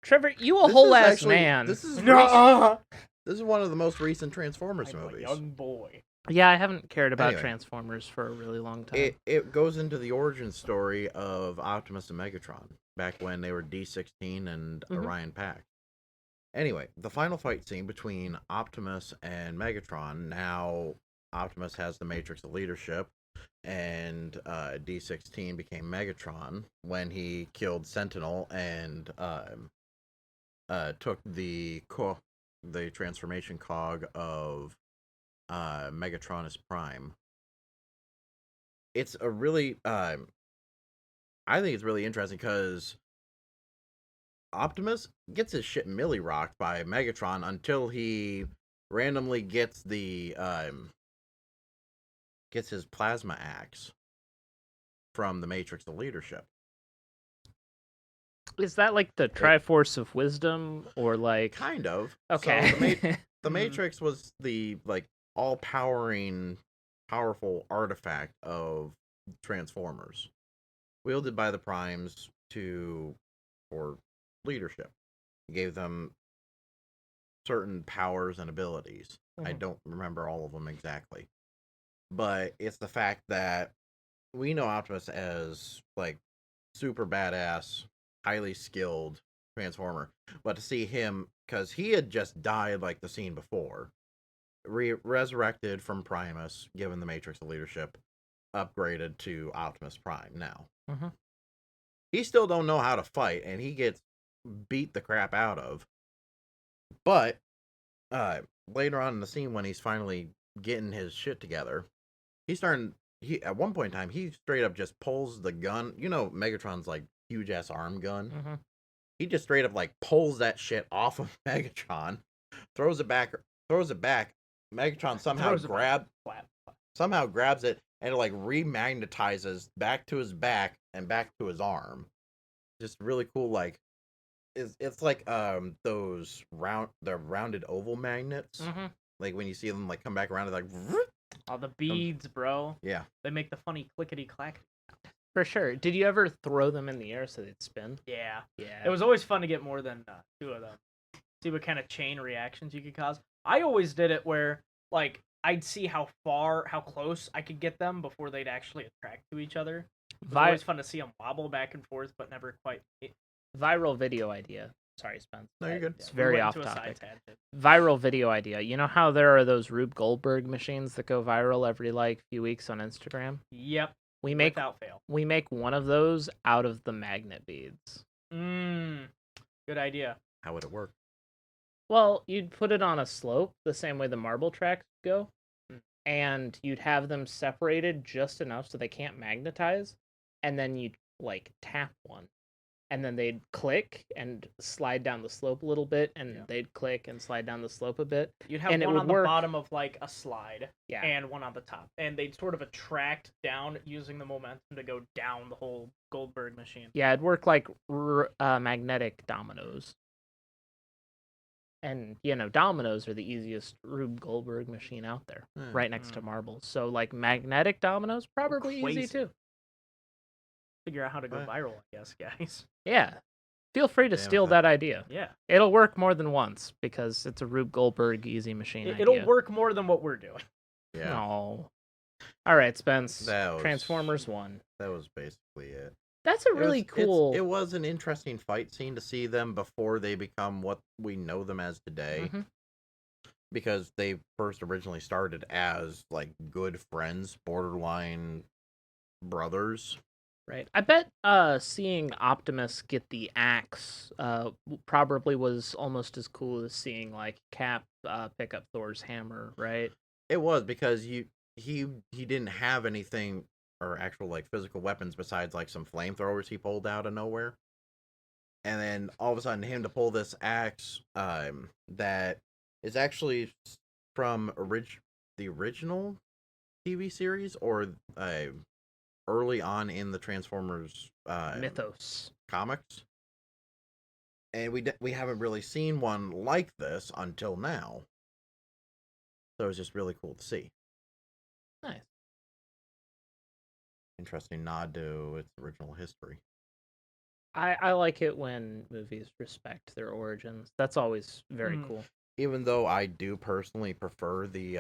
[SPEAKER 1] Trevor, you a whole ass man.
[SPEAKER 3] This is one of the most recent Transformers movies.
[SPEAKER 2] A young boy.
[SPEAKER 1] Yeah, I haven't cared about Transformers for a really long time.
[SPEAKER 3] It goes into the origin story of Optimus and Megatron back when they were D16 and Orion Pact. Anyway, the final fight scene between Optimus and Megatron. Now Optimus has the Matrix of Leadership, and D16 became Megatron when he killed Sentinel and took the transformation cog of Megatronus Prime. It's a really I think it's really interesting because Optimus gets his shit milli rocked by Megatron until he randomly gets his plasma axe from the Matrix of Leadership.
[SPEAKER 1] Is that like the Triforce of Wisdom, or like
[SPEAKER 3] kind of?
[SPEAKER 1] Okay.
[SPEAKER 3] So the Matrix was the like all-powering, powerful artifact of Transformers, wielded by the Primes for leadership. It gave them certain powers and abilities. I don't remember all of them exactly, but it's the fact that we know Optimus as like super badass, highly skilled Transformer, but to see him, because he had just died like the scene before, resurrected from Primus, given the Matrix of Leadership, upgraded to Optimus Prime now. He still don't know how to fight, and he gets beat the crap out of. But later on in the scene, when he's finally getting his shit together, at one point in time, he straight up just pulls the gun. Megatron's like huge ass arm gun. He just straight up like pulls that shit off of Megatron throws it back. Megatron somehow grabs it and it like remagnetizes back to his back and back to his arm. Just really cool. Like it's like those rounded oval magnets.
[SPEAKER 1] Mm-hmm.
[SPEAKER 3] Like when you see them like come back around, it's like
[SPEAKER 2] Oh, the beads, bro.
[SPEAKER 3] yeah.
[SPEAKER 2] They make the funny clickety clack.
[SPEAKER 1] For sure. Did you ever throw them in the air so they'd spin?
[SPEAKER 2] Yeah.
[SPEAKER 1] Yeah.
[SPEAKER 2] It was always fun to get more than 2 of them. See what kind of chain reactions you could cause. I always did it where, like, I'd see how close I could get them before they'd actually attract to each other. It was always fun to see them wobble back and forth, but never quite.
[SPEAKER 1] Viral video idea. Sorry, Spence.
[SPEAKER 3] No, you're good.
[SPEAKER 1] It's very off
[SPEAKER 2] into a
[SPEAKER 1] topic.
[SPEAKER 2] side tangent.
[SPEAKER 1] Viral video idea. You know how there are those Rube Goldberg machines that go viral every like few weeks on Instagram?
[SPEAKER 2] Yep.
[SPEAKER 1] We make
[SPEAKER 2] Without fail.
[SPEAKER 1] one of those out of the magnet beads.
[SPEAKER 2] Good idea.
[SPEAKER 3] How would it work?
[SPEAKER 1] Well, you'd put it on a slope the same way the marble tracks go, and you'd have them separated just enough so they can't magnetize, and then you'd like tap one, and then they'd click and slide down the slope a little bit, and they'd click and slide down the slope a bit.
[SPEAKER 2] You'd have
[SPEAKER 1] and
[SPEAKER 2] one
[SPEAKER 1] it would
[SPEAKER 2] on the
[SPEAKER 1] work.
[SPEAKER 2] bottom of like a slide,
[SPEAKER 1] Yeah.
[SPEAKER 2] and one on the top, and they'd sort of attract down using the momentum to go down the whole Goldberg machine.
[SPEAKER 1] Yeah, it'd work like magnetic dominoes. And, you know, dominoes are the easiest Rube Goldberg machine out there, right next to marbles. So, like, magnetic dominoes, probably easy,
[SPEAKER 2] Crazy.
[SPEAKER 1] too.
[SPEAKER 2] Figure out how to go viral, I guess, guys.
[SPEAKER 1] Yeah. Feel free to steal that idea.
[SPEAKER 2] Yeah.
[SPEAKER 1] It'll work more than once, because it's a Rube Goldberg easy machine idea.
[SPEAKER 2] It'll work more than what we're doing.
[SPEAKER 3] Yeah.
[SPEAKER 1] No. All right, Spence.
[SPEAKER 3] That was-
[SPEAKER 1] Transformers 1.
[SPEAKER 3] That was basically it.
[SPEAKER 1] That's a really cool...
[SPEAKER 3] It was an interesting fight scene to see them before they become what we know them as today.
[SPEAKER 1] Mhm.
[SPEAKER 3] Because they first originally started as like good friends, borderline brothers.
[SPEAKER 1] Right. I bet seeing Optimus get the axe probably was almost as cool as seeing like Cap pick up Thor's hammer, right?
[SPEAKER 3] It was because he didn't have anything or actual like physical weapons besides like some flamethrowers he pulled out of nowhere. And then all of a sudden him to pull this axe that is actually from the original TV series or early on in the Transformers
[SPEAKER 1] mythos
[SPEAKER 3] comics. And we haven't really seen one like this until now. So it's just really cool to see.
[SPEAKER 1] Nice.
[SPEAKER 3] Interesting nod to its original history.
[SPEAKER 1] I like it when movies respect their origins. That's always very cool.
[SPEAKER 3] Even though I do personally prefer the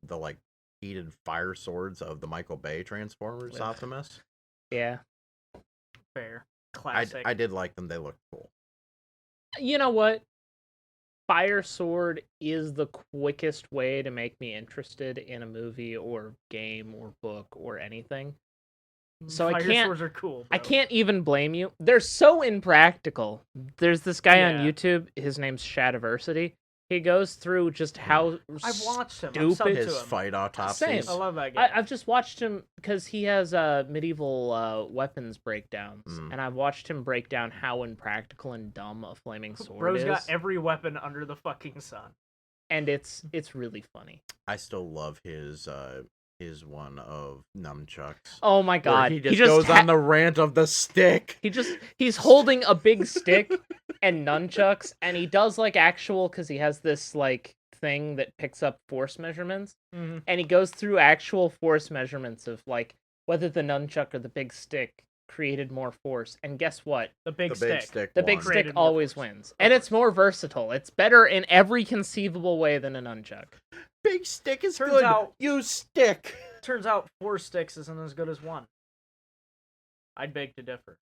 [SPEAKER 3] like heated fire swords of the Michael Bay Transformers Optimus.
[SPEAKER 1] Yeah.
[SPEAKER 2] Fair. Classic.
[SPEAKER 3] I did like them. They looked cool.
[SPEAKER 1] You know what? Fire Sword is the quickest way to make me interested in a movie or game or book or anything. So
[SPEAKER 2] Fire
[SPEAKER 1] I can't.
[SPEAKER 2] swords are cool.
[SPEAKER 1] I
[SPEAKER 2] bro.
[SPEAKER 1] can't even blame you. They're so impractical. There's this guy on
[SPEAKER 2] Yeah.
[SPEAKER 1] YouTube. His name's Shadiversity. He goes through just how
[SPEAKER 2] I've watched him. I'm
[SPEAKER 1] stupid
[SPEAKER 2] subbed to
[SPEAKER 3] His
[SPEAKER 2] him.
[SPEAKER 3] fight autopsies.
[SPEAKER 2] I love that game.
[SPEAKER 1] I've just watched him because he has medieval weapons breakdowns, and I've watched him break down how impractical and dumb a flaming sword
[SPEAKER 2] Bro's
[SPEAKER 1] is.
[SPEAKER 2] got every weapon under the fucking sun.
[SPEAKER 1] And it's really funny.
[SPEAKER 3] I still love his one of nunchucks.
[SPEAKER 1] Oh my
[SPEAKER 3] Where
[SPEAKER 1] god.
[SPEAKER 3] he just goes on the rant of the stick.
[SPEAKER 1] He's holding a big stick and nunchucks, and he does like actual, because he has this like thing that picks up force measurements, and he goes through actual force measurements of like whether the nunchuck or the big stick created more force. And guess what?
[SPEAKER 2] The big stick.
[SPEAKER 1] The big
[SPEAKER 3] won.
[SPEAKER 1] stick
[SPEAKER 2] Created more
[SPEAKER 1] always
[SPEAKER 2] force.
[SPEAKER 1] wins. And it's more versatile. It's better in every conceivable way than a nunchuck.
[SPEAKER 3] Big stick is
[SPEAKER 2] Turns
[SPEAKER 3] good.
[SPEAKER 2] out-
[SPEAKER 3] Use stick.
[SPEAKER 2] Turns out 4 sticks isn't as good as 1. I'd beg to differ.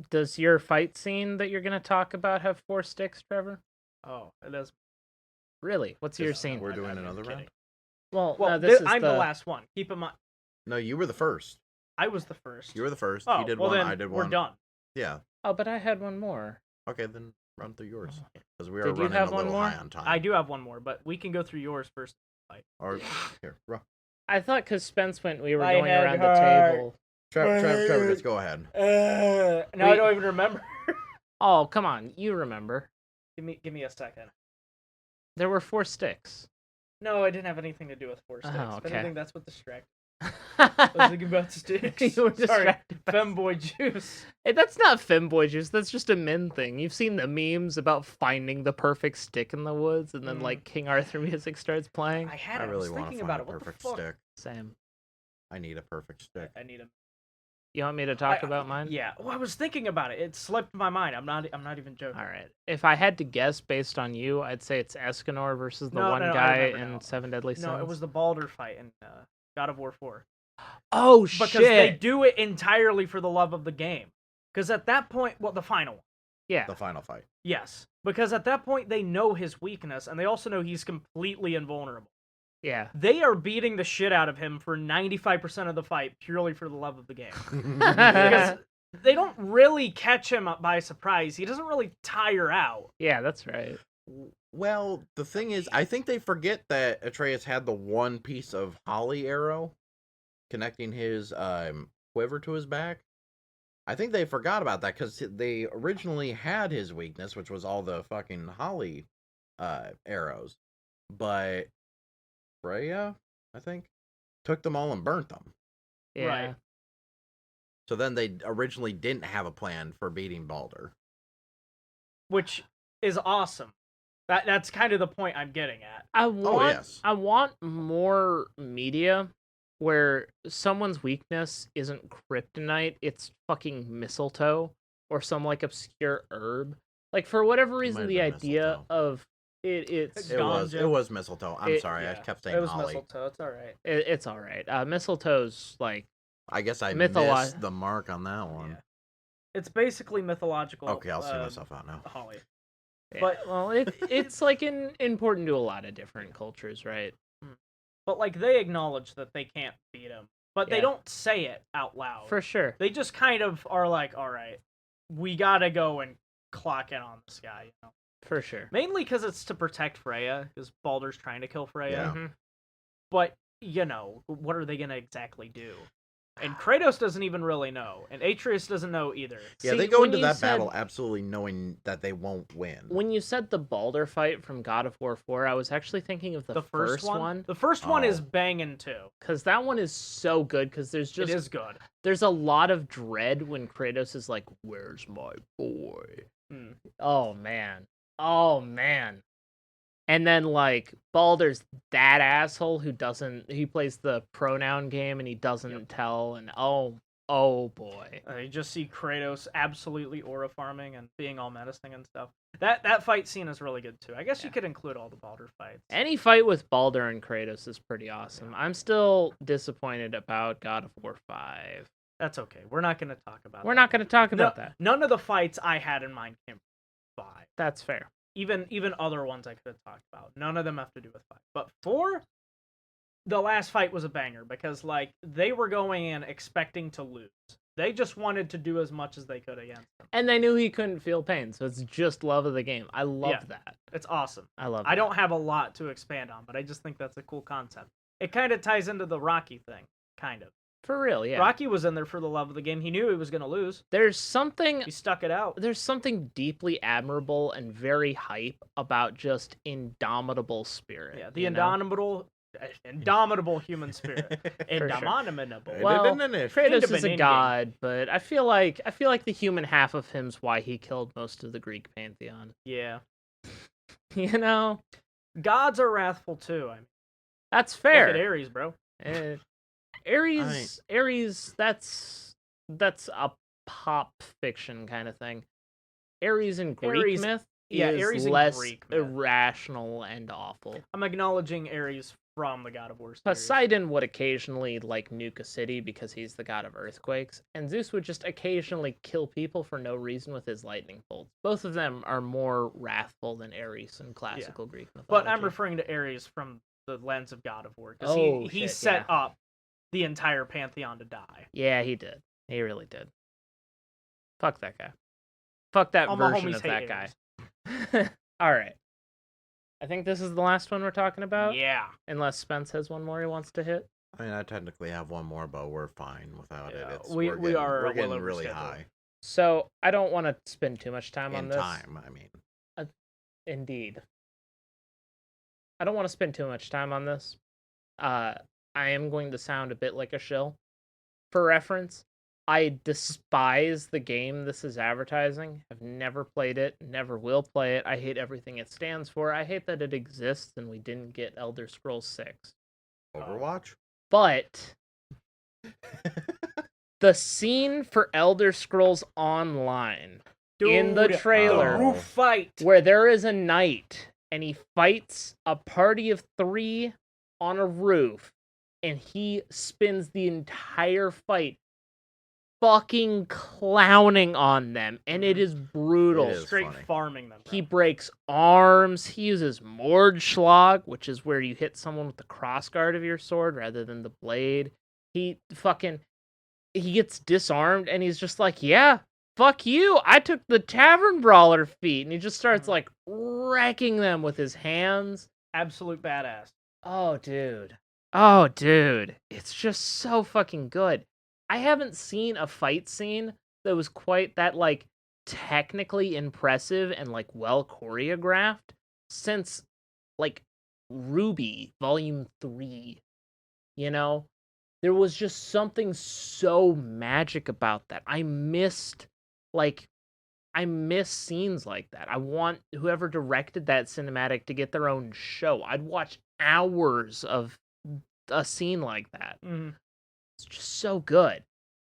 [SPEAKER 1] Does your fight scene that you're going to talk about have 4 sticks, Trevor?
[SPEAKER 2] Oh, it is.
[SPEAKER 1] Really? What's your scene?
[SPEAKER 3] We're doing
[SPEAKER 2] I'm
[SPEAKER 3] another
[SPEAKER 2] kidding.
[SPEAKER 3] round?
[SPEAKER 1] Well,
[SPEAKER 2] Well,
[SPEAKER 1] no, this is
[SPEAKER 2] I'm the last one. Keep in mind,
[SPEAKER 3] No, you were the first.
[SPEAKER 2] I was the first.
[SPEAKER 3] You were the first.
[SPEAKER 2] Oh,
[SPEAKER 3] you did
[SPEAKER 2] well
[SPEAKER 3] one.
[SPEAKER 2] then
[SPEAKER 3] I did
[SPEAKER 2] we're
[SPEAKER 3] one.
[SPEAKER 2] done.
[SPEAKER 3] Yeah.
[SPEAKER 1] Oh, but I had one more.
[SPEAKER 3] Okay, then run through yours because we are
[SPEAKER 1] Did you
[SPEAKER 3] running
[SPEAKER 1] have
[SPEAKER 3] a
[SPEAKER 1] one
[SPEAKER 3] little
[SPEAKER 1] more?
[SPEAKER 3] high on time.
[SPEAKER 2] I do have one more, but we can go through yours first.
[SPEAKER 3] Or here,
[SPEAKER 1] I thought because Spence went, we were
[SPEAKER 2] My
[SPEAKER 1] going
[SPEAKER 2] head
[SPEAKER 1] around the
[SPEAKER 2] hurt.
[SPEAKER 1] table.
[SPEAKER 3] Trevor, just go ahead.
[SPEAKER 2] Now I don't even remember.
[SPEAKER 1] Oh, come on, you remember.
[SPEAKER 2] Give me a second.
[SPEAKER 1] There were 4 sticks.
[SPEAKER 2] No, it didn't have anything to do with 4 sticks.
[SPEAKER 1] Oh,
[SPEAKER 2] If
[SPEAKER 1] okay.
[SPEAKER 2] anything, that's what distracted. I was thinking about sticks.
[SPEAKER 1] You were
[SPEAKER 2] Sorry,
[SPEAKER 1] distracted by-
[SPEAKER 2] femboy juice.
[SPEAKER 1] Hey, that's not femboy juice. That's just a men thing. You've seen the memes about finding the perfect stick in the woods, and then like King Arthur music starts playing.
[SPEAKER 3] I really
[SPEAKER 2] was
[SPEAKER 3] want to
[SPEAKER 2] thinking
[SPEAKER 3] find
[SPEAKER 2] about
[SPEAKER 3] a
[SPEAKER 2] it. What the
[SPEAKER 3] perfect
[SPEAKER 2] fuck?
[SPEAKER 3] stick.
[SPEAKER 1] Same.
[SPEAKER 3] I need a perfect stick.
[SPEAKER 2] I need a.
[SPEAKER 1] You want me to talk about mine?
[SPEAKER 2] Yeah. Well, I was thinking about it. It slipped my mind. I'm not even joking.
[SPEAKER 1] All right. If I had to guess based on you, I'd say it's Escanor versus the one
[SPEAKER 2] I
[SPEAKER 1] guy
[SPEAKER 2] remember
[SPEAKER 1] in
[SPEAKER 2] now.
[SPEAKER 1] Seven Deadly Sins.
[SPEAKER 2] No, it was the Baldur fight in God of War 4.
[SPEAKER 1] Oh,
[SPEAKER 2] Because
[SPEAKER 1] shit!
[SPEAKER 2] they do it entirely for the love of the game. Because at that point, well, the final one.
[SPEAKER 1] Yeah.
[SPEAKER 3] The final fight.
[SPEAKER 2] Yes. Because at that point, they know his weakness, and they also know he's completely invulnerable.
[SPEAKER 1] Yeah.
[SPEAKER 2] They are beating the shit out of him for 95% of the fight purely for the love of the game.
[SPEAKER 1] Yeah,
[SPEAKER 2] Because they don't really catch him by surprise. He doesn't really tire out.
[SPEAKER 1] that's right.
[SPEAKER 3] Well, the thing is, I think they forget that Atreus had the one piece of holly arrow connecting his quiver to his back. I think they forgot about that because they originally had his weakness, which was all the fucking holly arrows. But Freya, I think, took them all and burnt them.
[SPEAKER 1] Yeah.
[SPEAKER 2] Right.
[SPEAKER 3] So then they originally didn't have a plan for beating Baldur.
[SPEAKER 2] Which is awesome. That's kind of the point I'm getting at.
[SPEAKER 1] I want
[SPEAKER 3] yes.
[SPEAKER 1] I want more media where someone's weakness isn't kryptonite, it's fucking mistletoe or some like obscure herb. Like for whatever reason
[SPEAKER 3] have
[SPEAKER 1] the
[SPEAKER 3] been
[SPEAKER 1] idea
[SPEAKER 3] mistletoe.
[SPEAKER 1] of it's
[SPEAKER 2] Ganja.
[SPEAKER 3] It was mistletoe. I'm sorry, I
[SPEAKER 2] Yeah,
[SPEAKER 3] kept saying
[SPEAKER 2] it was
[SPEAKER 3] holly.
[SPEAKER 2] mistletoe. It's all right.
[SPEAKER 1] it's all right. Mistletoe's like
[SPEAKER 3] I guess I
[SPEAKER 1] Mytholo-
[SPEAKER 3] missed the mark on that one.
[SPEAKER 2] Yeah. It's basically mythological.
[SPEAKER 3] Okay, I'll see myself out now.
[SPEAKER 2] Holly.
[SPEAKER 1] but well it's like important to a lot of different cultures, right?
[SPEAKER 2] But like they acknowledge that they can't beat him, but they
[SPEAKER 1] Yeah.
[SPEAKER 2] don't say it out loud.
[SPEAKER 1] For sure.
[SPEAKER 2] They just kind of are like, all right, we gotta go and clock in on this guy, you know.
[SPEAKER 1] For sure.
[SPEAKER 2] Mainly because it's to protect Freya, because Baldur's trying to kill Freya.
[SPEAKER 3] Yeah.
[SPEAKER 1] Mhm.
[SPEAKER 2] But you know, what are they gonna exactly do? And Kratos doesn't even really know, and Atreus doesn't know either.
[SPEAKER 3] Yeah,
[SPEAKER 1] See,
[SPEAKER 3] they go
[SPEAKER 1] when
[SPEAKER 3] into
[SPEAKER 1] you
[SPEAKER 3] that
[SPEAKER 1] said-
[SPEAKER 3] battle absolutely knowing that they won't win.
[SPEAKER 1] When you said the Baldur fight from God of War 4, I was actually thinking of the first one.
[SPEAKER 2] The first one is
[SPEAKER 3] Oh.
[SPEAKER 2] banging too.
[SPEAKER 1] Because that one is so good, because there's
[SPEAKER 2] It
[SPEAKER 1] just
[SPEAKER 2] is good.
[SPEAKER 1] there's a lot of dread when Kratos is like, "Where's my boy?"
[SPEAKER 2] Hmm.
[SPEAKER 1] Oh man. And then like Baldur's that asshole who he plays the pronoun game and he doesn't tell, and oh boy.
[SPEAKER 2] You just see Kratos absolutely aura farming and being all menacing and stuff. That fight scene is really good too. I guess you could include all the Baldur fights.
[SPEAKER 1] Any fight with Baldur and Kratos is pretty awesome. I'm still disappointed about God of War 5.
[SPEAKER 2] That's okay. We're not going to talk about.
[SPEAKER 1] We're
[SPEAKER 2] that.
[SPEAKER 1] not going to talk about that.
[SPEAKER 2] None of the fights I had in mind came from 5.
[SPEAKER 1] That's fair.
[SPEAKER 2] Even other ones I could have talked about. None of them have to do with 5. But 4, the last fight was a banger because like they were going in expecting to lose. They just wanted to do as much as they could against him.
[SPEAKER 1] And they knew he couldn't feel pain, so it's just love of the game. I love
[SPEAKER 2] Yeah.
[SPEAKER 1] that.
[SPEAKER 2] It's awesome.
[SPEAKER 1] I love
[SPEAKER 2] I
[SPEAKER 1] that.
[SPEAKER 2] don't have a lot to expand on, but I just think that's a cool concept. It kind of ties into the Rocky thing, kind of.
[SPEAKER 1] For real, yeah.
[SPEAKER 2] Rocky was in there for the love of the game. He knew he was going to lose.
[SPEAKER 1] There's something
[SPEAKER 2] He stuck it out.
[SPEAKER 1] there's something deeply admirable and very hype about just indomitable spirit.
[SPEAKER 2] Yeah, the
[SPEAKER 1] you know?
[SPEAKER 2] indomitable human spirit.
[SPEAKER 1] sure.
[SPEAKER 2] Indomitable.
[SPEAKER 1] Well,
[SPEAKER 3] Finish.
[SPEAKER 1] Kratos is a
[SPEAKER 2] Independent
[SPEAKER 1] god, but I feel like the human half of him's why he killed most of the Greek pantheon.
[SPEAKER 2] Yeah.
[SPEAKER 1] You know?
[SPEAKER 2] Gods are wrathful too. I mean,
[SPEAKER 1] That's
[SPEAKER 2] look at
[SPEAKER 1] fair.
[SPEAKER 2] Ares, bro.
[SPEAKER 1] Eh, Ares, that's a pop fiction kind of thing. Ares in Greek
[SPEAKER 2] Ares-
[SPEAKER 1] myth
[SPEAKER 2] yeah,
[SPEAKER 1] is
[SPEAKER 2] Ares in
[SPEAKER 1] less
[SPEAKER 2] Greek myth.
[SPEAKER 1] irrational and awful.
[SPEAKER 2] I'm acknowledging Ares from the God of War series.
[SPEAKER 1] Poseidon would occasionally like nuke a city because he's the god of earthquakes, and Zeus would just occasionally kill people for no reason with his lightning bolts. Both of them are more wrathful than Ares in classical Greek mythology.
[SPEAKER 2] But I'm referring to Ares from the lens of God of War because
[SPEAKER 1] Oh,
[SPEAKER 2] he
[SPEAKER 1] shit,
[SPEAKER 2] set up the entire pantheon to die.
[SPEAKER 1] Yeah, he did. He really did. Fuck that guy. Fuck that
[SPEAKER 2] All my
[SPEAKER 1] version
[SPEAKER 2] homies
[SPEAKER 1] of that
[SPEAKER 2] hate
[SPEAKER 1] guy.
[SPEAKER 2] Ares.
[SPEAKER 1] All right. I think this is the last one we're talking about.
[SPEAKER 2] Yeah.
[SPEAKER 1] Unless Spence has one more he wants to hit.
[SPEAKER 3] I mean, I technically have one more, but we're fine without
[SPEAKER 2] Yeah,
[SPEAKER 3] it.
[SPEAKER 2] we are
[SPEAKER 3] we're
[SPEAKER 2] well
[SPEAKER 3] getting
[SPEAKER 2] over
[SPEAKER 3] really
[SPEAKER 2] schedule.
[SPEAKER 3] high.
[SPEAKER 1] So I don't want to spend too much time on
[SPEAKER 3] In
[SPEAKER 1] this.
[SPEAKER 3] time, I mean.
[SPEAKER 1] Indeed. I don't want to spend too much time on this. I am going to sound a bit like a shill. For reference, I despise the game this is advertising. I've never played it, never will play it. I hate everything it stands for. I hate that it exists and we didn't get Elder Scrolls 6.
[SPEAKER 3] Overwatch?
[SPEAKER 1] But the scene for Elder Scrolls Online in the trailer,
[SPEAKER 2] the roof fight,
[SPEAKER 1] where there is a knight and he fights a party of 3 on a roof, and he spends the entire fight fucking clowning on them, and it is brutal.
[SPEAKER 3] It is
[SPEAKER 2] straight
[SPEAKER 3] funny.
[SPEAKER 2] farming them.
[SPEAKER 1] He breaks arms. He uses Mordschlag, which is where you hit someone with the crossguard of your sword rather than the blade. He gets disarmed, and he's just like, yeah, fuck you. I took the tavern brawler feat. And he just starts, like, wrecking them with his hands.
[SPEAKER 2] Absolute badass.
[SPEAKER 1] Oh, dude. Oh, dude. It's just so fucking good. I haven't seen a fight scene that was quite that, like, technically impressive and, like, well choreographed since, like, Ruby Volume 3. You know? There was just something so magic about that. I miss scenes like that. I want whoever directed that cinematic to get their own show. I'd watch hours of a scene like that.
[SPEAKER 2] Mm.
[SPEAKER 1] It's just so good.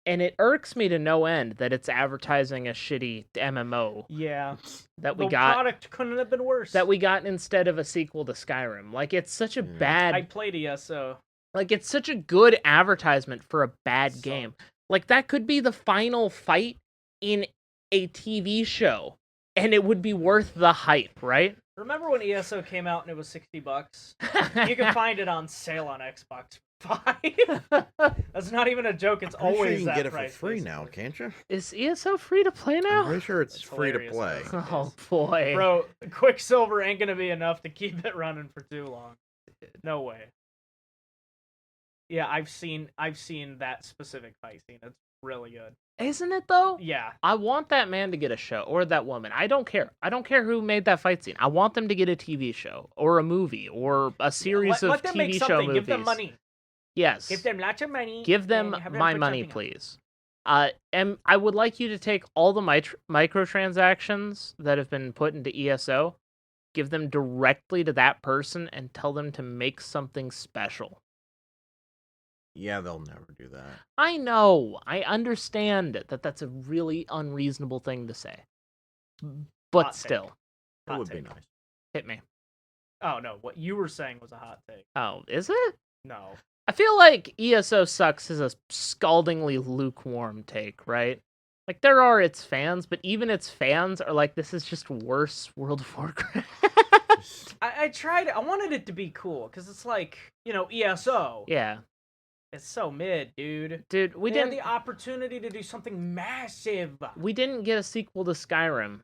[SPEAKER 1] And it irks me to no end that it's advertising a shitty MMO.
[SPEAKER 2] Yeah.
[SPEAKER 1] That
[SPEAKER 2] The product couldn't have been worse.
[SPEAKER 1] That we got instead of a sequel to Skyrim. Like, it's such a bad...
[SPEAKER 2] I played ESO.
[SPEAKER 1] Like, it's such a good advertisement for a bad game. Like, that could be the final fight in a TV show, and it would be worth the hype, right?
[SPEAKER 2] Remember when ESO came out and it was $60? You can find it on sale on Xbox for $5. That's not even a joke. It's
[SPEAKER 3] I'm
[SPEAKER 2] always
[SPEAKER 3] sure you can
[SPEAKER 2] that
[SPEAKER 3] get it
[SPEAKER 2] price,
[SPEAKER 3] for free
[SPEAKER 2] basically.
[SPEAKER 3] now, can't you?
[SPEAKER 1] Is ESO free to play now?
[SPEAKER 3] I'm pretty sure it's free to
[SPEAKER 2] hilarious,
[SPEAKER 3] play.
[SPEAKER 2] though.
[SPEAKER 1] Oh, boy.
[SPEAKER 2] Bro, Quicksilver ain't gonna be enough to keep it running for too long. No way. Yeah, I've seen that specific fight scene. It's really good.
[SPEAKER 1] Isn't it, though?
[SPEAKER 2] Yeah.
[SPEAKER 1] I want that man to get a show, or that woman. I don't care. I don't care who made that fight scene. I want them to get a TV show, or a movie, or a series
[SPEAKER 2] let
[SPEAKER 1] of
[SPEAKER 2] them
[SPEAKER 1] TV
[SPEAKER 2] make
[SPEAKER 1] show
[SPEAKER 2] something.
[SPEAKER 1] movies.
[SPEAKER 2] Give them money.
[SPEAKER 1] Yes.
[SPEAKER 2] Give them lots of money.
[SPEAKER 1] Give them
[SPEAKER 2] and have
[SPEAKER 1] my
[SPEAKER 2] put
[SPEAKER 1] money,
[SPEAKER 2] something out.
[SPEAKER 1] please. And I would like you to take all the microtransactions that have been put into ESO, give them directly to that person, and tell them to make something special.
[SPEAKER 3] Yeah, they'll never do that.
[SPEAKER 1] I know. I understand that that's a really unreasonable thing to say. But
[SPEAKER 2] Hot take.
[SPEAKER 1] still,
[SPEAKER 3] It
[SPEAKER 2] Hot
[SPEAKER 3] would be
[SPEAKER 2] take.
[SPEAKER 3] nice.
[SPEAKER 1] hit me.
[SPEAKER 2] Oh, no. What you were saying was a hot take.
[SPEAKER 1] Oh, is it?
[SPEAKER 2] No.
[SPEAKER 1] I feel like ESO sucks is a scaldingly lukewarm take, right? Like, there are its fans, but even its fans are like, this is just worse World of Warcraft.
[SPEAKER 2] I tried. I wanted it to be cool because it's like, ESO.
[SPEAKER 1] Yeah.
[SPEAKER 2] It's so mid, dude.
[SPEAKER 1] Dude,
[SPEAKER 2] They had the opportunity to do something massive.
[SPEAKER 1] we didn't get a sequel to Skyrim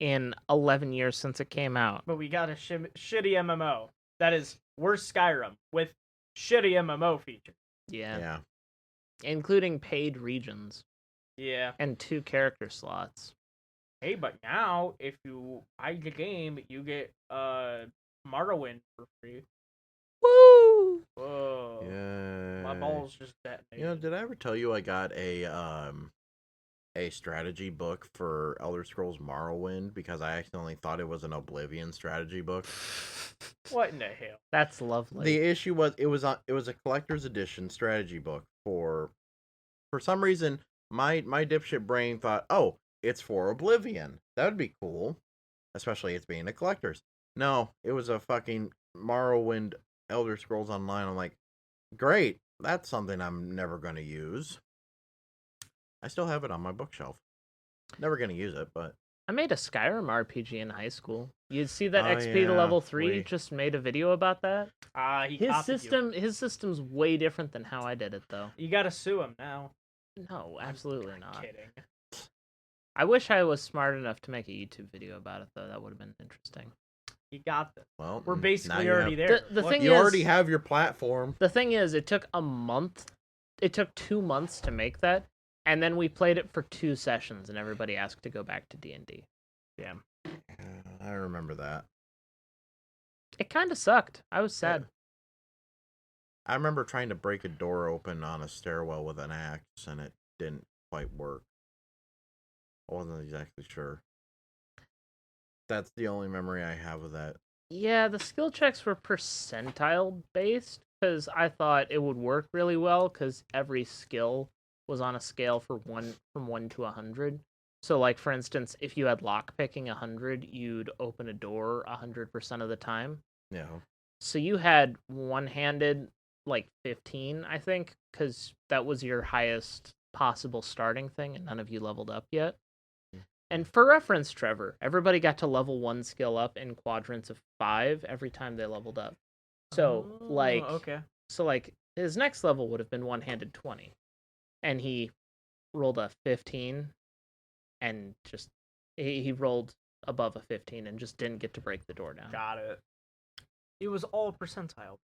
[SPEAKER 1] in 11 years since it came out.
[SPEAKER 2] But we got a shitty MMO that is worse Skyrim with shitty MMO features.
[SPEAKER 1] Yeah. Including paid regions
[SPEAKER 2] Yeah.
[SPEAKER 1] and 2 character slots.
[SPEAKER 2] Hey, but now if you buy the game, you get Morrowind for free.
[SPEAKER 1] Woo!
[SPEAKER 2] Whoa.
[SPEAKER 3] Yeah.
[SPEAKER 2] My balls just detonated.
[SPEAKER 3] Did I ever tell you I got a strategy book for Elder Scrolls Morrowind because I accidentally thought it was an Oblivion strategy book?
[SPEAKER 2] What in the hell?
[SPEAKER 1] That's lovely.
[SPEAKER 3] The issue was it was a collector's edition strategy book for some reason my dipshit brain thought, oh, it's for Oblivion. That would be cool, especially it's being a collector's. No, it was a fucking Morrowind Elder Scrolls Online. I'm like, great, that's something I'm never going to use. I still have it on my bookshelf. Never going to use it, but
[SPEAKER 1] I made a Skyrim RPG in high school. You'd see that
[SPEAKER 3] Oh,
[SPEAKER 1] XP to level 3
[SPEAKER 3] we-
[SPEAKER 1] just made a video about that.
[SPEAKER 2] He
[SPEAKER 1] His
[SPEAKER 2] copied
[SPEAKER 1] his system's way different than how I did it, though.
[SPEAKER 2] You gotta sue him now.
[SPEAKER 1] No, absolutely
[SPEAKER 2] I'm
[SPEAKER 1] not.
[SPEAKER 2] kidding.
[SPEAKER 1] I wish I was smart enough to make a YouTube video about it, though. That would have been interesting.
[SPEAKER 2] You got this.
[SPEAKER 3] well,
[SPEAKER 2] We're
[SPEAKER 3] now
[SPEAKER 2] basically
[SPEAKER 3] you
[SPEAKER 2] already
[SPEAKER 3] have-
[SPEAKER 2] there.
[SPEAKER 1] The
[SPEAKER 2] Look,
[SPEAKER 1] thing
[SPEAKER 3] You
[SPEAKER 1] is-
[SPEAKER 3] already have your platform.
[SPEAKER 1] The thing is, it took a month. It took 2 months to make that. And then we played it for 2 sessions, and everybody asked to go back to D&D.
[SPEAKER 2] Yeah.
[SPEAKER 3] I remember that.
[SPEAKER 1] It kind of sucked. I was sad.
[SPEAKER 3] I remember trying to break a door open on a stairwell with an axe, and it didn't quite work. I wasn't exactly sure. That's the only memory I have of that.
[SPEAKER 1] Yeah, the skill checks were percentile based, because I thought it would work really well, because every skill was on a scale from 1 to 100. So, like, for instance, if you had lockpicking 100, you'd open a door 100% of the time.
[SPEAKER 3] Yeah.
[SPEAKER 1] So you had one-handed, like, 15, I think, because that was your highest possible starting thing, and none of you leveled up yet. And for reference, Trevor, everybody got to level 1 skill up in quadrants of 5 every time they leveled up. So,
[SPEAKER 2] okay.
[SPEAKER 1] His next level would have been one-handed 20. And he rolled a 15, and just, he rolled above a 15 and just didn't get to break the door down.
[SPEAKER 2] Got it. It was all percentile.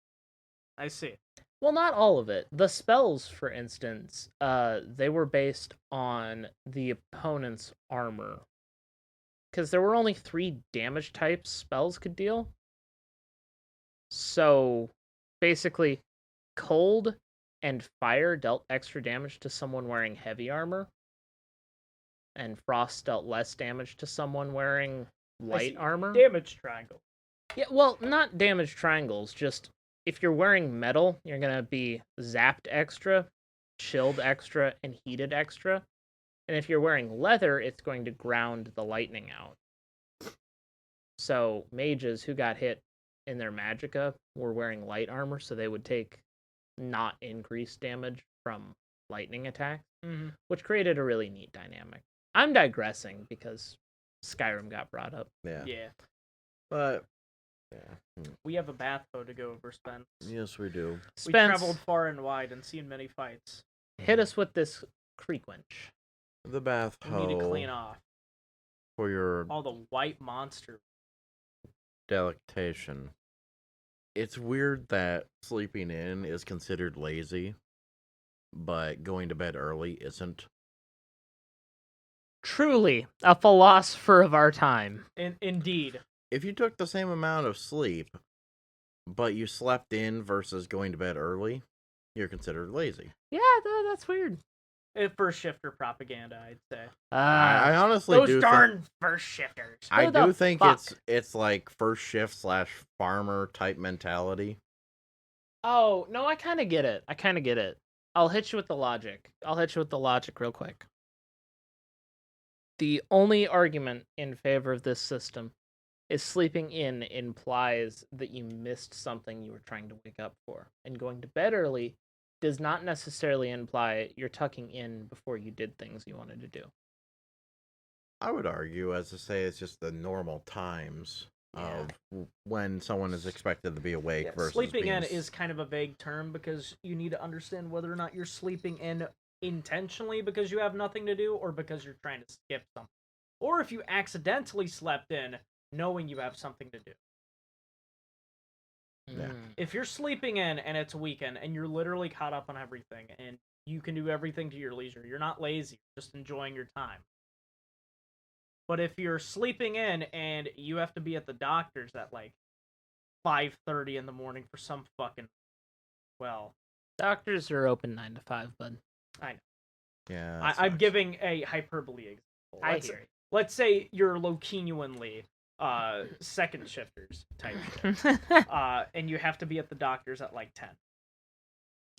[SPEAKER 2] I see.
[SPEAKER 1] Well, not all of it. The spells, for instance, they were based on the opponent's armor. Because there were only 3 damage types spells could deal. So, basically, cold and fire dealt extra damage to someone wearing heavy armor. And frost dealt less damage to someone wearing light armor.
[SPEAKER 2] Damage triangle.
[SPEAKER 1] Yeah, well, not damage triangles, just if you're wearing metal, you're going to be zapped extra, chilled extra, and heated extra. And if you're wearing leather, it's going to ground the lightning out. So mages who got hit in their magicka were wearing light armor, so they would take not increased damage from lightning attacks, which created a really neat dynamic. I'm digressing because Skyrim got brought up.
[SPEAKER 2] Yeah.
[SPEAKER 3] But yeah.
[SPEAKER 2] We have a bathhoe to go over, Spence.
[SPEAKER 3] Yes, we do.
[SPEAKER 2] We traveled far and wide and seen many fights.
[SPEAKER 1] Hit us with this creek wench.
[SPEAKER 3] The bath
[SPEAKER 2] We
[SPEAKER 3] hoe
[SPEAKER 2] need to clean off
[SPEAKER 3] for your
[SPEAKER 2] all the white monster.
[SPEAKER 3] delectation. It's weird that sleeping in is considered lazy, but going to bed early isn't.
[SPEAKER 1] Truly a philosopher of our time.
[SPEAKER 2] Indeed.
[SPEAKER 3] If you took the same amount of sleep, but you slept in versus going to bed early, you're considered lazy.
[SPEAKER 1] Yeah, that's weird.
[SPEAKER 2] First shifter propaganda, I'd say.
[SPEAKER 3] I honestly
[SPEAKER 2] those
[SPEAKER 3] do
[SPEAKER 2] darn first shifters.
[SPEAKER 3] I do think
[SPEAKER 1] fuck?
[SPEAKER 3] it's like first shift / farmer type mentality.
[SPEAKER 1] Oh, no, I kind of get it. I'll hit you with the logic real quick. The only argument in favor of this system is sleeping in implies that you missed something you were trying to wake up for. And going to bed early does not necessarily imply you're tucking in before you did things you wanted to do.
[SPEAKER 3] I would argue, as to say, it's just the normal times of when someone is expected to be awake versus
[SPEAKER 2] sleeping in is kind of a vague term because you need to understand whether or not you're sleeping in intentionally because you have nothing to do or because you're trying to skip something. Or if you accidentally slept in knowing you have something to do.
[SPEAKER 3] Yeah.
[SPEAKER 2] If you're sleeping in and it's a weekend and you're literally caught up on everything and you can do everything to your leisure, you're not lazy, you're just enjoying your time. But if you're sleeping in and you have to be at the doctor's at like 5:30 in the morning for some fucking, well,
[SPEAKER 1] Doctors are open 9 to 5, bud.
[SPEAKER 2] I know.
[SPEAKER 3] Yeah.
[SPEAKER 2] I'm giving a hyperbole example. Let's say you're low-genuinely second shifters type shit. And you have to be at the doctor's at like 10.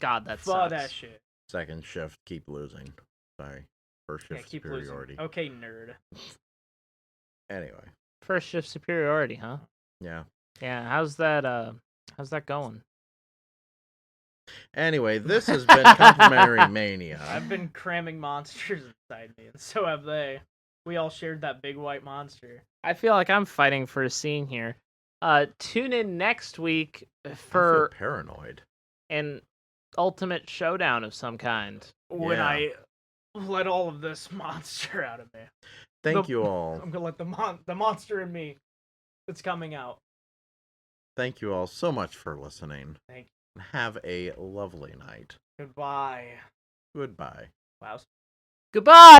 [SPEAKER 1] God, that
[SPEAKER 2] Fuck
[SPEAKER 1] sucks.
[SPEAKER 2] that shit.
[SPEAKER 3] Second shift, keep losing. Sorry. First shift
[SPEAKER 2] keep
[SPEAKER 3] superiority.
[SPEAKER 2] losing. Okay, nerd.
[SPEAKER 3] Anyway.
[SPEAKER 1] First shift superiority, huh?
[SPEAKER 3] Yeah.
[SPEAKER 1] Yeah, how's that going?
[SPEAKER 3] Anyway, this has been Complimentary Mania.
[SPEAKER 2] I've been cramming monsters inside me, and so have they. We all shared that big white monster.
[SPEAKER 1] I feel like I'm fighting for a scene here. Tune in next week
[SPEAKER 3] I
[SPEAKER 1] for
[SPEAKER 3] feel paranoid.
[SPEAKER 1] an ultimate showdown of some kind.
[SPEAKER 2] When I let all of this monster out of me.
[SPEAKER 3] Thank you all.
[SPEAKER 2] I'm gonna let the monster in me that's coming out.
[SPEAKER 3] Thank you all so much for listening.
[SPEAKER 2] Thank you.
[SPEAKER 3] Have a lovely night.
[SPEAKER 2] Goodbye.
[SPEAKER 3] Goodbye.
[SPEAKER 2] Wow.
[SPEAKER 1] Goodbye!